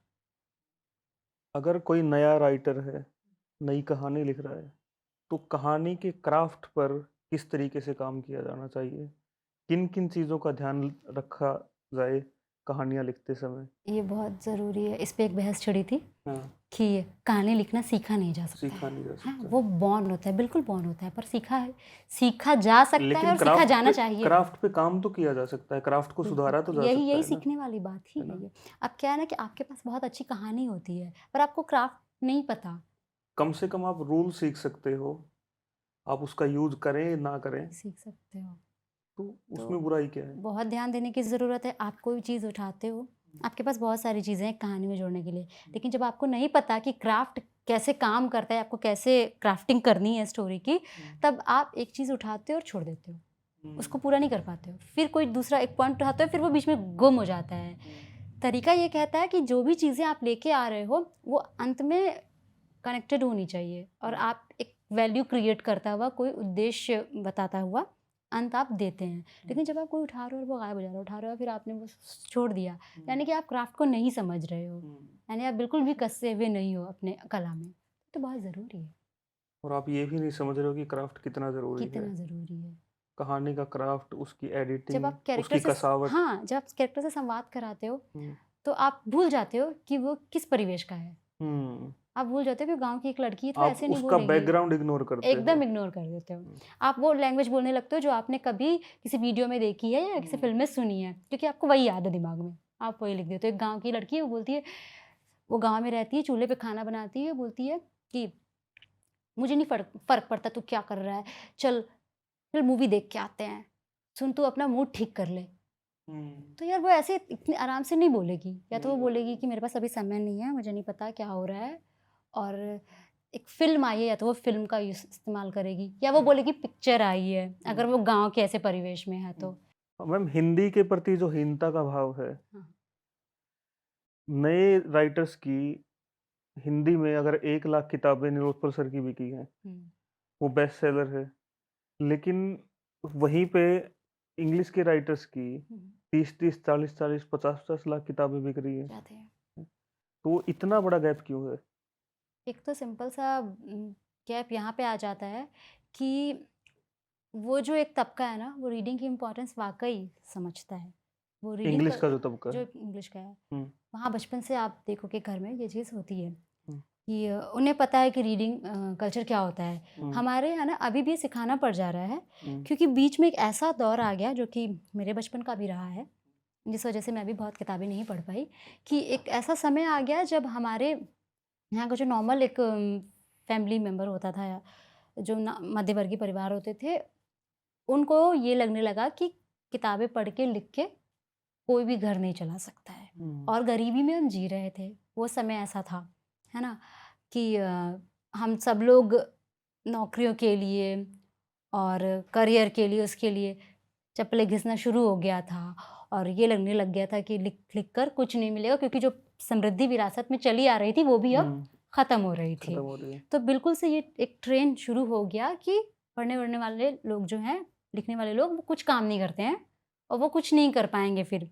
अगर कोई नया राइटर है, नई कहानी लिख रहा है, तो कहानी के क्राफ्ट पर किस तरीके से काम किया जाना चाहिए? किन किन चीज़ों का ध्यान रखा जाए कहानियाँ लिखते समय? ये बहुत ज़रूरी है, इस पे एक बहस छिड़ी थी हाँ, कि कहानी लिखना सीखा नहीं जा सकता सीखा है। नहीं जा हाँ, सकता। वो बॉर्न होता है, बिल्कुल बॉर्न होता है, पर सीखा जा सकता है लेकिन और सीखा जाना चाहिए भी। क्राफ्ट पे काम तो किया जा सकता है, क्राफ्ट को बिल्कुल, सुधारा तो जा यही सकता यही है ना, सीखने वाली बात ही है है ना? ये। अब क्या है ना कि आपके पास बहुत अच्छी कहानी होती है, पर आपको क्राफ्ट नहीं पता, कम से कम आप रूल सीख सकते हो, आप उसका यूज़ करें ना करें, सीख सकते हो। तो तो उसमें बुराई क्या है? बहुत ध्यान देने की ज़रूरत है। आप कोई चीज़ उठाते हो, आपके पास बहुत सारी चीज़ें हैं कहानी में जोड़ने के लिए, लेकिन जब आपको नहीं पता कि क्राफ्ट कैसे काम करता है, आपको कैसे क्राफ्टिंग करनी है स्टोरी की, तब आप एक चीज़ उठाते हो और छोड़ देते हो, उसको पूरा नहीं कर पाते हो। फिर कोई दूसरा एक पॉइंट उठाते हो, फिर वो बीच में गुम हो जाता है। तरीका ये कहता है कि जो भी चीज़ें आप लेके आ रहे हो, वो अंत में कनेक्टेड होनी चाहिए और आप एक वैल्यू क्रिएट करता हुआ, कोई उद्देश्य बताता हुआ अंत आप देते हैं। लेकिन जब आप कोई उठा रहे हो और वो गायब हो जा रहा है, उठा रहे हो फिर आपने वो छोड़ दिया, यानी कि आप क्राफ्ट को नहीं समझ रहे हो, यानी आप बिल्कुल भी कसे हुए नहीं हो अपने कला में। तो बहुत ज़रूरी है, और आप ये भी नहीं समझ रहे हो कि क्राफ्ट कितना ज़रूरी है। कितना ज़रूरी है। कहानी का क्राफ्ट, उसकी जब एडिटिंग, आप कैरेक्टर उसकी से कसावट। हाँ, जब आप कैरेक्टर से संवाद कराते हो, हुँ, तो आप भूल जाते हो कि वो किस परिवेश का है। हुँ। आप भूल जाते हो कि गाँव की एक लड़की है तो आप ऐसे नहीं उसका बोलेगी। बैकग्राउंड इग्नोर करते एकदम हो। इग्नोर कर देते हो। हुँ, आप वो लैंग्वेज बोलने लगते हो जो आपने कभी किसी वीडियो में देखी है या किसी फ़िल्म में सुनी है, क्योंकि आपको वही याद है दिमाग में। आप वही लिख देते हो। एक गाँव की लड़की है, वो बोलती है, वो गाँव में रहती है, चूल्हे पे खाना बनाती है, बोलती है कि मुझे नहीं फ़र्क पड़ता तू क्या कर रहा है, चल चल मूवी देख के आते हैं, सुन तू अपना मूड ठीक कर ले। हुँ। तो यार वो ऐसे इतने आराम से नहीं बोलेगी, या तो वो नहीं बोलेगी बोलेगी। कि मेरे पास अभी समय नहीं है, मुझे नहीं पता क्या हो रहा है, और एक फ़िल्म आई है या तो वो फ़िल्म का इस्तेमाल करेगी, या वो बोलेगी पिक्चर आई है, अगर वो गाँव के ऐसे परिवेश में है तो। मैम, हिंदी के प्रति जो हीनता का भाव है, हाँ। नए राइटर्स की हिंदी में अगर 1 लाख किताबें निलोत्पल सर की बिकी हैं, हुँ, वो बेस्ट सेलर है। लेकिन वहीं पे इंग्लिश के राइटर्स की हुँ, 30-30, 40-40, 50-50 लाख किताबें बिक रही हैं। जाते हैं। तो इतना बड़ा गैप क्यों है? एक तो सिंपल सा गैप यहाँ पे आ जाता है कि वो जो एक तबका है ना, वो रीडिंग की इम्पोर्टेंस वाक़ई समझता है। वो रीडिंग इंग्लिश का का जो तबका जो है। इंग्लिश का है, हुँ, वहाँ बचपन से आप देखोगे घर में ये चीज़ होती है हुँ, कि उन्हें पता है कि रीडिंग कल्चर क्या होता है। हुँ, हमारे यहाँ ना अभी भी सिखाना पड़ जा रहा है, हुँ, क्योंकि बीच में एक ऐसा दौर आ गया जो कि मेरे बचपन का भी रहा है, जिस वज़ह से मैं भी बहुत किताबें नहीं पढ़ पाई, कि एक ऐसा समय आ गया जब हमारे यहाँ का जो नॉर्मल एक फैमिली मेंबर होता था, या जो ना मध्यवर्गीय परिवार होते थे, उनको ये लगने लगा कि किताबें पढ़ के लिख के कोई भी घर नहीं चला सकता है, हुँ, और गरीबी में हम जी रहे थे। वो समय ऐसा था, है ना? कि हम सब लोग नौकरियों के लिए और करियर के लिए, उसके लिए चप्पलें घिसना शुरू हो गया था, और ये लगने लग गया था कि लिख कर कुछ नहीं मिलेगा, क्योंकि जो समृद्धि विरासत में चली आ रही थी वो भी अब हुँ, ख़त्म हो रही खत्म थी। हो रही है। तो बिल्कुल से ये एक ट्रेंड शुरू हो गया कि पढ़ने-वढ़ने वाले लोग जो हैं, लिखने वाले लोग, वो कुछ काम नहीं करते हैं और वो कुछ नहीं कर पाएँगे फिर,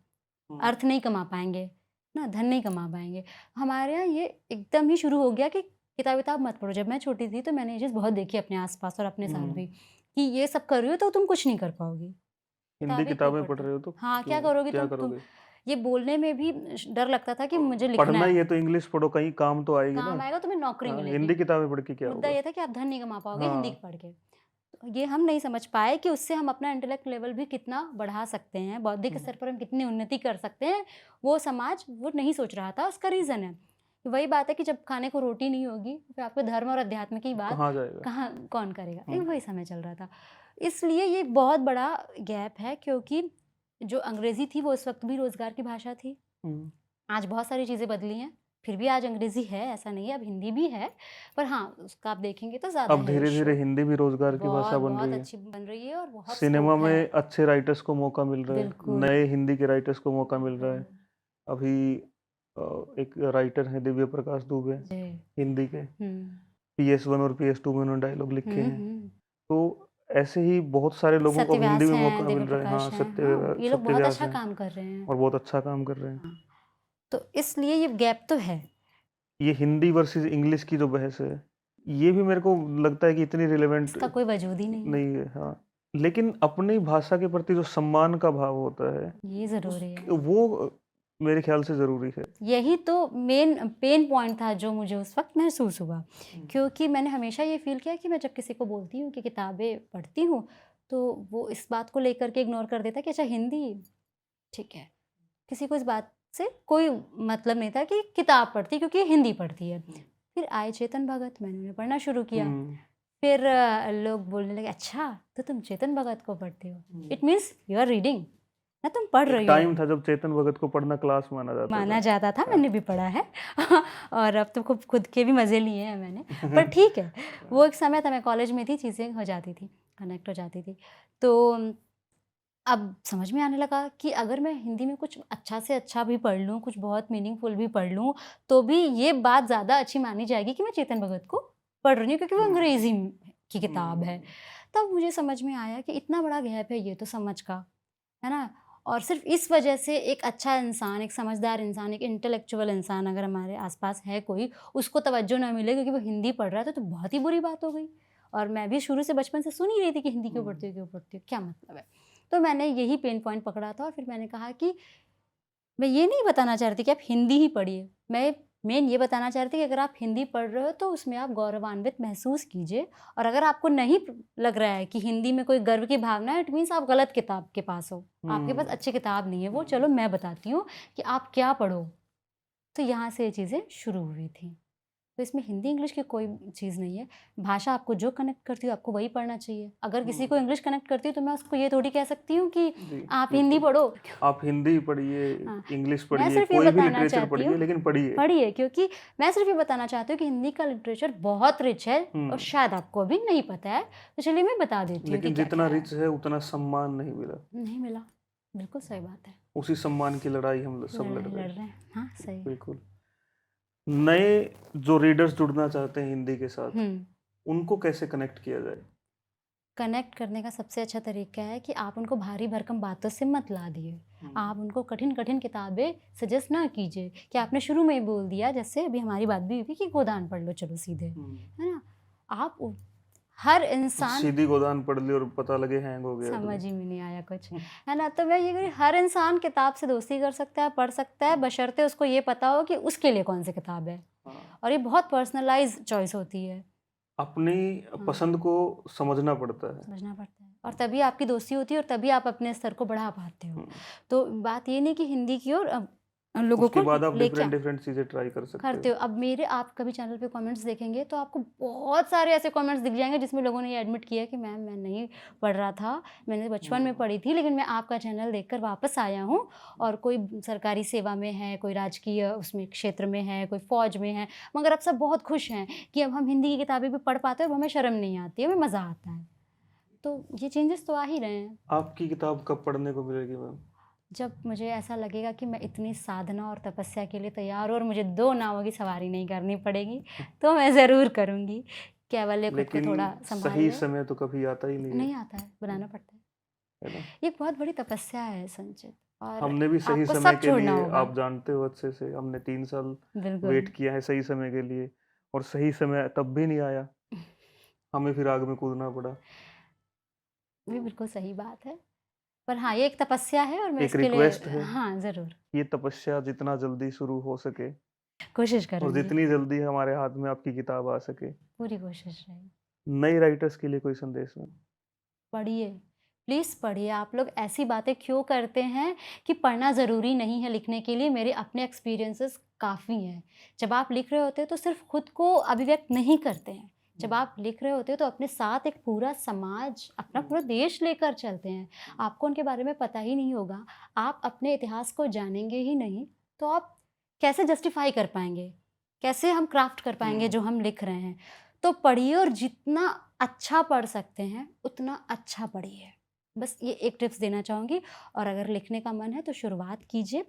हुँ, अर्थ नहीं कमा पाएँगे, ना धन नहीं कमा पाएँगे। हमारे यहाँ ये एकदम ही शुरू हो गया कि किताब-विताब मत पढ़ो। जब मैं छोटी थी तो मैंने ये चीज़ बहुत देखी अपने आस-पास और अपने साथ हुँ। भी, कि ये सब कर रही हो तो तुम कुछ नहीं कर पाओगी। हिंदी किताबें क्यों किताबें पढ़ पढ़ते हो? रहे हो तो हाँ, क्यों क्या करोगी क्या तुम? करोगे? ये बोलने में भी डर लगता था कि मुझे लिखना पढ़ना ही है, है तो इंग्लिश पढ़ो, कहीं काम तो आएगी ना। काम आएगा, तुम्हें नौकरी हाँ, मिलेगी। हिंदी किताबें पढ़ के क्या मुद्दा होगा? ये था कि आप धन नहीं कमा पाओगे हिंदी हाँ, पढ़ के। तो ये हम नहीं समझ पाए कि उससे हम अपना इंटेलेक्ट लेवल भी कितना बढ़ा सकते हैं, बौद्धिक हुँ, स्तर पर हम कितनी उन्नति कर सकते हैं, वो समाज वो नहीं सोच रहा था। उसका रीज़न है, वही बात है कि जब खाने को रोटी नहीं होगी, फिर आपको धर्म और अध्यात्म की बात कहाँ जाएगा? कहाँ कौन करेगा? हुँ, वही समय चल रहा था। इसलिए ये एक बहुत बड़ा गैप है, क्योंकि जो अंग्रेज़ी थी वो उस वक़्त भी रोज़गार की भाषा थी। हुँ। आज बहुत सारी चीज़ें बदली हैं, फिर भी आज अंग्रेज़ी है, ऐसा नहीं है, अब हिंदी भी है, पर हाँ, उसका आप देखेंगे तो ज़्यादा अब है धीरे-धीरे शो। हिंदी भी रोज़गार की भाषा बन बहुत रही है। अच्छी बन रही है और बहुत सिनेमा स्कोप है। में अच्छे राइटर्स को मौका मिल रहा है, बिल्कुल। नए हिंदी के राइटर्स को मौका मिल रहा है। बिल्कुल। अभी एक राइटर हैं दिव्य प्रकाश दुबे, जी। हिंदी के। हुँ। PS1 और PS2 में उन्होंने डायलॉग लिखे हैं। हुँ। तो ऐसे ही बहुत सारे लोगों को अब हिंदी सत्यव्यास में हैं, मौका दिव्य मिल रहा है। प्रकाश हाँ, हैं, हाँ, ये लोग बहुत सत्यव्यास अच्छा हैं काम कर रहे हैं। और बहुत अच्छा काम कर रहे हैं। हाँ, तो इसलिए ये गैप तो है। ये हिंदी वर्सेस इंग्लिश की जो बहस है, ये भी मेरे को लगता है कि इतनी रिलेवेंट इसका कोई वजूद ही नहीं है। नहीं है। हाँ, लेकिन अपनी भाषा के प्रति जो सम्मान का भाव होता है, ये उस ज़रूरी है। वो मेरे ख्याल से ज़रूरी है। यही तो मेन पेन पॉइंट था जो मुझे उस वक़्त महसूस हुआ, क्योंकि मैंने हमेशा ये फ़ील किया कि मैं जब किसी को बोलती हूँ कि किताबें पढ़ती हूँ, तो वो इस बात को लेकर के इग्नोर कर देता है कि अच्छा हिंदी, ठीक है। किसी को इस बात से कोई मतलब नहीं था कि किताब पढ़ती है, क्योंकि ये हिंदी पढ़ती है। फिर आए चेतन भगत, मैंने उन्हें पढ़ना शुरू किया। हुँ, फिर लोग बोलने लगे, अच्छा तो तुम चेतन भगत को पढ़ती हो, it means you are reading, ना तुम पढ़ एक रही हो। टाइम था जब चेतन भगत को पढ़ना क्लास माना जाता माना था। जाता था, हाँ। मैंने भी पढ़ा है और अब तो खूब खुद के भी मज़े लिए हैं मैंने, पर ठीक है, वो एक समय था, मैं कॉलेज में थी, चीज़ें हो जाती थी, कनेक्ट हो जाती थी। तो अब समझ में आने लगा कि अगर मैं हिंदी में कुछ अच्छा से अच्छा भी पढ़ लूँ, कुछ बहुत मीनिंगफुल भी पढ़ लूँ, तो भी ये बात ज़्यादा अच्छी मानी जाएगी कि मैं चेतन भगत को पढ़ रही हूँ, क्योंकि वो अंग्रेज़ी की किताब है। तब मुझे समझ में आया कि इतना बड़ा गैप है ये तो समझ का, है ना? और सिर्फ़ इस वजह से एक अच्छा इंसान, एक समझदार इंसान, एक इंटेलेक्चुअल इंसान अगर हमारे आस-पास है कोई, उसको तवज्जो ना मिले क्योंकि वो हिंदी पढ़ रहा है, तो बहुत ही बुरी बात हो गई। और मैं भी शुरू से बचपन से सुन ही रही थी कि हिंदी क्यों पढ़ती हो, क्यों पढ़ती हो, क्या मतलब है? तो मैंने यही पेन पॉइंट पकड़ा था और फिर मैंने कहा कि मैं ये नहीं बताना चाह रही थी कि आप हिंदी ही पढ़िए। मैं मेन ये बताना चाह रही थी कि अगर आप हिंदी पढ़ रहे हो तो उसमें आप गौरवान्वित महसूस कीजिए, और अगर आपको नहीं लग रहा है कि हिंदी में कोई गर्व की भावना है, इट मीन्स आप गलत किताब के पास हो। आपके पास अच्छी किताब नहीं है वो, चलो मैं बताती हूँ कि आप क्या पढ़ो। तो यहाँ से ये चीज़ें शुरू हुई थी। तो इसमें हिंदी इंग्लिश की कोई चीज़ नहीं है। भाषा आपको जो कनेक्ट करती हो आपको वही पढ़ना चाहिए। अगर किसी को इंग्लिश कनेक्ट करती है तो मैं उसको ये थोड़ी कह सकती हूँ कि जी, आप हिंदी बिल्कुल। पढ़ो। आप हिंदी पढ़िए, हाँ, इंग्लिश मैं पढ़िए, सिर्फ़ ये कोई भी बताना लिटरेचर चाहती पढ़िए, हूँ, लेकिन पढ़िए। पढ़िए, क्योंकि मैं सिर्फ़ ये बताना चाहती हूँ कि हिंदी का लिटरेचर बहुत रिच है और हुँ, शायद आपको अभी नहीं पता है। तो चलिए मैं बता देती हूँ कि लेकिन जितना क्या-क्या है। रिच है उतना सम्मान नहीं मिला। नहीं मिला, बिल्कुल सही बात है। उसी सम्मान की लड़ाई हम सब लड़ रहे लड़ हैं। रहे हैं। हाँ, सही। बिल्कुल। नए जो रीडर्स जुड़ना चाहते हैं हिंदी के साथ, हुँ। उनको कैसे कनेक्ट किया जाए? कनेक्ट करने का सबसे अच्छा तरीका है कि आप उनको भारी भरकम बातों से मत ला दिए। आप उनको कठिन-कठिन किताबें सजेस्ट ना कीजिए कि आपने शुरू में ही बोल दिया, जैसे अभी हमारी बात भी हुई थी कि गोदान पढ़ लो चलो सीधे, है ना? आप हर इंसान, सीधी गोदान पढ़ ली और पता लगे हैंग हो गया समझ तो। ही में नहीं आया कुछ, है ना? तो मैं ये कह रही, हर इंसान किताब से दोस्ती कर सकता है, पढ़ सकता है, बशर्ते उसको ये पता हो कि उसके लिए कौन सी किताब है। हाँ। और ये बहुत पर्सनलाइज़ चॉइस होती है। अपनी हाँ, पसंद को समझना पड़ता है। समझना पड़ता है और तभी आपकी दोस्ती होती है और तभी आप अपने स्तर को बढ़ा पाते हो। हुँ, तो बात ये नहीं कि हिंदी की ओर लोगों उसके को बाद आप लेके डिफरेंट डिफरेंट चीज़ें ट्राई कर सकते करते हो। हो। अब मेरे आप कभी चैनल पे कमेंट्स देखेंगे तो आपको बहुत सारे ऐसे कमेंट्स दिख जाएँगे जिसमें लोगों ने ये एडमिट किया है कि मैम मैं नहीं पढ़ रहा था, मैंने बचपन में पढ़ी थी, लेकिन मैं आपका चैनल देखकर वापस आया हूँ, और कोई सरकारी सेवा में है, कोई राजकीय उसमें क्षेत्र में है, कोई फ़ौज में है, मगर अब सब बहुत खुश हैं कि अब हम हिंदी की किताबें भी पढ़ पाते हैं, अब हमें शर्म नहीं आती है, हमें मज़ा आता है। तो ये चेंजेस तो आ ही रहे हैं। आपकी किताब कब पढ़ने को मिलेगी मैम? जब मुझे ऐसा लगेगा कि मैं इतनी साधना और तपस्या के लिए तैयार हूँ और मुझे 2 नावों की सवारी नहीं करनी पड़ेगी, तो मैं ज़रूर करूँगी। कैवल्य खुद को लेकिन थोड़ा सँभाल सही ले। समय तो कभी आता ही नहीं नहीं आता है, बनाना पड़ता है। है ना? ये एक बहुत बड़ी तपस्या है संचित, और हमने भी सही आपको समय सब के छोड़ना लिए, होगा। आप जानते हो अच्छे से, हमने 3 साल बिल्कुल। वेट किया है सही समय के लिए और सही समय तब भी नहीं आया। हमें फिर आग में कूदना पड़ा। ये बिल्कुल सही बात है। पर हाँ, ये एक तपस्या है और मैं एक इसके लिए रिक्वेस्ट है, हाँ, ज़रूर ये तपस्या जितना जल्दी शुरू हो सके कोशिश और करूँगी, जितनी जल्दी हमारे हाथ में आपकी किताब आ सके। पूरी कोशिश रहेगी। नए राइटर्स के लिए कोई संदेश मैम? पढ़िए, प्लीज़ पढ़िए। आप लोग ऐसी बातें क्यों करते हैं कि पढ़ना ज़रूरी नहीं है लिखने के लिए? मेरे अपने एक्सपीरियंसेस काफ़ी हैं। जब आप लिख रहे होते हो तो सिर्फ़ खुद को अभिव्यक्त नहीं करते हैं, जब आप लिख रहे होते हो तो अपने साथ एक पूरा समाज, अपना पूरा देश लेकर चलते हैं। आपको उनके बारे में पता ही नहीं होगा, आप अपने इतिहास को जानेंगे ही नहीं, तो आप कैसे जस्टिफाई कर पाएंगे, कैसे हम क्राफ्ट कर पाएंगे जो हम लिख रहे हैं। तो पढ़िए, और जितना अच्छा पढ़ सकते हैं उतना अच्छा पढ़िए। बस ये एक टिप्स देना चाहूँगी। और अगर लिखने का मन है तो शुरुआत कीजिए।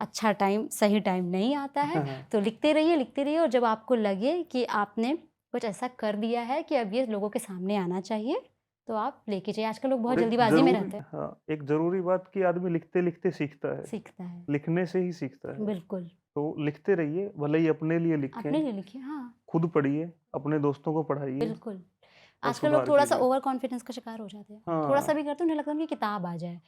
अच्छा टाइम, सही टाइम नहीं आता है तो लिखते रहिए, और जब आपको लगे कि आपने कुछ ऐसा कर दिया है कि अब ये लोगों के सामने आना चाहिए, तो आप लेके जाइए। आजकल लोग बहुत और एक जल्दीबाजी में जरूरी रहते हैं। हाँ, एक जरूरी बात कि आदमी लिखते लिखते सीखता है, सीखता है, लिखने से ही सीखता है। बिल्कुल। तो लिखते रहिए, भले ही अपने लिए लिखें, अपने लिए लिखिए, हाँ, खुद पढ़िए, अपने दोस्तों को पढ़ाइए बिल्कुल। और आजकल लोग सुधार थोड़ा-सा कीजिए। ओवर कॉन्फिडेंस का शिकार हो जाते हैं। थोड़ा-सा हाँ, भी करते हैं, उन्हें लगता है उनकी किताब आ जाए।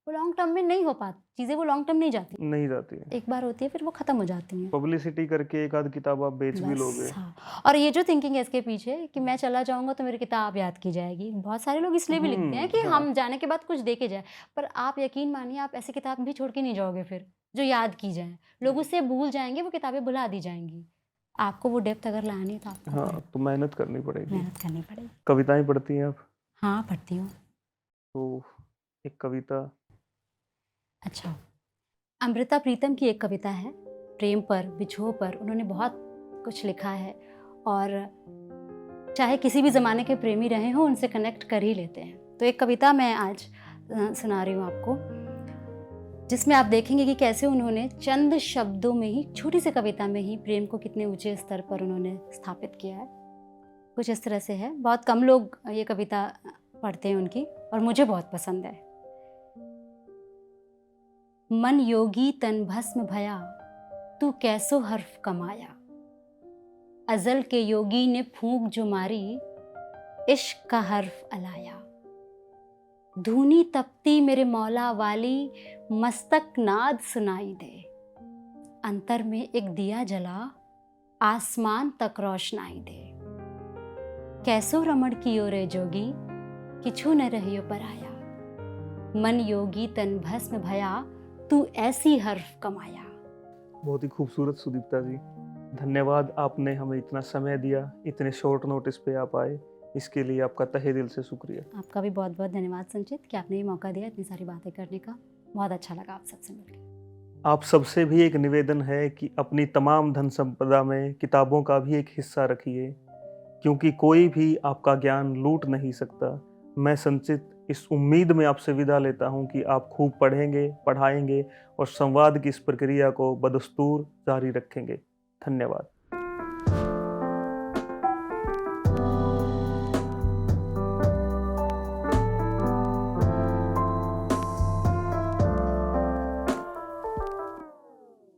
वो लॉन्ग टर्म में नहीं हो पाती चीज़ें, वो लॉन्ग टर्म नहीं जाती। नहीं जाती है। एक बार होती है, फिर वो ख़त्म हो जाती हैं। पब्लिसिटी करके एक आध किताब आप बेच भी बस, लोगे। हाँ। और ये जो थिंकिंग है इसके पीछे कि मैं चला जाऊँगा तो मेरी किताब याद की जाएगी। बहुत सारे लोग इसलिए भी लिखते हैं कि हाँ, हम जाने के बाद कुछ दे के जाएँ। पर आप यकीन मानिए, आप ऐसी किताब भी छोड़ के नहीं जाओगे फिर, जो याद की जाए। लोग उससे भूल जाएँगे, वो किताबें भुला दी जाएँगी। आपको वो डेप्थ अगर लानी है तो आपको हाँ, तो मेहनत करनी पड़ेगी। मेहनत करनी पड़ेगी। कविताएं पढ़ती हैं आप? हाँ, पढ़ती हूँ। तो एक कविता। अच्छा, अमृता प्रीतम की एक कविता है, प्रेम पर, विछोह पर। उन्होंने बहुत कुछ लिखा है, और चाहे किसी भी ज़माने के प्रेमी रहे हों, उनसे कनेक्ट कर ही लेते हैं। तो एक कविता मैं आज सुना रही हूँ आपको, जिसमें आप देखेंगे कि कैसे उन्होंने चंद शब्दों में ही, छोटी सी कविता में ही, प्रेम को कितने ऊंचे स्तर पर उन्होंने स्थापित किया है। कुछ इस तरह से है। बहुत कम लोग ये कविता पढ़ते हैं उनकी, और मुझे बहुत पसंद है। मन योगी तन भस्म भया, तू कैसो हर्फ कमाया। अजल के योगी ने फूंक जो मारी, इश्क का हर्फ अलाया। धूनी तपती मेरे मौला वाली, मस्तक नाद सुनाई दे। अंतर में एक दिया जला, आसमान तक रोशनाई दे। कैसो रमण कियो रे जोगी, किछु न रहियो पराया। मन योगी तन भस्म भया, तू ऐसी हर्फ कमाया। बहुत ही खूबसूरत सुदीप्ता जी, धन्यवाद, आपने हमें इतना समय दिया, इतने शॉर्ट नोटिस पे आप आए, इसके लिए आपका तहे दिल से शुक्रिया। आपका भी बहुत बहुत धन्यवाद संचित, कि आपने ये मौका दिया इतनी सारी बातें करने का। बहुत अच्छा लगा आप सबसे मिलकर। आप सबसे भी एक निवेदन है कि अपनी तमाम धन संपदा में किताबों का भी एक हिस्सा रखिए, क्योंकि कोई भी आपका ज्ञान लूट नहीं सकता। मैं संचित इस उम्मीद में आपसे विदा लेता हूं कि आप खूब पढ़ेंगे, पढ़ाएंगे और संवाद की इस प्रक्रिया को बदस्तूर जारी रखेंगे। धन्यवाद।